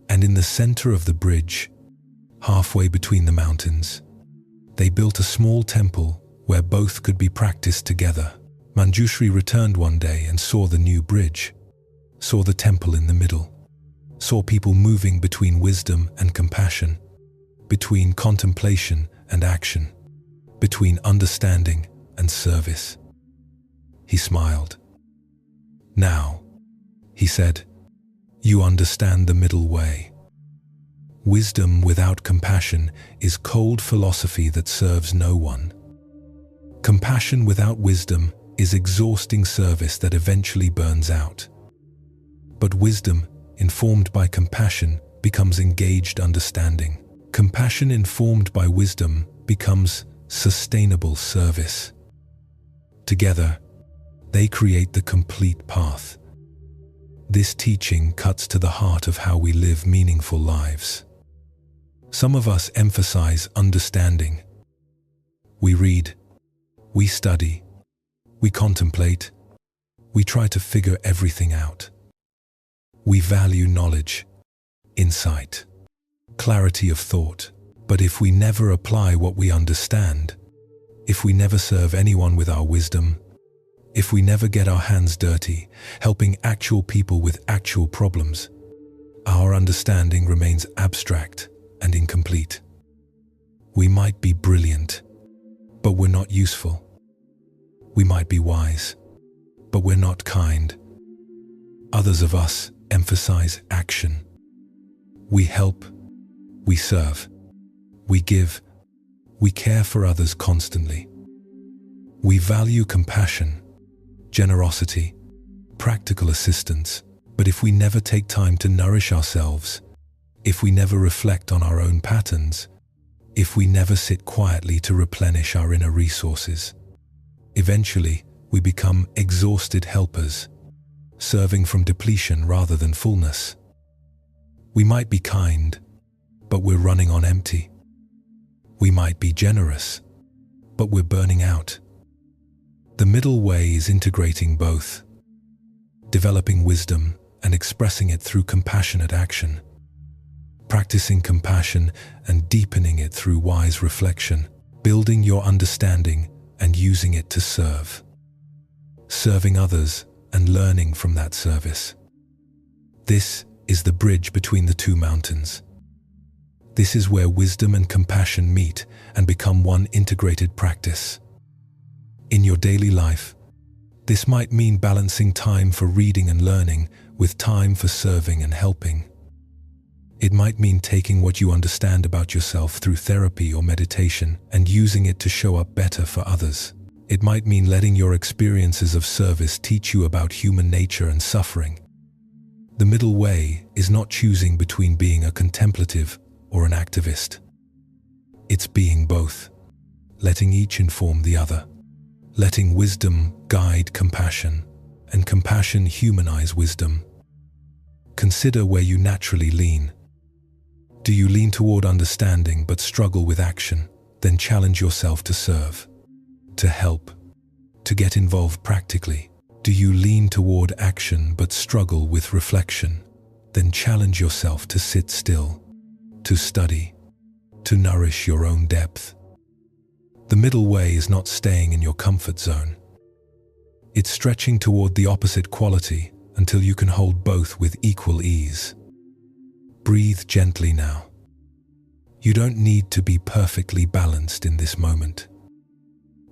And in the center of the bridge, halfway between the mountains, they built a small temple where both could be practiced together. Manjushri returned one day and saw the new bridge, saw the temple in the middle, saw people moving between wisdom and compassion, between contemplation and action, between understanding and service. He smiled. "Now," he said, "you understand the middle way. Wisdom without compassion is cold philosophy that serves no one. Compassion without wisdom is exhausting service that eventually burns out. But wisdom, informed by compassion, becomes engaged understanding. Compassion informed by wisdom becomes sustainable service. Together, they create the complete path." This teaching cuts to the heart of how we live meaningful lives. Some of us emphasize understanding. We read, we study, we contemplate, we try to figure everything out. We value knowledge, insight, clarity of thought. But if we never apply what we understand, if we never serve anyone with our wisdom, if we never get our hands dirty, helping actual people with actual problems, our understanding remains abstract and incomplete. We might be brilliant, but we're not useful. We might be wise, but we're not kind. Others of us emphasize action. We help, we serve, we give, we care for others constantly. We value compassion, generosity, practical assistance, but if we never take time to nourish ourselves, if we never reflect on our own patterns, if we never sit quietly to replenish our inner resources, eventually we become exhausted helpers, serving from depletion rather than fullness. We might be kind, but we're running on empty. We might be generous, but we're burning out. The middle way is integrating both, developing wisdom and expressing it through compassionate action, practicing compassion and deepening it through wise reflection, building your understanding and using it to serve, serving others and learning from that service. This is the bridge between the two mountains. This is where wisdom and compassion meet and become one integrated practice. In your daily life, this might mean balancing time for reading and learning with time for serving and helping. It might mean taking what you understand about yourself through therapy or meditation and using it to show up better for others. It might mean letting your experiences of service teach you about human nature and suffering. The middle way is not choosing between being a contemplative or an activist. It's being both, letting each inform the other, letting wisdom guide compassion, and compassion humanize wisdom. Consider where you naturally lean. Do you lean toward understanding but struggle with action? Then challenge yourself to serve, to help, to get involved practically. Do you lean toward action but struggle with reflection? Then challenge yourself to sit still, to study, to nourish your own depth. The middle way is not staying in your comfort zone. It's stretching toward the opposite quality until you can hold both with equal ease. Breathe gently now. You don't need to be perfectly balanced in this moment.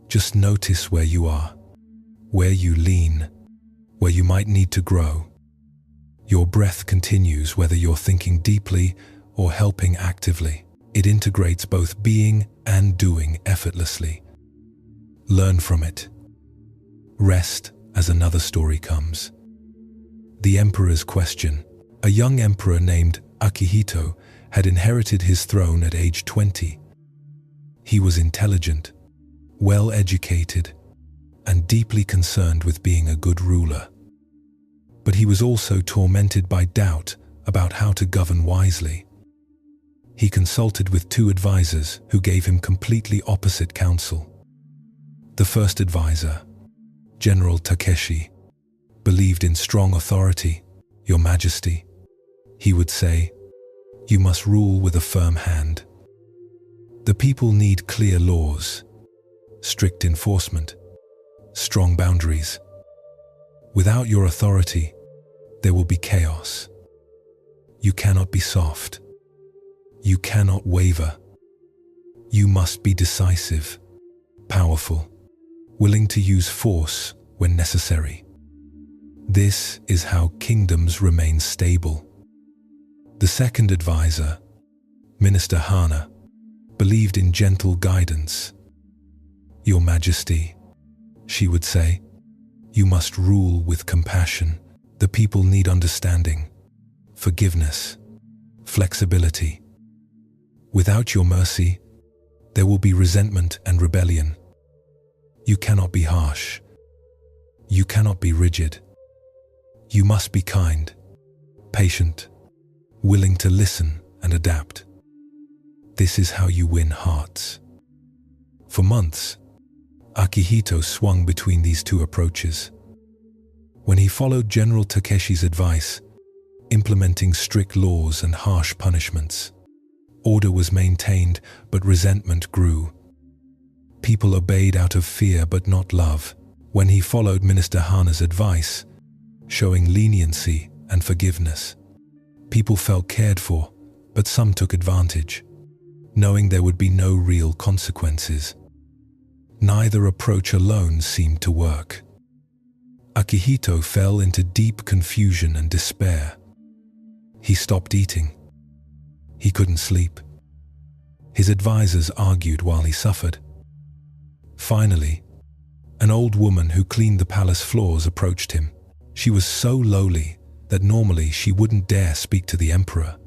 Just notice where you are, where you lean, where you might need to grow. Your breath continues whether you're thinking deeply or helping actively. It integrates both being and doing effortlessly. Learn from it. Rest as another story comes. The Emperor's Question. A young emperor named Akihito had inherited his throne at age 20. He was intelligent, well-educated, and deeply concerned with being a good ruler. But he was also tormented by doubt about how to govern wisely. He consulted with two advisors who gave him completely opposite counsel. The first advisor, General Takeshi, believed in strong authority. "Your Majesty," he would say, "you must rule with a firm hand. The people need clear laws, strict enforcement, strong boundaries. Without your authority, there will be chaos. You cannot be soft. You cannot waver. You must be decisive, powerful, willing to use force when necessary. This is how kingdoms remain stable." The second advisor, Minister Hana, believed in gentle guidance. "Your Majesty," she would say, "you must rule with compassion. The people need understanding, forgiveness, flexibility. Without your mercy, there will be resentment and rebellion. You cannot be harsh. You cannot be rigid. You must be kind, patient, willing to listen and adapt. This is how you win hearts." For months, Akihito swung between these two approaches. When he followed General Takeshi's advice, implementing strict laws and harsh punishments, order was maintained, but resentment grew. People obeyed out of fear but not love. When he followed Minister Hana's advice, showing leniency and forgiveness, people felt cared for, but some took advantage, knowing there would be no real consequences. Neither approach alone seemed to work. Akihito fell into deep confusion and despair. He stopped eating. He couldn't sleep. His advisors argued while he suffered. Finally, an old woman who cleaned the palace floors approached him. She was so lowly that normally she wouldn't dare speak to the emperor.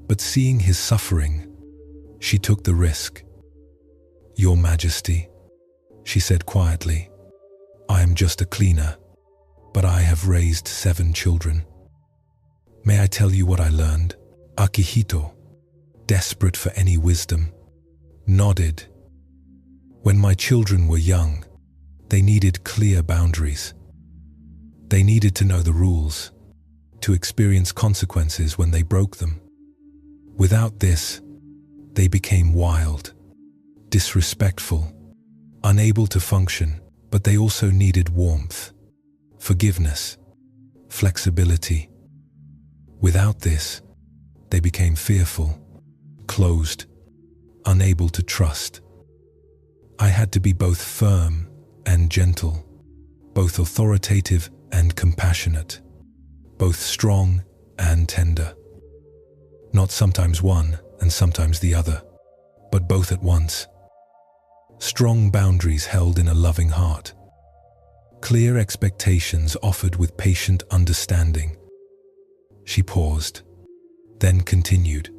But seeing his suffering, she took the risk. "Your Majesty," she said quietly, "I am just a cleaner, but I have raised 7 children. May I tell you what I learned?" Akihito, desperate for any wisdom, nodded. "When my children were young, they needed clear boundaries. They needed to know the rules, to experience consequences when they broke them. Without this, they became wild, disrespectful, unable to function, but they also needed warmth, forgiveness, flexibility. Without this, they became fearful, closed, unable to trust. I had to be both firm and gentle, both authoritative and compassionate, both strong and tender. Not sometimes one and sometimes the other, but both at once. Strong boundaries held in a loving heart. Clear expectations offered with patient understanding." She paused, then continued.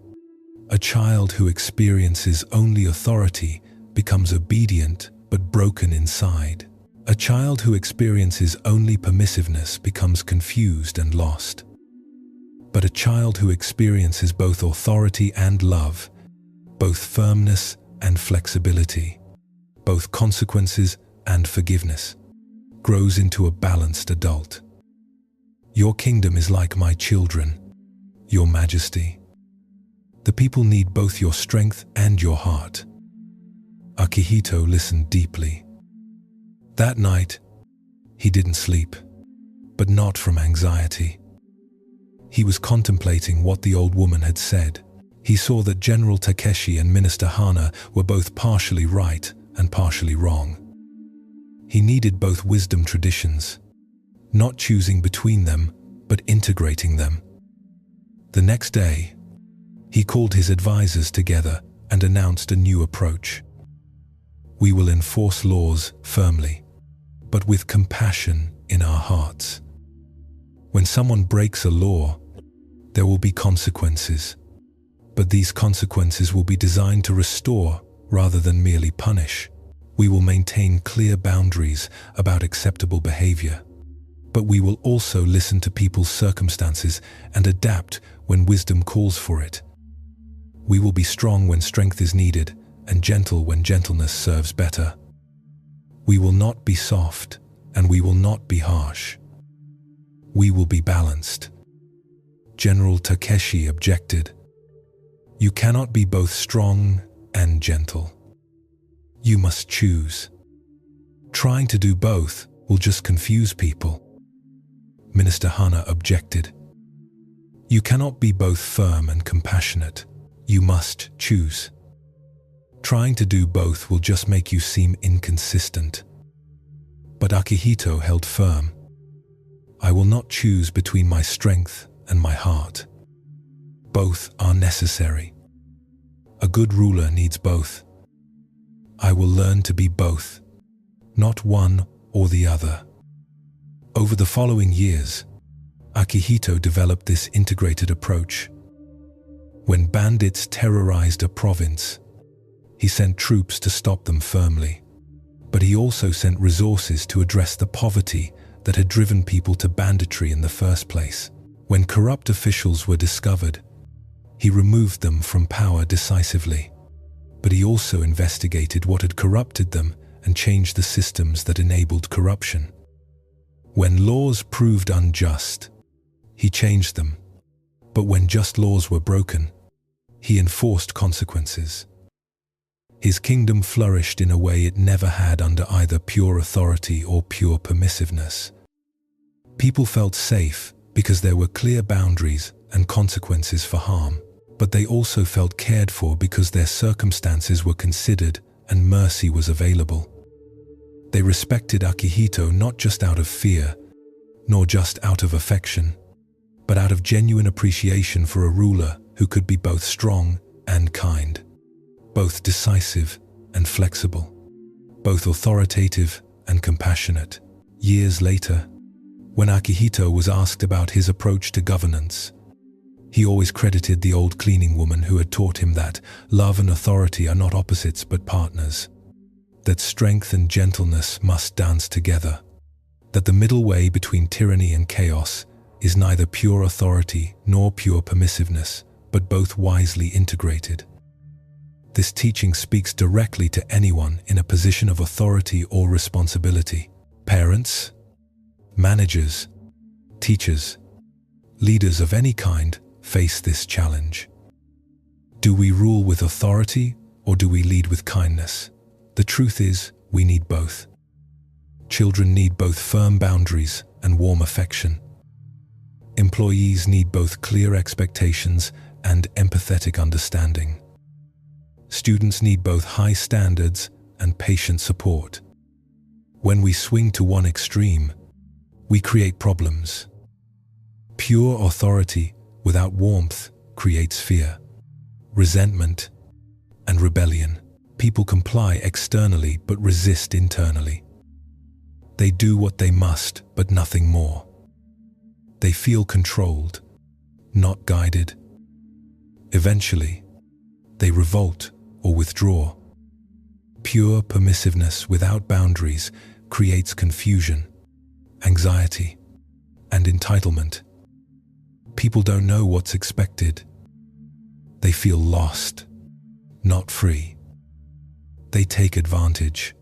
"A child who experiences only authority becomes obedient but broken inside. A child who experiences only permissiveness becomes confused and lost. But a child who experiences both authority and love, both firmness and flexibility, both consequences and forgiveness, grows into a balanced adult. Your kingdom is like my children, Your Majesty. The people need both your strength and your heart." Akihito listened deeply. That night, he didn't sleep, but not from anxiety. He was contemplating what the old woman had said. He saw that General Takeshi and Minister Hana were both partially right and partially wrong. He needed both wisdom traditions, not choosing between them, but integrating them. The next day, he called his advisors together and announced a new approach. "We will enforce laws firmly, but with compassion in our hearts. When someone breaks a law, there will be consequences. But these consequences will be designed to restore rather than merely punish. We will maintain clear boundaries about acceptable behavior. But we will also listen to people's circumstances and adapt when wisdom calls for it. We will be strong when strength is needed and gentle when gentleness serves better. We will not be soft and we will not be harsh. We will be balanced. General Takeshi objected. You cannot be both strong and gentle. You must choose. Trying to do both will just confuse people. Minister Hana objected. You cannot be both firm and compassionate. You must choose. Trying to do both will just make you seem inconsistent. But Akihito held firm. I will not choose between my strength and my heart. Both are necessary. A good ruler needs both. I will learn to be both, not one or the other. Over the following years, Akihito developed this integrated approach. When bandits terrorized a province, he sent troops to stop them firmly. But he also sent resources to address the poverty that had driven people to banditry in the first place. When corrupt officials were discovered, he removed them from power decisively. But he also investigated what had corrupted them and changed the systems that enabled corruption. When laws proved unjust, he changed them. But when just laws were broken, he enforced consequences. His kingdom flourished in a way it never had under either pure authority or pure permissiveness. People felt safe because there were clear boundaries and consequences for harm, but they also felt cared for because their circumstances were considered and mercy was available. They respected Akihito not just out of fear, nor just out of affection, but out of genuine appreciation for a ruler who could be both strong and kind, both decisive and flexible, both authoritative and compassionate. Years later, when Akihito was asked about his approach to governance, he always credited the old cleaning woman who had taught him that love and authority are not opposites but partners, that strength and gentleness must dance together, that the middle way between tyranny and chaos is neither pure authority nor pure permissiveness, but both wisely integrated. This teaching speaks directly to anyone in a position of authority or responsibility. Parents, managers, teachers, leaders of any kind face this challenge. Do we rule with authority or do we lead with kindness? The truth is, we need both. Children need both firm boundaries and warm affection. Employees need both clear expectations and empathetic understanding. Students need both high standards and patient support. When we swing to one extreme, we create problems. Pure authority without warmth creates fear, resentment, and rebellion. People comply externally but resist internally. They do what they must, but nothing more. They feel controlled, not guided. Eventually, they revolt or withdraw. Pure permissiveness without boundaries creates confusion, anxiety, and entitlement. People don't know what's expected. They feel lost, not free. They take advantage,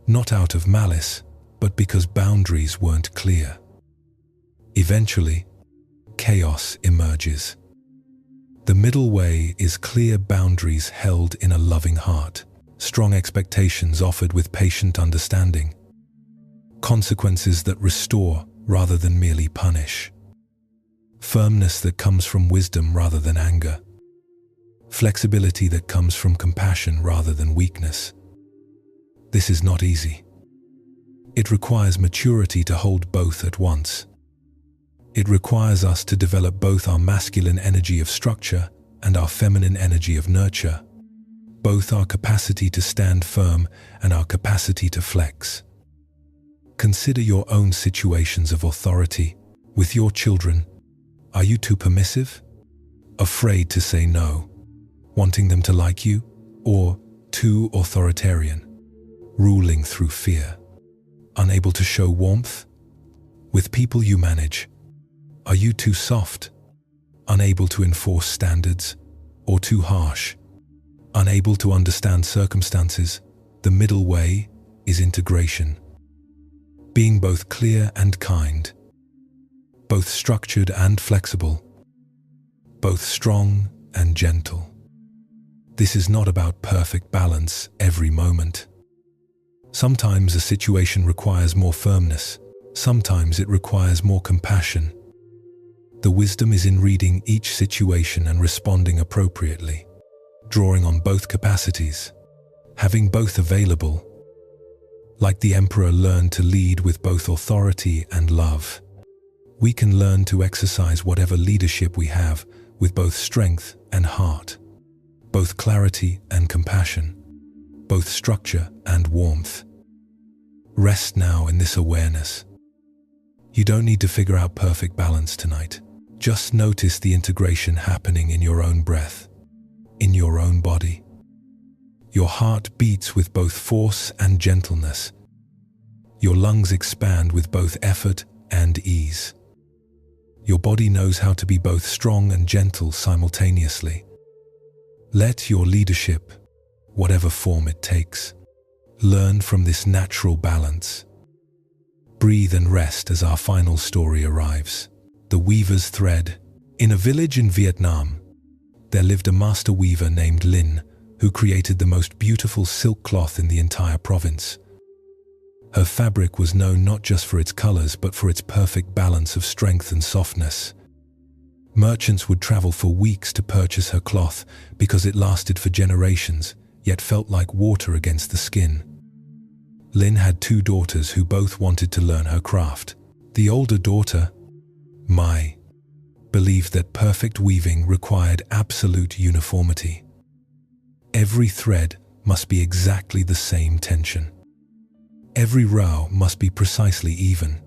not out of malice, but because boundaries weren't clear. Eventually, chaos emerges. The middle way is clear boundaries held in a loving heart, strong expectations offered with patient understanding, consequences that restore rather than merely punish, firmness that comes from wisdom rather than anger, flexibility that comes from compassion rather than weakness. This is not easy. It requires maturity to hold both at once. It requires us to develop both our masculine energy of structure and our feminine energy of nurture, both our capacity to stand firm and our capacity to flex. Consider your own situations of authority. With your children, are you too permissive? Afraid to say no? wanting them to like you, or too authoritarian, ruling through fear, unable to show warmth? With people you manage, are you too soft, unable to enforce standards, or too harsh, unable to understand circumstances? The middle way is integration. Being both clear and kind, both structured and flexible, both strong and gentle. This is not about perfect balance every moment. Sometimes a situation requires more firmness, sometimes it requires more compassion. The wisdom is in reading each situation and responding appropriately, drawing on both capacities, having both available. Like the emperor learned to lead with both authority and love, we can learn to exercise whatever leadership we have with both strength and heart, both clarity and compassion, both structure and warmth. Rest now in this awareness. You don't need to figure out perfect balance tonight. Just notice the integration happening in your own breath, in your own body. Your heart beats with both force and gentleness. Your lungs expand with both effort and ease. Your body knows how to be both strong and gentle simultaneously. Let your leadership, whatever form it takes, learn from this natural balance. Breathe and rest as our final story arrives. The weaver's thread. In a village in Vietnam, there lived a master weaver named Linh, who created the most beautiful silk cloth in the entire province. Her fabric was known not just for its colors, but for its perfect balance of strength and softness. Merchants would travel for weeks to purchase her cloth because it lasted for generations, yet felt like water against the skin. Linh had 2 daughters who both wanted to learn her craft. The older daughter, Mai, believed that perfect weaving required absolute uniformity. Every thread must be exactly the same tension. Every row must be precisely even.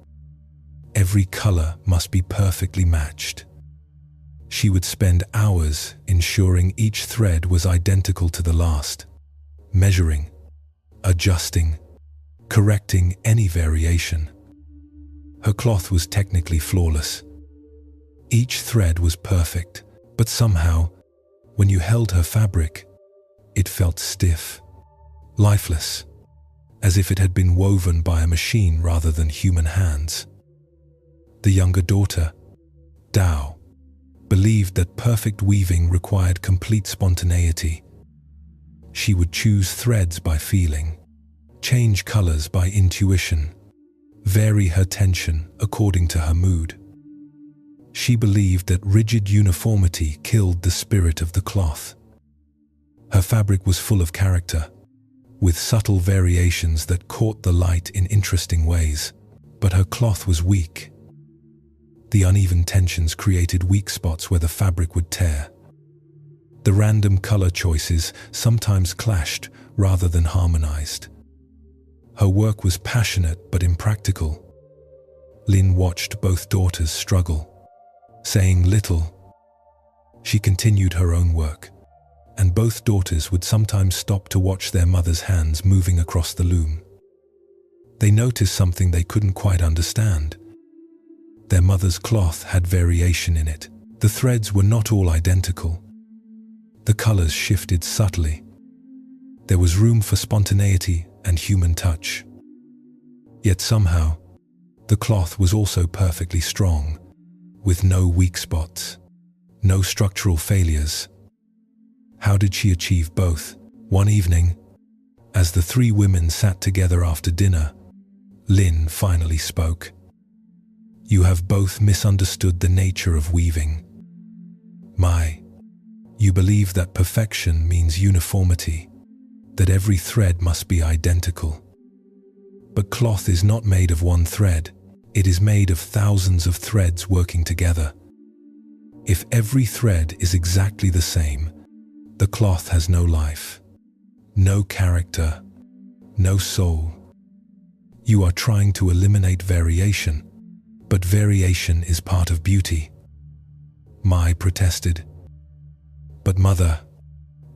Every color must be perfectly matched. She would spend hours ensuring each thread was identical to the last, measuring, adjusting, correcting any variation. Her cloth was technically flawless. Each thread was perfect, but somehow, when you held her fabric, it felt stiff, lifeless, as if it had been woven by a machine rather than human hands. The younger daughter, Dao, believed that perfect weaving required complete spontaneity. She would choose threads by feeling, change colors by intuition, vary her tension according to her mood. She believed that rigid uniformity killed the spirit of the cloth. Her fabric was full of character, with subtle variations that caught the light in interesting ways, but her cloth was weak. The uneven tensions created weak spots where the fabric would tear. The random color choices sometimes clashed rather than harmonized. Her work was passionate but impractical. Linh watched both daughters struggle. Saying little, she continued her own work, and both daughters would sometimes stop to watch their mother's hands moving across the loom. They noticed something they couldn't quite understand. Their mother's cloth had variation in it. The threads were not all identical. The colors shifted subtly. There was room for spontaneity and human touch. Yet somehow, the cloth was also perfectly strong, with no weak spots, no structural failures. How did she achieve both? One evening, as the 3 women sat together after dinner, Linh finally spoke. "You have both misunderstood the nature of weaving. Mai, you believe that perfection means uniformity, that every thread must be identical. But cloth is not made of one thread. It is made of thousands of threads working together. If every thread is exactly the same, the cloth has no life, no character, no soul. You are trying to eliminate variation, but variation is part of beauty." Mai protested. "But mother,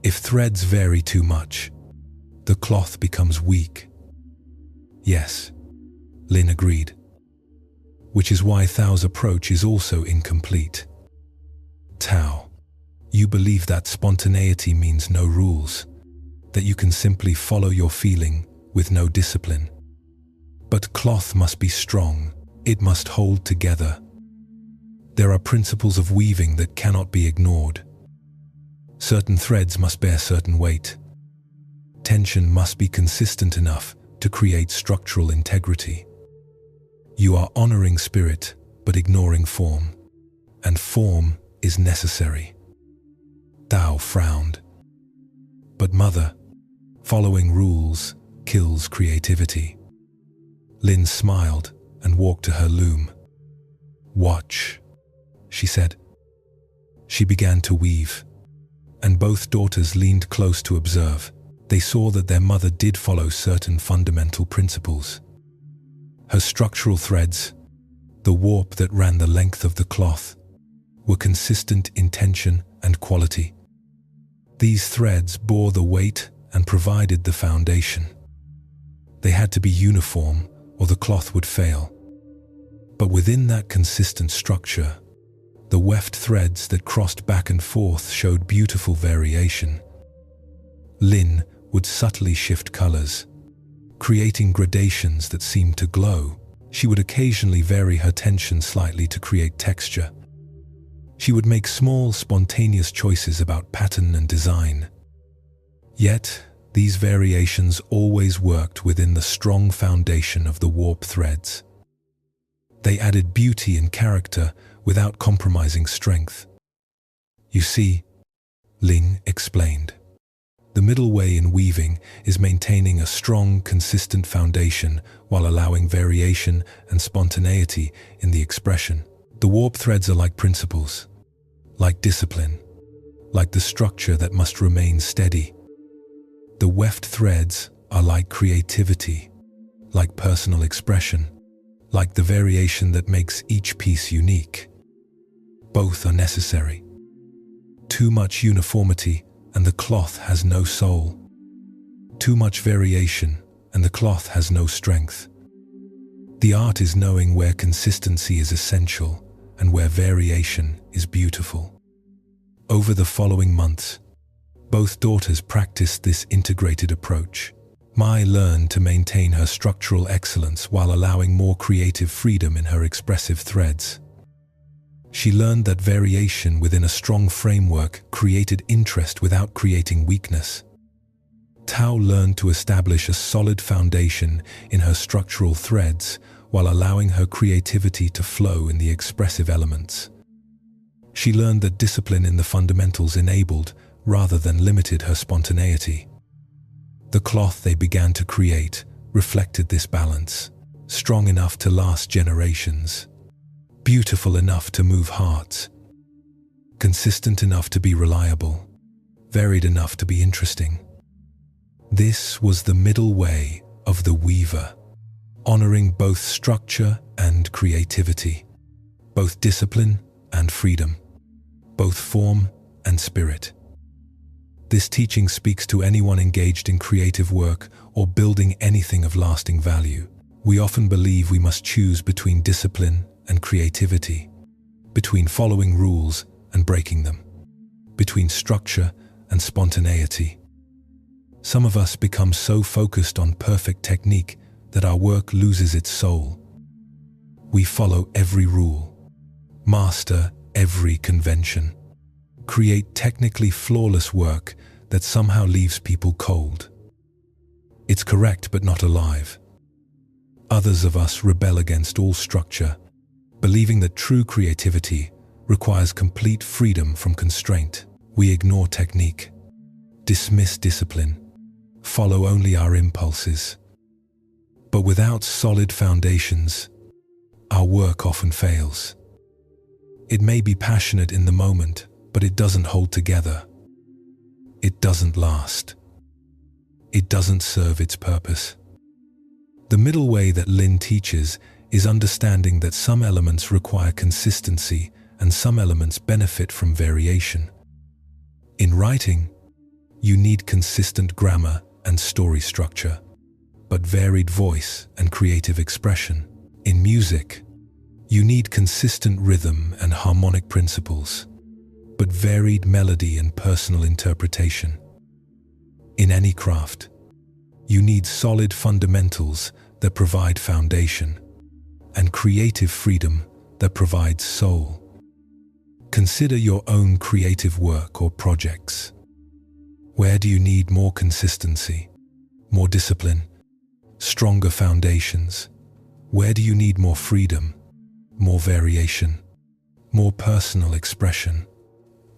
If threads vary too much, the cloth becomes weak. Yes, Lin agreed. Which is why Tao's approach is also incomplete. Tao, you believe that spontaneity means no rules, that you can simply follow your feeling with no discipline. But cloth must be strong, it must hold together. There are principles of weaving that cannot be ignored. Certain threads must bear certain weight. Tension must be consistent enough to create structural integrity. You are honoring spirit, but ignoring form. And form is necessary. Tao frowned. But mother, following rules kills creativity. Lin smiled and walked to her loom. Watch, she said. She began to weave, and both daughters leaned close to observe. They saw that their mother did follow certain fundamental principles. Her structural threads, the warp that ran the length of the cloth, were consistent in tension and quality. These threads bore the weight and provided the foundation. They had to be uniform or the cloth would fail. But within that consistent structure, the weft threads that crossed back and forth showed beautiful variation. Lin would subtly shift colors, creating gradations that seemed to glow. She would occasionally vary her tension slightly to create texture. She would make small, spontaneous choices about pattern and design. Yet, these variations always worked within the strong foundation of the warp threads. They added beauty and character without compromising strength. You see, Ling explained, the middle way in weaving is maintaining a strong, consistent foundation while allowing variation and spontaneity in the expression. The warp threads are like principles, like discipline, like the structure that must remain steady. The weft threads are like creativity, like personal expression, like the variation that makes each piece unique. Both are necessary. Too much uniformity and the cloth has no soul. Too much variation and the cloth has no strength. The art is knowing where consistency is essential and where variation is beautiful. Over the following months, both daughters practiced this integrated approach. Mai learned to maintain her structural excellence while allowing more creative freedom in her expressive threads. She learned that variation within a strong framework created interest without creating weakness. Tao learned to establish a solid foundation in her structural threads while allowing her creativity to flow in the expressive elements. She learned that discipline in the fundamentals enabled rather than limited her spontaneity. The cloth they began to create reflected this balance, strong enough to last generations, beautiful enough to move hearts, consistent enough to be reliable, varied enough to be interesting. This was the middle way of the weaver, honoring both structure and creativity, both discipline and freedom, both form and spirit. This teaching speaks to anyone engaged in creative work or building anything of lasting value. We often believe we must choose between discipline and creativity, between following rules and breaking them, between structure and spontaneity. Some of us become so focused on perfect technique that our work loses its soul. We follow every rule, master every convention, create technically flawless work that somehow leaves people cold. It's correct but not alive. Others of us rebel against all structure, believing that true creativity requires complete freedom from constraint. We ignore technique, dismiss discipline, follow only our impulses. But without solid foundations, our work often fails. It may be passionate in the moment, but it doesn't hold together. It doesn't last. It doesn't serve its purpose. The middle way that Lin teaches is understanding that some elements require consistency and some elements benefit from variation. In writing, You need consistent grammar and story structure, but varied voice and creative expression. In music, you need consistent rhythm and harmonic principles, but varied melody and personal interpretation. In any craft, you need solid fundamentals that provide foundation, and creative freedom that provides soul. Consider your own creative work or projects. Where do you need more consistency, more discipline, stronger foundations? Where do you need more freedom, more variation, more personal expression?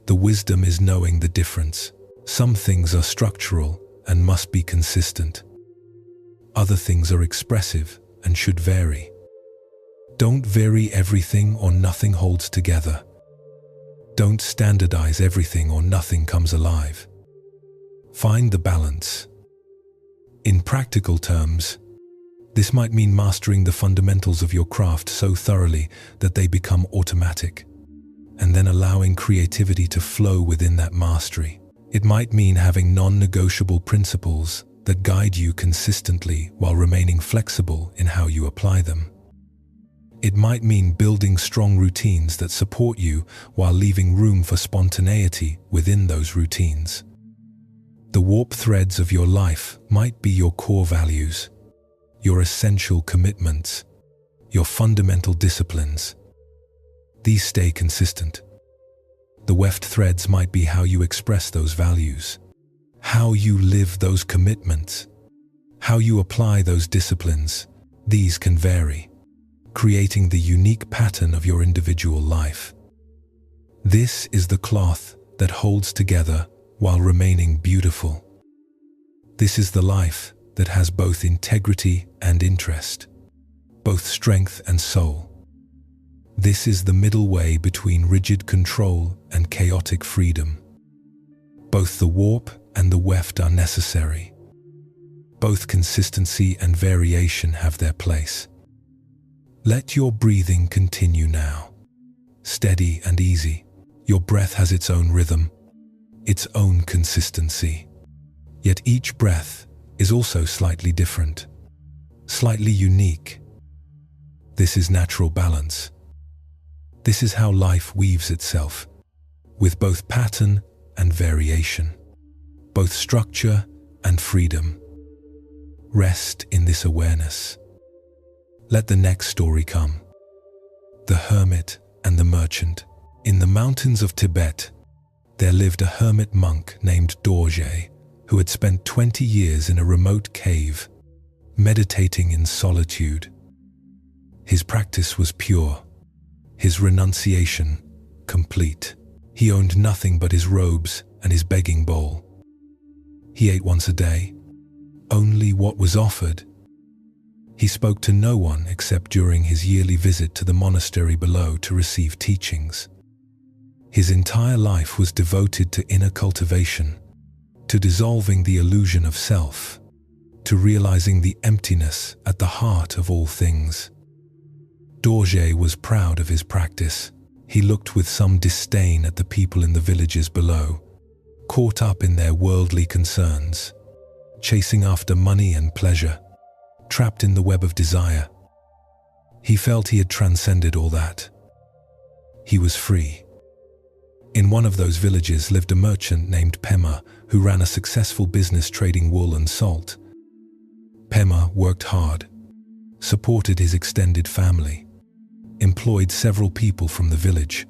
The wisdom is knowing the difference. Some things are structural and must be consistent. Other things are expressive and should vary. Don't vary everything or nothing holds together. Don't standardize everything or nothing comes alive. Find the balance. In practical terms, this might mean mastering the fundamentals of your craft so thoroughly that they become automatic, and then allowing creativity to flow within that mastery. It might mean having non-negotiable principles that guide you consistently while remaining flexible in how you apply them. It might mean building strong routines that support you while leaving room for spontaneity within those routines. The warp threads of your life might be your core values, your essential commitments, your fundamental disciplines. These stay consistent. The weft threads might be how you express those values, how you live those commitments, how you apply those disciplines. These can vary, creating the unique pattern of your individual life. This is the cloth that holds together while remaining beautiful. This is the life that has both integrity and interest, both strength and soul. This is the middle way between rigid control and chaotic freedom. Both the warp and the weft are necessary. Both consistency and variation have their place. Let your breathing continue now, steady and easy. Your breath has its own rhythm, its own consistency. Yet each breath is also slightly different, slightly unique. This is natural balance. This is how life weaves itself, with both pattern and variation, both structure and freedom. Rest in this awareness. Let the next story come. The Hermit and the Merchant. In the mountains of Tibet, there lived a hermit monk named Dorje, who had spent 20 years in a remote cave, meditating in solitude. His practice was pure, his renunciation complete. He owned nothing but his robes and his begging bowl. He ate once a day, only what was offered. He spoke to no one except during his yearly visit to the monastery below to receive teachings. His entire life was devoted to inner cultivation, to dissolving the illusion of self, to realizing the emptiness at the heart of all things. Dorje was proud of his practice. He looked with some disdain at the people in the villages below, caught up in their worldly concerns, chasing after money and pleasure, trapped in the web of desire. He felt he had transcended all that. He was free. In one of those villages lived a merchant named Pema who ran a successful business trading wool and salt. Pema worked hard, supported his extended family, employed several people from the village,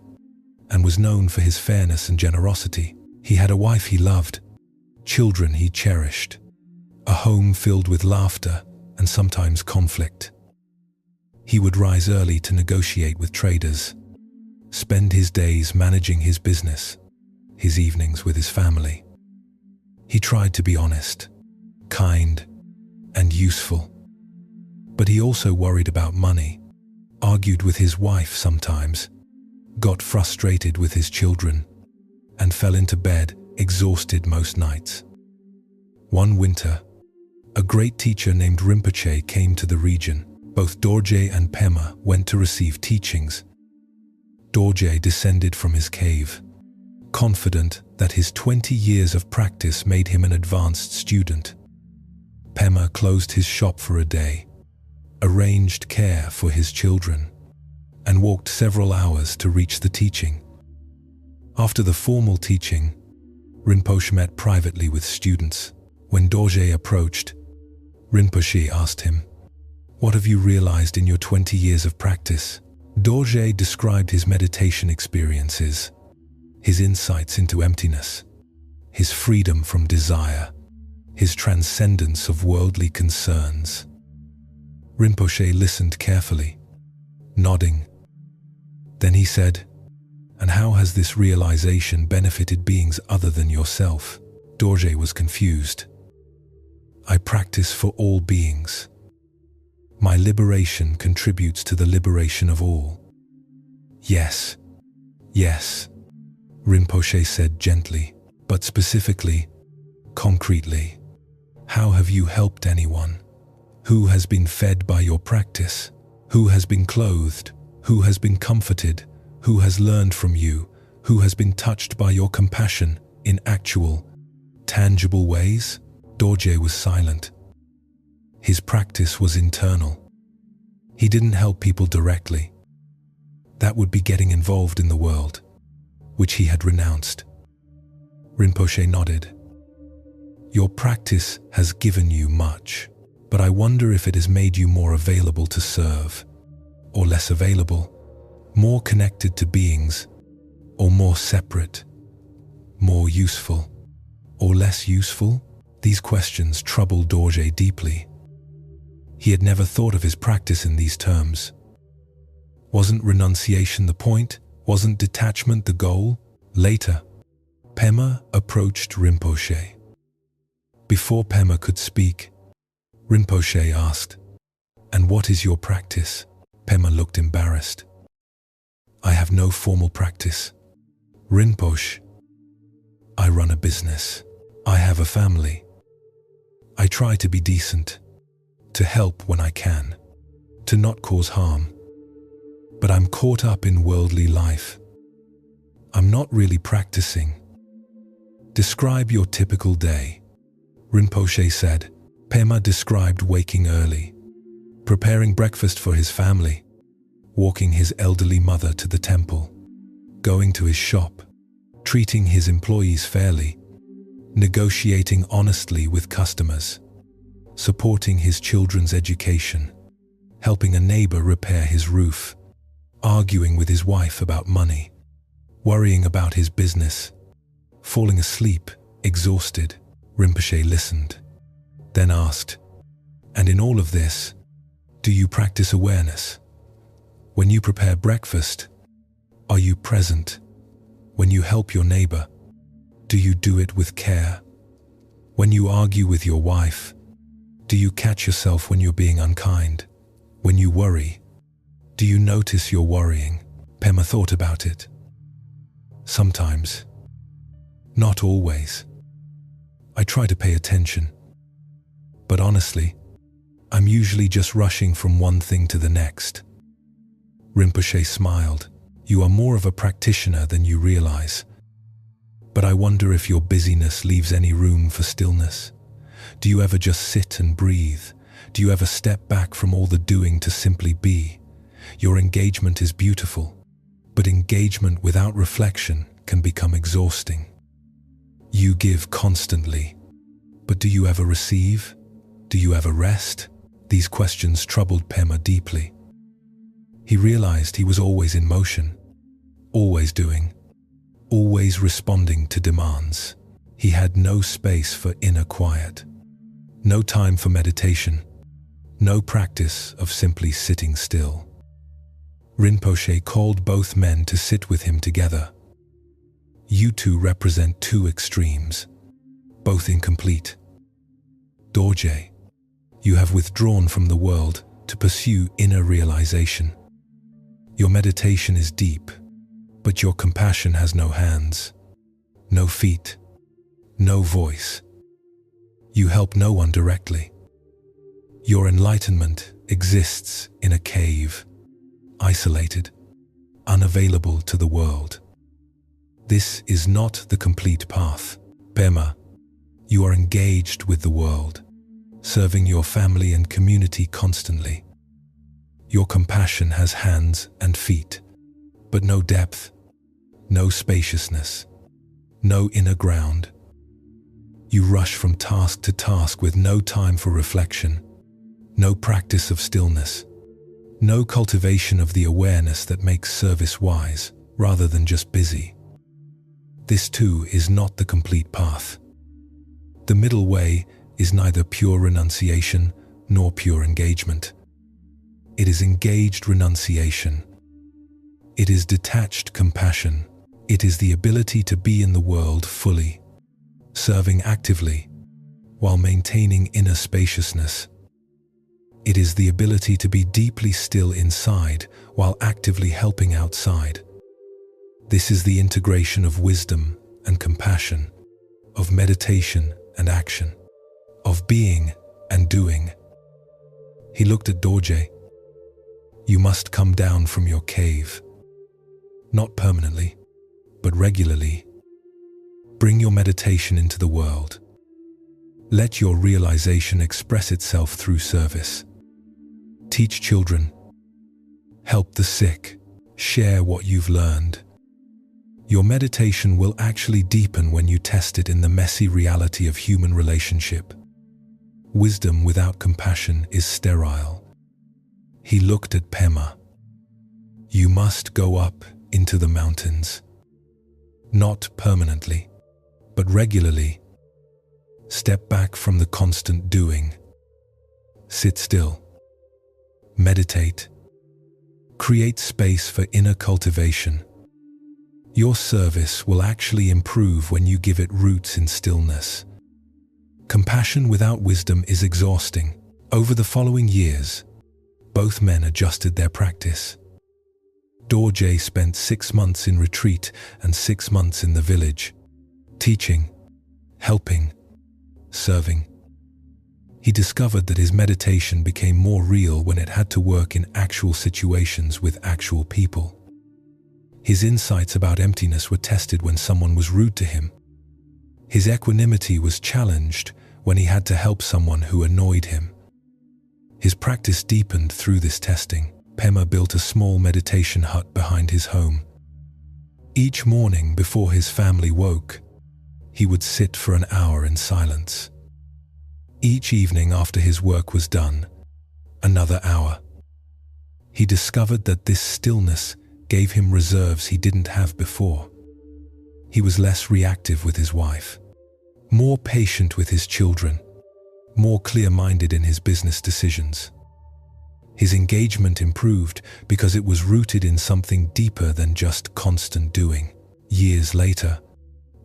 and was known for his fairness and generosity. He had a wife he loved, children he cherished, a home filled with laughter and sometimes conflict. He would rise early to negotiate with traders, spend his days managing his business, his evenings with his family. He tried to be honest, kind, and useful. But he also worried about money, argued with his wife sometimes, got frustrated with his children, and fell into bed exhausted most nights. One winter, a great teacher named Rinpoche came to the region. Both Dorje and Pema went to receive teachings. Dorje descended from his cave, confident that his 20 years of practice made him an advanced student. Pema closed his shop for a day, arranged care for his children, and walked several hours to reach the teaching. After the formal teaching, Rinpoche met privately with students. When Dorje approached, Rinpoche asked him, "What have you realized in your 20 years of practice?" Dorje described his meditation experiences, his insights into emptiness, his freedom from desire, his transcendence of worldly concerns. Rinpoche listened carefully, nodding. Then he said, "And how has this realization benefited beings other than yourself?" Dorje was confused. "I practice for all beings. My liberation contributes to the liberation of all." "Yes, yes," Rinpoche said gently, "but specifically, concretely, how have you helped anyone? Who has been fed by your practice? Who has been clothed? Who has been comforted? Who has learned from you? Who has been touched by your compassion in actual, tangible ways?" Dorje was silent. His practice was internal. He didn't help people directly. That would be getting involved in the world, which he had renounced. Rinpoche nodded. "Your practice has given you much, but I wonder if it has made you more available to serve, or less available, more connected to beings, or more separate, more useful, or less useful?" These questions troubled Dorje deeply. He had never thought of his practice in these terms. Wasn't renunciation the point? Wasn't detachment the goal? Later, Pema approached Rinpoche. Before Pema could speak, Rinpoche asked, "And what is your practice?" Pema looked embarrassed. "I have no formal practice. Rinpoche, I run a business. I have a family. I try to be decent, to help when I can, to not cause harm. But I'm caught up in worldly life. I'm not really practicing." "Describe your typical day," Rinpoche said. Pema described waking early, preparing breakfast for his family, walking his elderly mother to the temple, going to his shop, treating his employees fairly, negotiating honestly with customers, supporting his children's education, helping a neighbor repair his roof, arguing with his wife about money, worrying about his business, falling asleep, exhausted. Rinpoche listened, then asked, "And in all of this, do you practice awareness? When you prepare breakfast, are you present? When you help your neighbor, do you do it with care? When you argue with your wife, do you catch yourself when you're being unkind? When you worry, do you notice you're worrying?" Pema thought about it. "Sometimes. Not always. I try to pay attention. But honestly, I'm usually just rushing from one thing to the next." Rinpoche smiled. "You are more of a practitioner than you realize. But I wonder if your busyness leaves any room for stillness. Do you ever just sit and breathe? Do you ever step back from all the doing to simply be? Your engagement is beautiful, but engagement without reflection can become exhausting. You give constantly, but do you ever receive? Do you ever rest?" These questions troubled Pema deeply. He realized he was always in motion, always doing, always responding to demands. He had no space for inner quiet, no time for meditation, no practice of simply sitting still. Rinpoche called both men to sit with him together. "You two represent two extremes, both incomplete. Dorje, you have withdrawn from the world to pursue inner realization. Your meditation is deep, but your compassion has no hands, no feet, no voice. You help no one directly. Your enlightenment exists in a cave, isolated, unavailable to the world. This is not the complete path. Pema, you are engaged with the world, serving your family and community constantly. Your compassion has hands and feet, but no depth, no spaciousness, no inner ground. You rush from task to task with no time for reflection, no practice of stillness, no cultivation of the awareness that makes service wise rather than just busy. This too is not the complete path. The middle way is neither pure renunciation nor pure engagement. It is engaged renunciation. It is detached compassion. It is the ability to be in the world fully, serving actively, while maintaining inner spaciousness. It is the ability to be deeply still inside while actively helping outside. This is the integration of wisdom and compassion, of meditation and action, of being and doing. He looked at Dorje. You must come down from your cave, not permanently, but regularly. Bring your meditation into the world. Let your realization express itself through service. Teach children. Help the sick. Share what you've learned. Your meditation will actually deepen when you test it in the messy reality of human relationship. Wisdom without compassion is sterile. He looked at Pema. You must go up into the mountains. Not permanently, but regularly. Step back from the constant doing. Sit still. Meditate. Create space for inner cultivation. Your service will actually improve when you give it roots in stillness. Compassion without wisdom is exhausting. Over the following years, both men adjusted their practice. Dorje spent 6 months in retreat and 6 months in the village, teaching, helping, serving. He discovered that his meditation became more real when it had to work in actual situations with actual people. His insights about emptiness were tested when someone was rude to him. His equanimity was challenged when he had to help someone who annoyed him. His practice deepened through this testing. Pema built a small meditation hut behind his home. Each morning before his family woke, he would sit for an hour in silence. Each evening after his work was done, another hour. He discovered that this stillness gave him reserves he didn't have before. He was less reactive with his wife, more patient with his children, more clear-minded in his business decisions. His engagement improved because it was rooted in something deeper than just constant doing. Years later,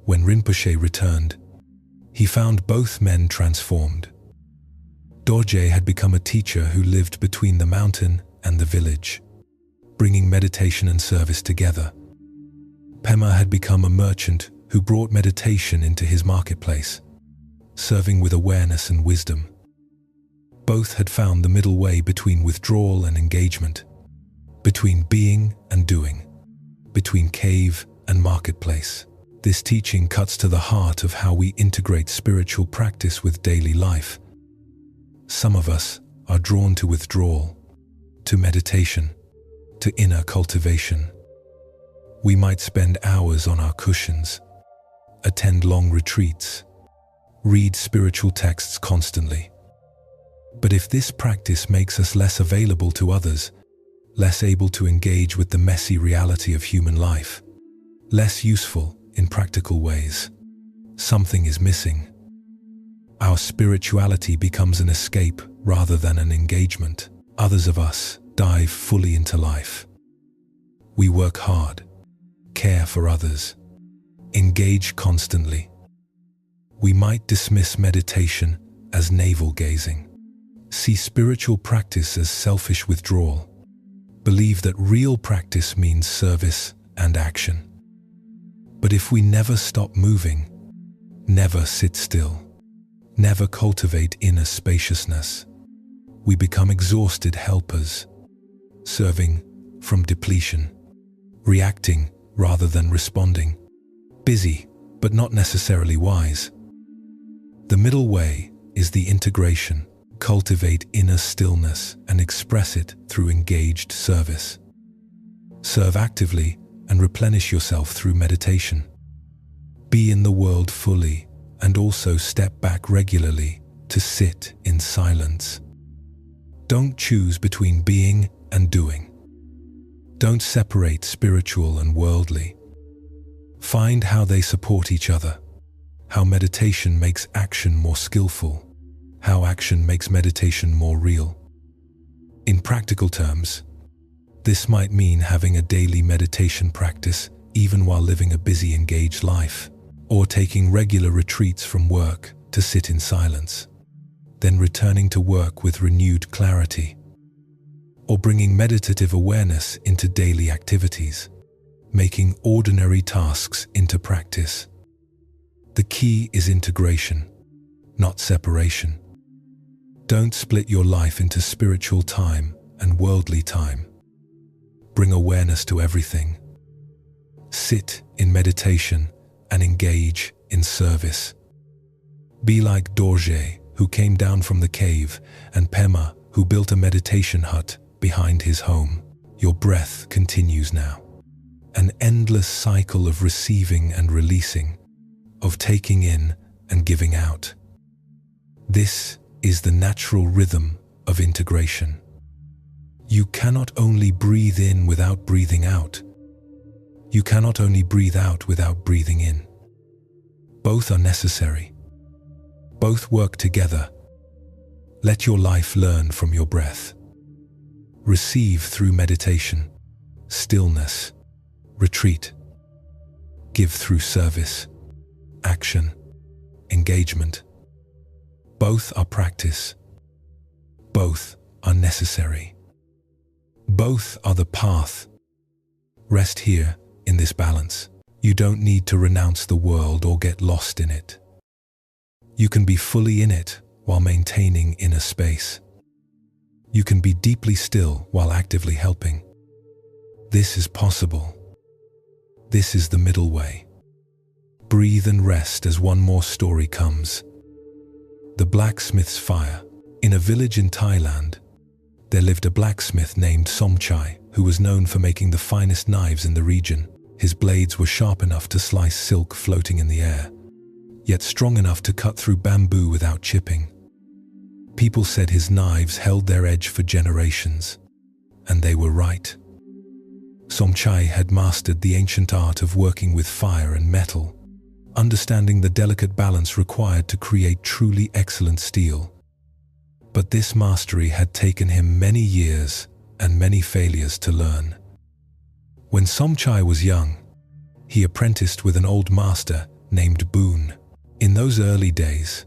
when Rinpoche returned, he found both men transformed. Dorje had become a teacher who lived between the mountain and the village, bringing meditation and service together. Pema had become a merchant who brought meditation into his marketplace, serving with awareness and wisdom. Both had found the middle way between withdrawal and engagement, between being and doing, between cave and marketplace. This teaching cuts to the heart of how we integrate spiritual practice with daily life. Some of us are drawn to withdrawal, to meditation, to inner cultivation. We might spend hours on our cushions, attend long retreats, read spiritual texts constantly. But if this practice makes us less available to others, less able to engage with the messy reality of human life, less useful in practical ways, something is missing. Our spirituality becomes an escape rather than an engagement. Others of us dive fully into life. We work hard, care for others, engage constantly. We might dismiss meditation as navel-gazing, see spiritual practice as selfish withdrawal, believe that real practice means service and action. But if we never stop moving, never sit still, never cultivate inner spaciousness, we become exhausted helpers, serving from depletion, reacting rather than responding. busy, but not necessarily wise. The middle way is the integration. Cultivate inner stillness and express it through engaged service. Serve actively and replenish yourself through meditation. Be in the world fully and also step back regularly to sit in silence. Don't choose between being and doing. Don't separate spiritual and worldly. Find how they support each other, how meditation makes action more skillful, how action makes meditation more real. In practical terms, this might mean having a daily meditation practice even while living a busy, engaged life, or taking regular retreats from work to sit in silence, then returning to work with renewed clarity, or bringing meditative awareness into daily activities, making ordinary tasks into practice. The key is integration, not separation. Don't split your life into spiritual time and worldly time. Bring awareness to everything. Sit in meditation and engage in service. Be like Dorje, who came down from the cave, and Pema, who built a meditation hut behind his home. Your breath continues now. An endless cycle of receiving and releasing, of taking in and giving out. This is the natural rhythm of integration. You cannot only breathe in without breathing out. You cannot only breathe out without breathing in. Both are necessary. Both work together. Let your life learn from your breath. Receive through meditation, stillness, retreat. Give through service, action, engagement. Both are practice. Both are necessary. Both are the path. Rest here in this balance. You don't need to renounce the world or get lost in it. You can be fully in it while maintaining inner space. You can be deeply still while actively helping. This is possible. This is the middle way. Breathe and rest as one more story comes. The blacksmith's fire. In a village in Thailand, there lived a blacksmith named Somchai, who was known for making the finest knives in the region. His blades were sharp enough to slice silk floating in the air, yet strong enough to cut through bamboo without chipping. People said his knives held their edge for generations, and they were right. Somchai had mastered the ancient art of working with fire and metal, understanding the delicate balance required to create truly excellent steel. But this mastery had taken him many years and many failures to learn. When Somchai was young, he apprenticed with an old master named Boon. In those early days,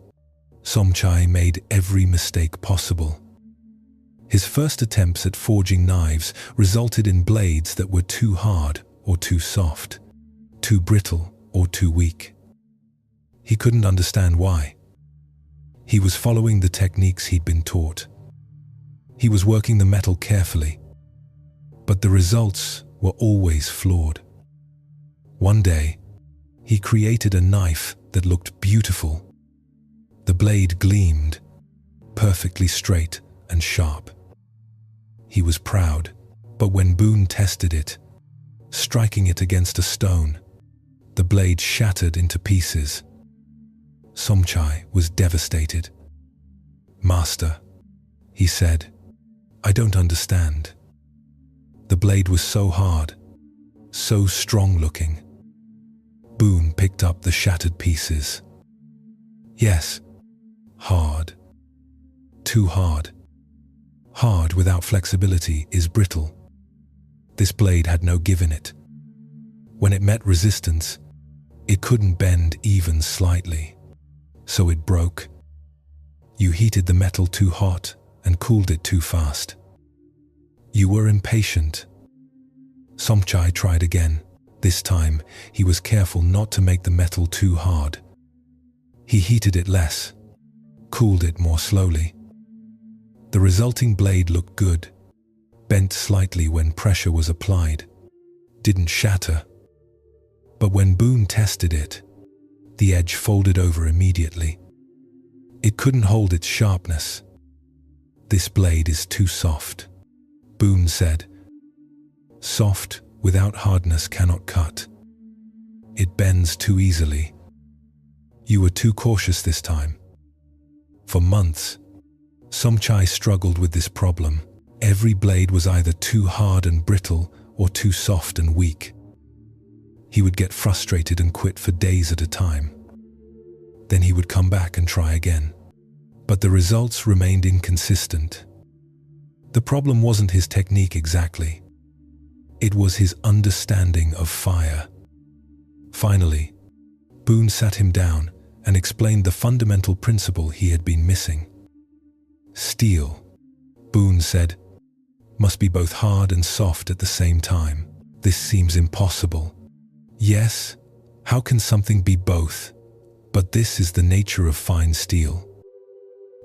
Somchai made every mistake possible. His first attempts at forging knives resulted in blades that were too hard or too soft, too brittle or too weak. He couldn't understand why. He was following the techniques he'd been taught. He was working the metal carefully, but the results were always flawed. One day, he created a knife that looked beautiful. The blade gleamed, perfectly straight and sharp. He was proud, but when Boon tested it, striking it against a stone, the blade shattered into pieces. Somchai was devastated. "Master," he said, "I don't understand." The blade was so hard, so strong-looking. Boon picked up the shattered pieces. "Yes, hard. Too hard. Hard without flexibility is brittle. This blade had no give in it. When it met resistance, it couldn't bend even slightly. So it broke. You heated the metal too hot and cooled it too fast. You were impatient." Somchai tried again. This time, he was careful not to make the metal too hard. He heated it less, cooled it more slowly. The resulting blade looked good, bent slightly when pressure was applied, didn't shatter. But when Boone tested it, the edge folded over immediately. It couldn't hold its sharpness. "This blade is too soft," Boone said. "Soft without hardness cannot cut. It bends too easily. You were too cautious this time." For months, Somchai struggled with this problem. Every blade was either too hard and brittle or too soft and weak. He would get frustrated and quit for days at a time. Then he would come back and try again. But the results remained inconsistent. The problem wasn't his technique exactly. It was his understanding of fire. Finally, Boone sat him down and explained the fundamental principle he had been missing. "Steel," Boone said, "must be both hard and soft at the same time. This seems impossible." "Yes, how can something be both? But this is the nature of fine steel.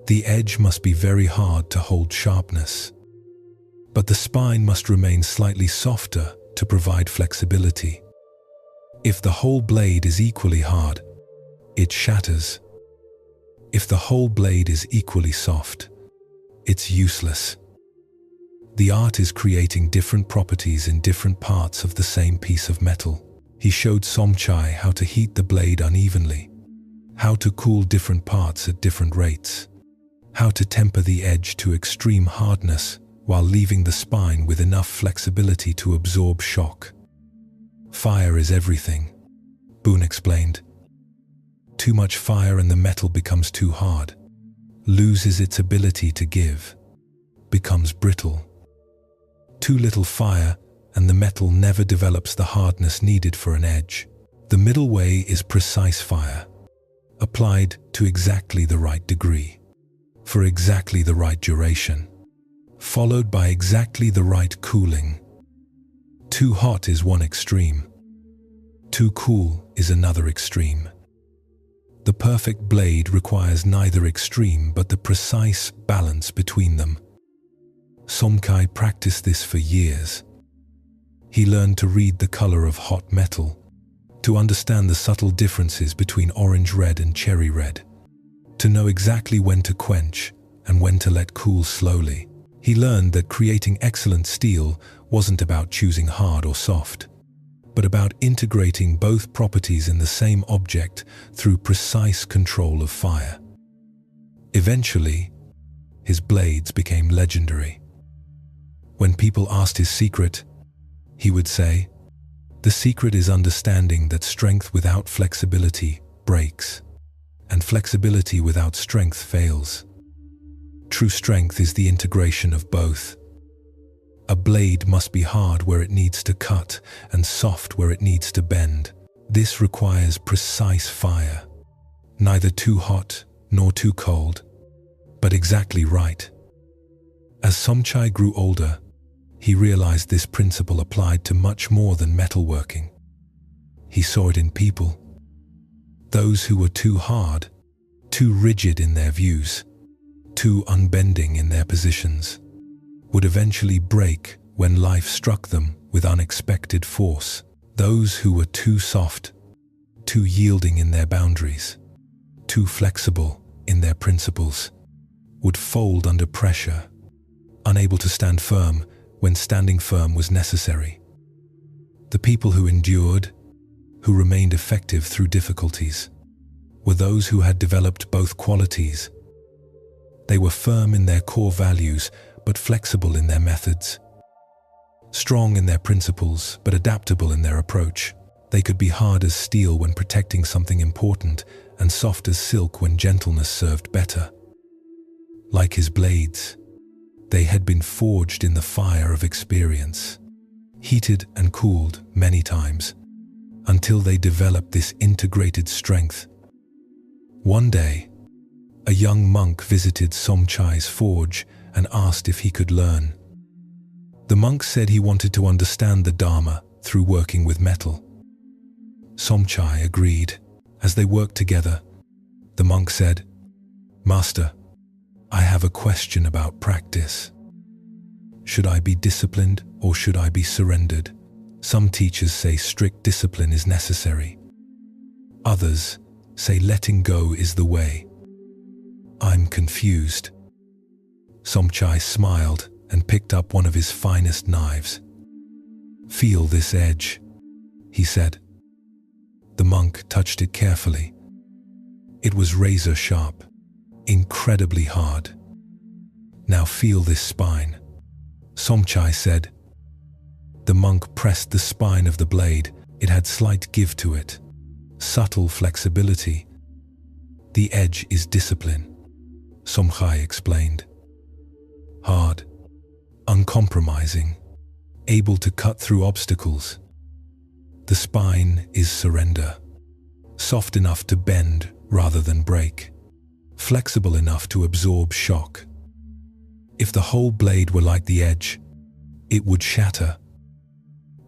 The edge must be very hard to hold sharpness, but the spine must remain slightly softer to provide flexibility. If the whole blade is equally hard, it shatters. If the whole blade is equally soft, it's useless. The art is creating different properties in different parts of the same piece of metal." He showed Somchai how to heat the blade unevenly, how to cool different parts at different rates, how to temper the edge to extreme hardness while leaving the spine with enough flexibility to absorb shock. "Fire is everything," Boone explained. "Too much fire and the metal becomes too hard, loses its ability to give, becomes brittle. Too little fire and the metal never develops the hardness needed for an edge. The middle way is precise fire, applied to exactly the right degree, for exactly the right duration, followed by exactly the right cooling. Too hot is one extreme. Too cool is another extreme. The perfect blade requires neither extreme but the precise balance between them." Somchai practiced this for years. He learned to read the color of hot metal, to understand the subtle differences between orange red and cherry red, to know exactly when to quench and when to let cool slowly. He learned that creating excellent steel wasn't about choosing hard or soft, but about integrating both properties in the same object through precise control of fire. Eventually, his blades became legendary. When people asked his secret, he would say, "The secret is understanding that strength without flexibility breaks, and flexibility without strength fails. True strength is the integration of both. A blade must be hard where it needs to cut and soft where it needs to bend. This requires precise fire, neither too hot nor too cold, but exactly right." As Somchai grew older, he realized this principle applied to much more than metalworking. He saw it in people. Those who were too hard, too rigid in their views, too unbending in their positions, would eventually break when life struck them with unexpected force. Those who were too soft, too yielding in their boundaries, too flexible in their principles, would fold under pressure, unable to stand firm when standing firm was necessary. The people who endured, who remained effective through difficulties, were those who had developed both qualities. They were firm in their core values, but flexible in their methods. Strong in their principles, but adaptable in their approach. They could be hard as steel when protecting something important, and soft as silk when gentleness served better. Like his blades, they had been forged in the fire of experience, heated and cooled many times, until they developed this integrated strength. One day, a young monk visited Somchai's forge and asked if he could learn. The monk said he wanted to understand the Dharma through working with metal. Somchai agreed. As they worked together, the monk said, "Master, I have a question about practice. Should I be disciplined or should I be surrendered?" Some teachers say strict discipline is necessary. Others say letting go is the way. I'm confused. Somchai smiled and picked up one of his finest knives. Feel this edge, he said. The monk touched it carefully. It was razor sharp, incredibly hard. Now feel this spine, Somchai said. The monk pressed the spine of the blade. It had slight give to it, subtle flexibility. The edge is discipline, Somchai explained. Hard, uncompromising, able to cut through obstacles. The spine is surrender, soft enough to bend rather than break, flexible enough to absorb shock. If the whole blade were like the edge, it would shatter.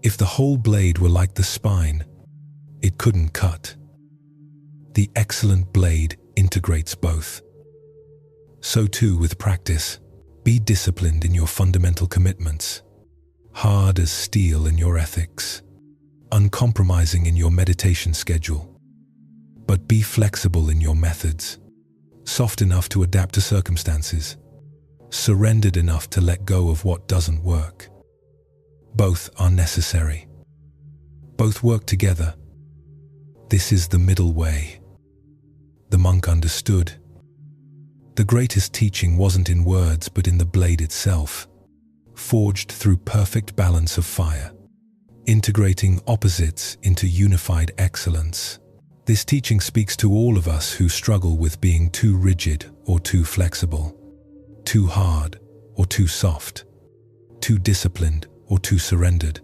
If the whole blade were like the spine, it couldn't cut. The excellent blade integrates both. So too with practice. Be disciplined in your fundamental commitments, hard as steel in your ethics, uncompromising in your meditation schedule. But be flexible in your methods, soft enough to adapt to circumstances, surrendered enough to let go of what doesn't work. Both are necessary. Both work together. This is the middle way. The monk understood. The greatest teaching wasn't in words but in the blade itself, forged through perfect balance of fire, integrating opposites into unified excellence. This teaching speaks to all of us who struggle with being too rigid or too flexible, too hard or too soft, too disciplined or too surrendered.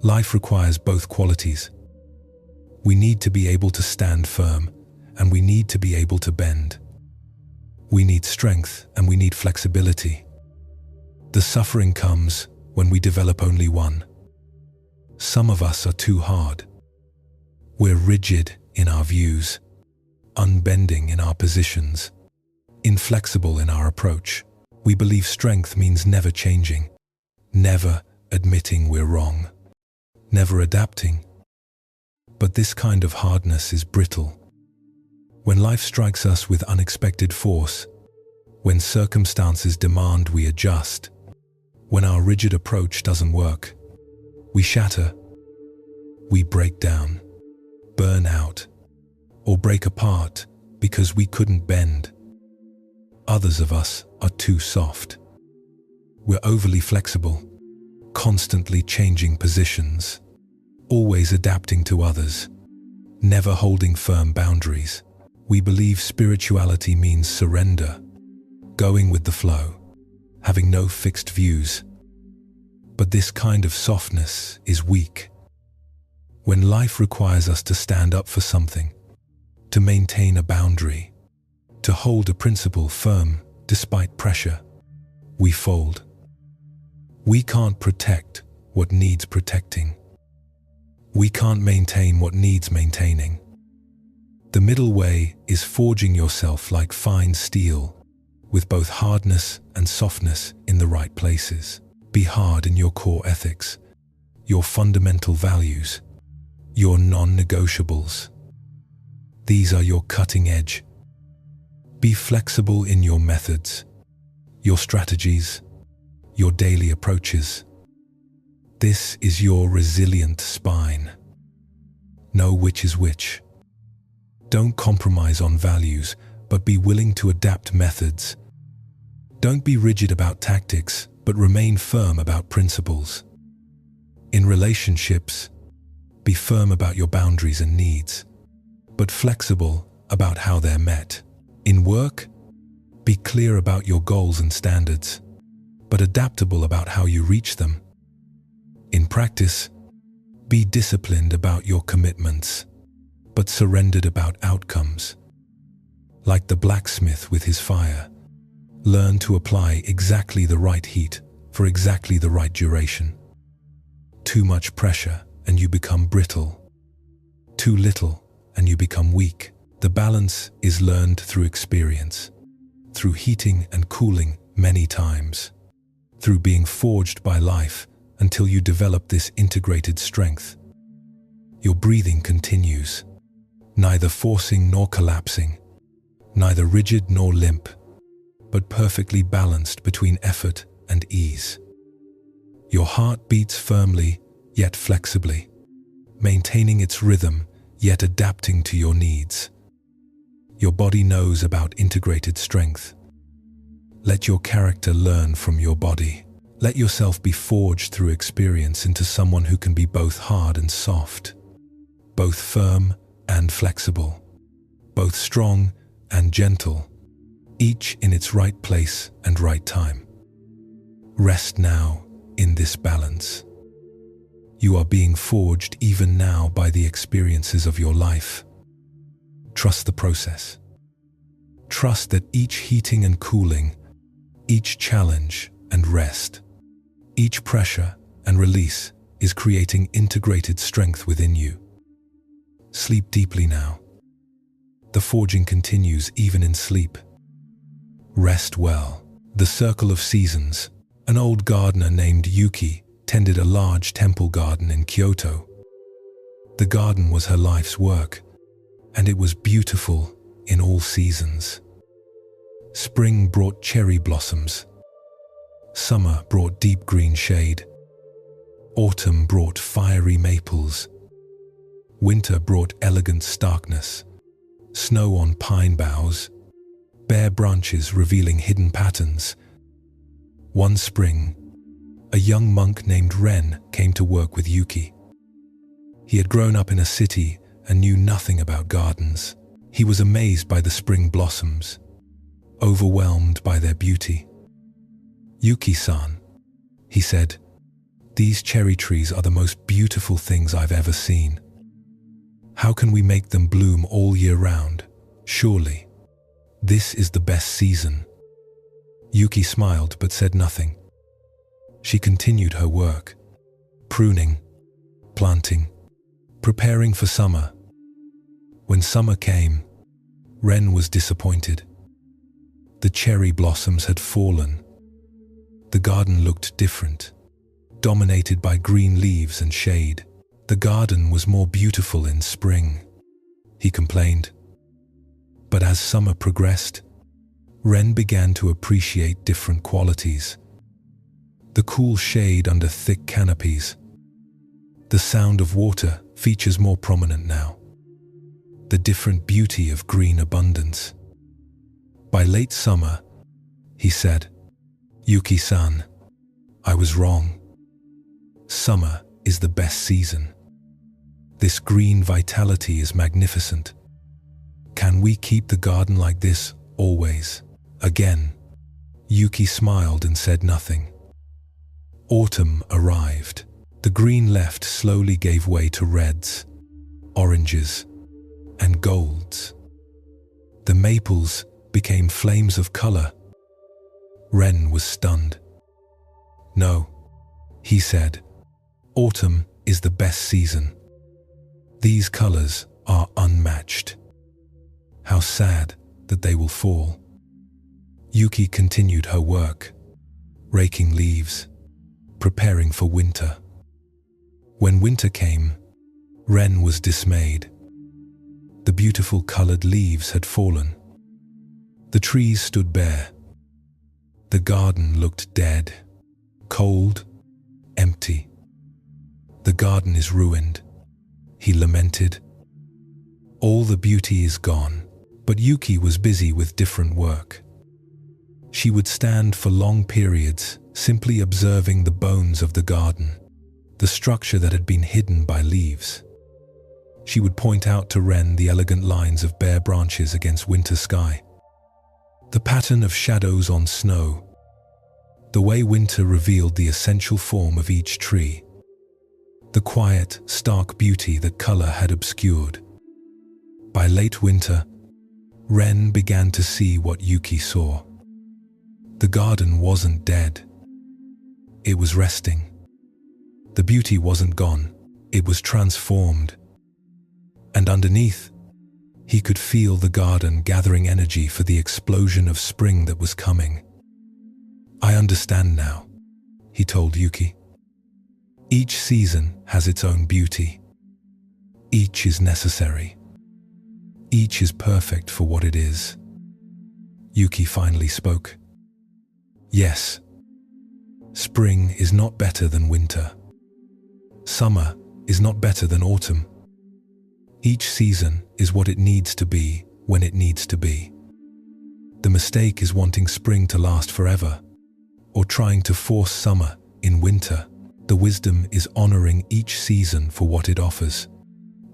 Life requires both qualities. We need to be able to stand firm, and we need to be able to bend. We need strength and we need flexibility. The suffering comes when we develop only one. Some of us are too hard. We're rigid in our views, unbending in our positions, inflexible in our approach. We believe strength means never changing, never admitting we're wrong, never adapting. But this kind of hardness is brittle. When life strikes us with unexpected force, when circumstances demand we adjust, when our rigid approach doesn't work, we shatter, we break down, burn out, or break apart because we couldn't bend. Others of us are too soft. We're overly flexible, constantly changing positions, always adapting to others, never holding firm boundaries. We believe spirituality means surrender, going with the flow, having no fixed views. But this kind of softness is weak. When life requires us to stand up for something, to maintain a boundary, to hold a principle firm despite pressure, we fold. We can't protect what needs protecting. We can't maintain what needs maintaining. The middle way is forging yourself like fine steel, with both hardness and softness in the right places. Be hard in your core ethics, your fundamental values, your non-negotiables. These are your cutting edge. Be flexible in your methods, your strategies, your daily approaches. This is your resilient spine. Know which is which. Don't compromise on values, but be willing to adapt methods. Don't be rigid about tactics, but remain firm about principles. In relationships, be firm about your boundaries and needs, but flexible about how they're met. In work, be clear about your goals and standards, but adaptable about how you reach them. In practice, be disciplined about your commitments, but surrendered about outcomes. Like the blacksmith with his fire, learn to apply exactly the right heat for exactly the right duration. Too much pressure and you become brittle. Too little and you become weak. The balance is learned through experience, through heating and cooling many times, through being forged by life until you develop this integrated strength. Your breathing continues, neither forcing nor collapsing, neither rigid nor limp, but perfectly balanced between effort and ease. Your heart beats firmly, yet flexibly, maintaining its rhythm, yet adapting to your needs. Your body knows about integrated strength. Let your character learn from your body. Let yourself be forged through experience into someone who can be both hard and soft, both firm and flexible, both strong and gentle, each in its right place and right time. Rest now in this balance. You are being forged even now by the experiences of your life. Trust the process. Trust that each heating and cooling, each challenge and rest, each pressure and release is creating integrated strength within you. Sleep deeply now. The forging continues even in sleep. Rest well. The circle of seasons. An old gardener named Yuki tended a large temple garden in Kyoto. The garden was her life's work, and it was beautiful in all seasons. Spring brought cherry blossoms. Summer brought deep green shade. Autumn brought fiery maples. Winter brought elegant starkness. Snow on pine boughs. Bare branches revealing hidden patterns. One spring, a young monk named Ren came to work with Yuki. He had grown up in a city and knew nothing about gardens. He was amazed by the spring blossoms, overwhelmed by their beauty. "Yuki-san," he said, "these cherry trees are the most beautiful things I've ever seen. How can we make them bloom all year round? Surely, this is the best season." Yuki smiled but said nothing. She continued her work, pruning, planting, preparing for summer. When summer came, Ren was disappointed. The cherry blossoms had fallen. The garden looked different, dominated by green leaves and shade. The garden was more beautiful in spring, he complained. But as summer progressed, Ren began to appreciate different qualities. The cool shade under thick canopies. The sound of water features more prominent now. The different beauty of green abundance. By late summer, he said, "Yuki-san, I was wrong. Summer is the best season. This green vitality is magnificent. Can we keep the garden like this always?" Again, Yuki smiled and said nothing. Autumn arrived. The green left slowly gave way to reds, oranges, and golds. The maples became flames of color. Ren was stunned. "No," he said, "autumn is the best season. These colors are unmatched. How sad that they will fall." Yuki continued her work, raking leaves, preparing for winter. When winter came, Ren was dismayed. The beautiful colored leaves had fallen. The trees stood bare. The garden looked dead, cold, empty. "The garden is ruined," he lamented. "All the beauty is gone." But Yuki was busy with different work. She would stand for long periods, simply observing the bones of the garden, the structure that had been hidden by leaves. She would point out to Ren the elegant lines of bare branches against winter sky, the pattern of shadows on snow, the way winter revealed the essential form of each tree, the quiet, stark beauty that color had obscured. By late winter, Ren began to see what Yuki saw. The garden wasn't dead. It was resting. The beauty wasn't gone. It was transformed. And underneath, he could feel the garden gathering energy for the explosion of spring that was coming. "I understand now," he told Yuki. Each season has its own beauty. Each is necessary. Each is perfect for what it is. Yuki finally spoke. Yes, spring is not better than winter. Summer is not better than autumn. Each season is what it needs to be when it needs to be. The mistake is wanting spring to last forever, or trying to force summer in winter. The wisdom is honoring each season for what it offers,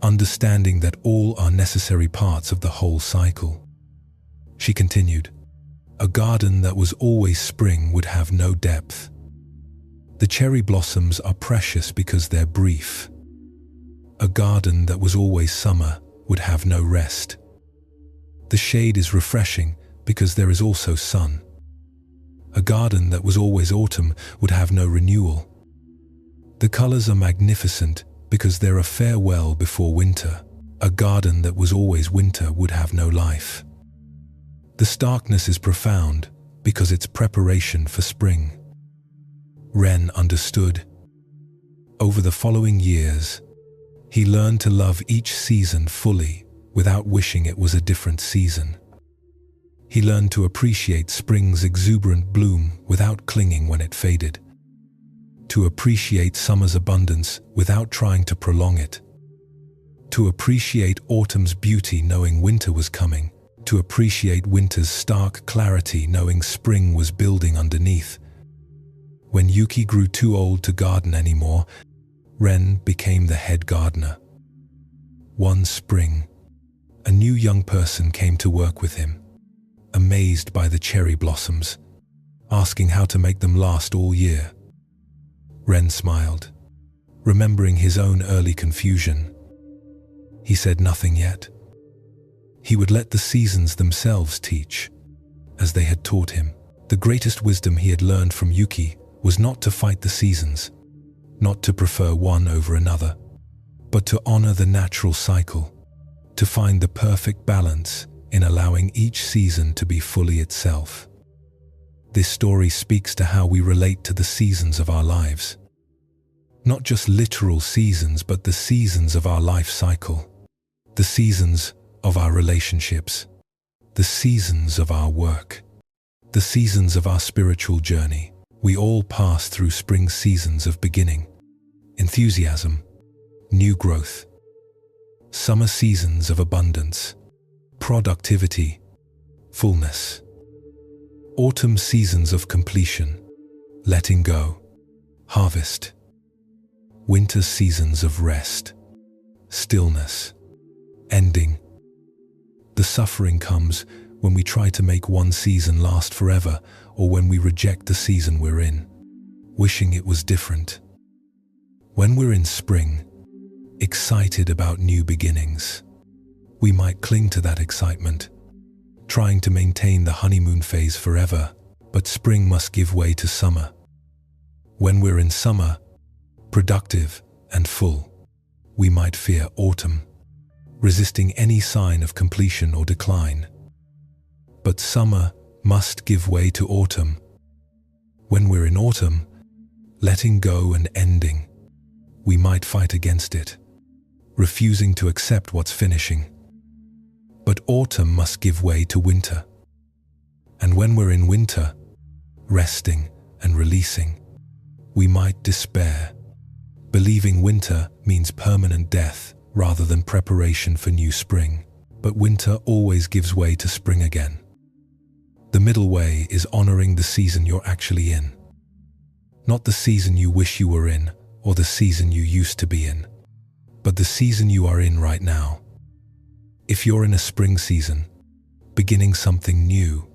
understanding that all are necessary parts of the whole cycle. She continued, "A garden that was always spring would have no depth. The cherry blossoms are precious because they're brief. A garden that was always summer would have no rest. The shade is refreshing because there is also sun. A garden that was always autumn would have no renewal. The colors are magnificent because they're a farewell before winter. A garden that was always winter would have no life. The starkness is profound because it's preparation for spring." Ren understood. Over the following years, he learned to love each season fully without wishing it was a different season. He learned to appreciate spring's exuberant bloom without clinging when it faded. To appreciate summer's abundance without trying to prolong it. To appreciate autumn's beauty knowing winter was coming. To appreciate winter's stark clarity knowing spring was building underneath. When Yuki grew too old to garden anymore, Ren became the head gardener. One spring, a new young person came to work with him, amazed by the cherry blossoms, asking how to make them last all year. Ren smiled, remembering his own early confusion. He said nothing yet. He would let the seasons themselves teach, as they had taught him. The greatest wisdom he had learned from Yuki was not to fight the seasons, not to prefer one over another, but to honor the natural cycle, to find the perfect balance in allowing each season to be fully itself. This story speaks to how we relate to the seasons of our lives. Not just literal seasons, but the seasons of our life cycle, the seasons of our relationships, the seasons of our work, the seasons of our spiritual journey. We all pass through spring seasons of beginning, enthusiasm, new growth, summer seasons of abundance, productivity, fullness, autumn seasons of completion, letting go, harvest, winter seasons of rest, stillness, ending. The suffering comes when we try to make one season last forever, or when we reject the season we're in, wishing it was different. When we're in spring, excited about new beginnings, we might cling to that excitement, trying to maintain the honeymoon phase forever, but spring must give way to summer. When we're in summer, productive and full, we might fear autumn, resisting any sign of completion or decline. But summer must give way to autumn. When we're in autumn, letting go and ending, we might fight against it, refusing to accept what's finishing. But autumn must give way to winter. And when we're in winter, resting and releasing, we might despair, believing winter means permanent death rather than preparation for new spring. But winter always gives way to spring again. The middle way is honoring the season you're actually in. Not the season you wish you were in or the season you used to be in, but the season you are in right now. If you're in a spring season, beginning something new,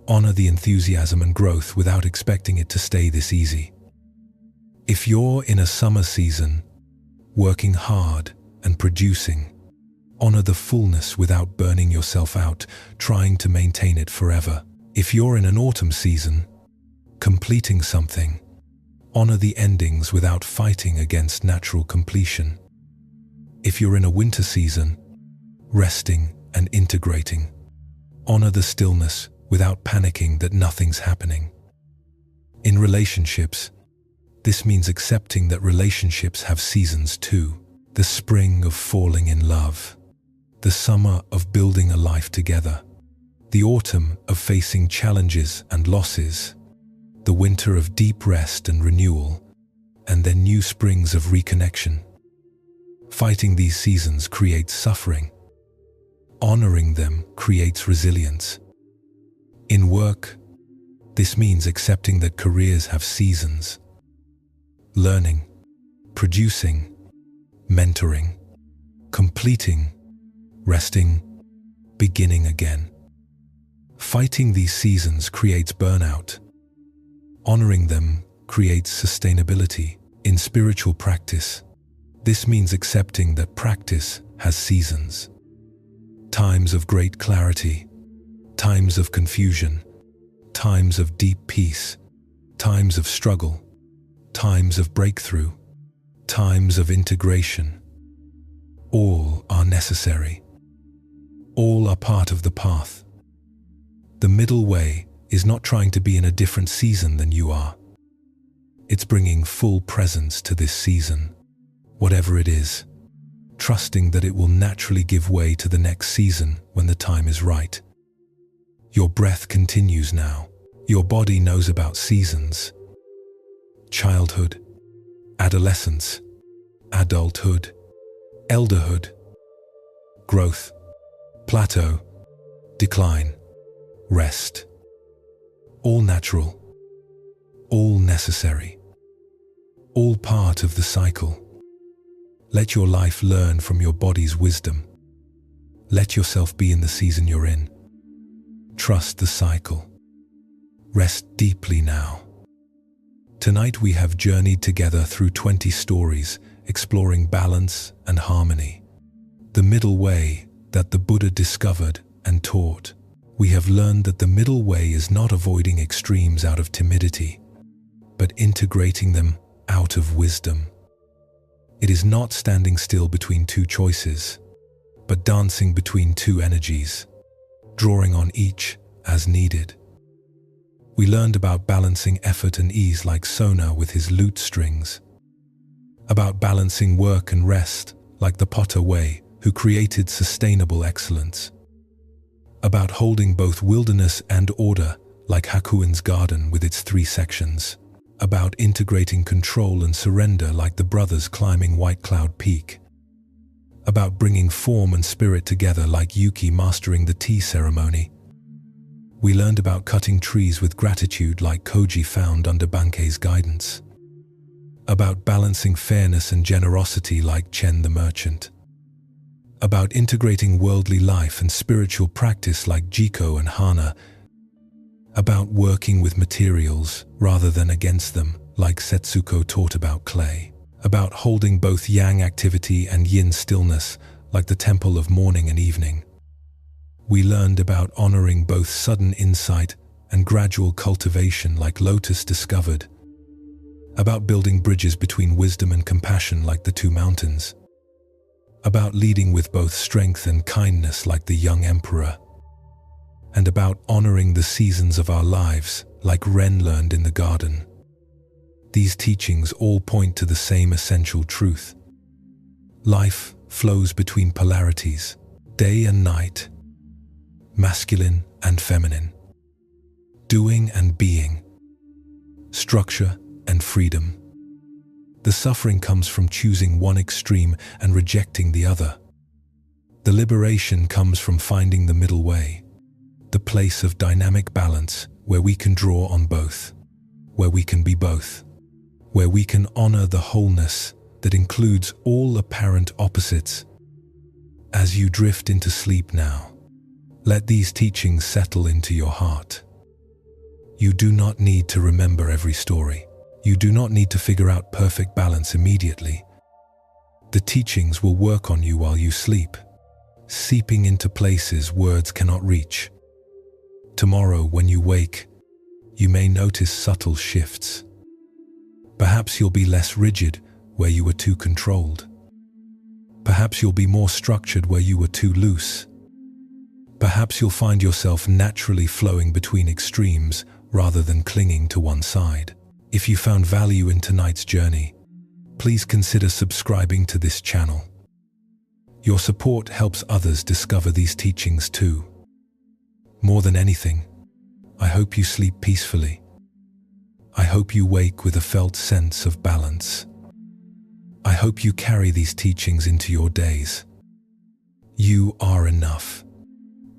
honor the enthusiasm and growth without expecting it to stay this easy. If you're in a summer season, working hard and producing, honor the fullness without burning yourself out, trying to maintain it forever. If you're in an autumn season, completing something, honor the endings without fighting against natural completion. If you're in a winter season, resting and integrating, honor the stillness without panicking that nothing's happening. In relationships, This means accepting that relationships have seasons too. The spring of falling in love, the summer of building a life together, the autumn of facing challenges and losses, the winter of deep rest and renewal, and then new springs of reconnection. Fighting these seasons creates suffering. Honoring them creates resilience. In work, this means accepting that careers have seasons. Learning, producing, mentoring, completing, resting, beginning again. Fighting these seasons creates burnout. Honoring them creates sustainability. In spiritual practice, this means accepting that practice has seasons. Times of great clarity, times of confusion, times of deep peace, times of struggle, times of breakthrough, times of integration. All are necessary. All are part of the path. The middle way is not trying to be in a different season than you are. It's bringing full presence to this season, whatever it is, trusting that it will naturally give way to the next season when the time is right. Your breath continues now. Your body knows about seasons. Childhood, adolescence, adulthood, elderhood, growth, plateau, decline, rest. All natural, all necessary, all part of the cycle. Let your life learn from your body's wisdom. Let yourself be in the season you're in. Trust the cycle. Rest deeply now. Tonight we have journeyed together through 20 stories, exploring balance and harmony. The middle way that the Buddha discovered and taught. We have learned that the middle way is not avoiding extremes out of timidity, but integrating them out of wisdom. It is not standing still between two choices, but dancing between two energies, drawing on each as needed. We learned about balancing effort and ease like Sona with his lute strings, about balancing work and rest like the Potter Way, who created sustainable excellence, about holding both wilderness and order like Hakuin's garden with its 3 sections, about integrating control and surrender like the brothers climbing White Cloud Peak, about bringing form and spirit together like Yuki mastering the tea ceremony. We learned about cutting trees with gratitude like Koji found under Bankei's guidance, about balancing fairness and generosity like Chen the merchant, about integrating worldly life and spiritual practice like Jiko and Hana, about working with materials rather than against them like Setsuko taught about clay, about holding both yang activity and yin stillness like the temple of morning and evening. We learned about honoring both sudden insight and gradual cultivation like Lotus discovered, about building bridges between wisdom and compassion like the 2 mountains, about leading with both strength and kindness like the young emperor, and about honoring the seasons of our lives like Ren learned in the garden. These teachings all point to the same essential truth. Life flows between polarities, day and night, masculine and feminine, doing and being, structure and freedom. The suffering comes from choosing one extreme and rejecting the other. The liberation comes from finding the middle way, the place of dynamic balance where we can draw on both, where we can be both, where we can honor the wholeness that includes all apparent opposites. As you drift into sleep now, let these teachings settle into your heart. You do not need to remember every story. You do not need to figure out perfect balance immediately. The teachings will work on you while you sleep, seeping into places words cannot reach. Tomorrow, when you wake, you may notice subtle shifts. Perhaps you'll be less rigid where you were too controlled. Perhaps you'll be more structured where you were too loose. Perhaps you'll find yourself naturally flowing between extremes rather than clinging to one side. If you found value in tonight's journey, please consider subscribing to this channel. Your support helps others discover these teachings too. More than anything, I hope you sleep peacefully. I hope you wake with a felt sense of balance. I hope you carry these teachings into your days. You are enough,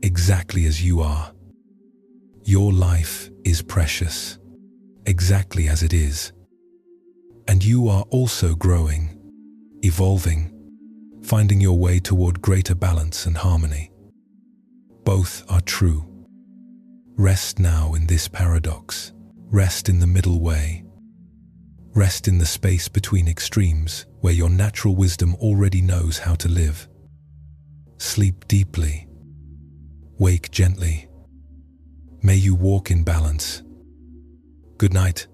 exactly as you are. Your life is precious, exactly as it is. And you are also growing, evolving, finding your way toward greater balance and harmony. Both are true. Rest now in this paradox. Rest in the middle way. Rest in the space between extremes, where your natural wisdom already knows how to live. Sleep deeply. Wake gently. May you walk in balance. Good night.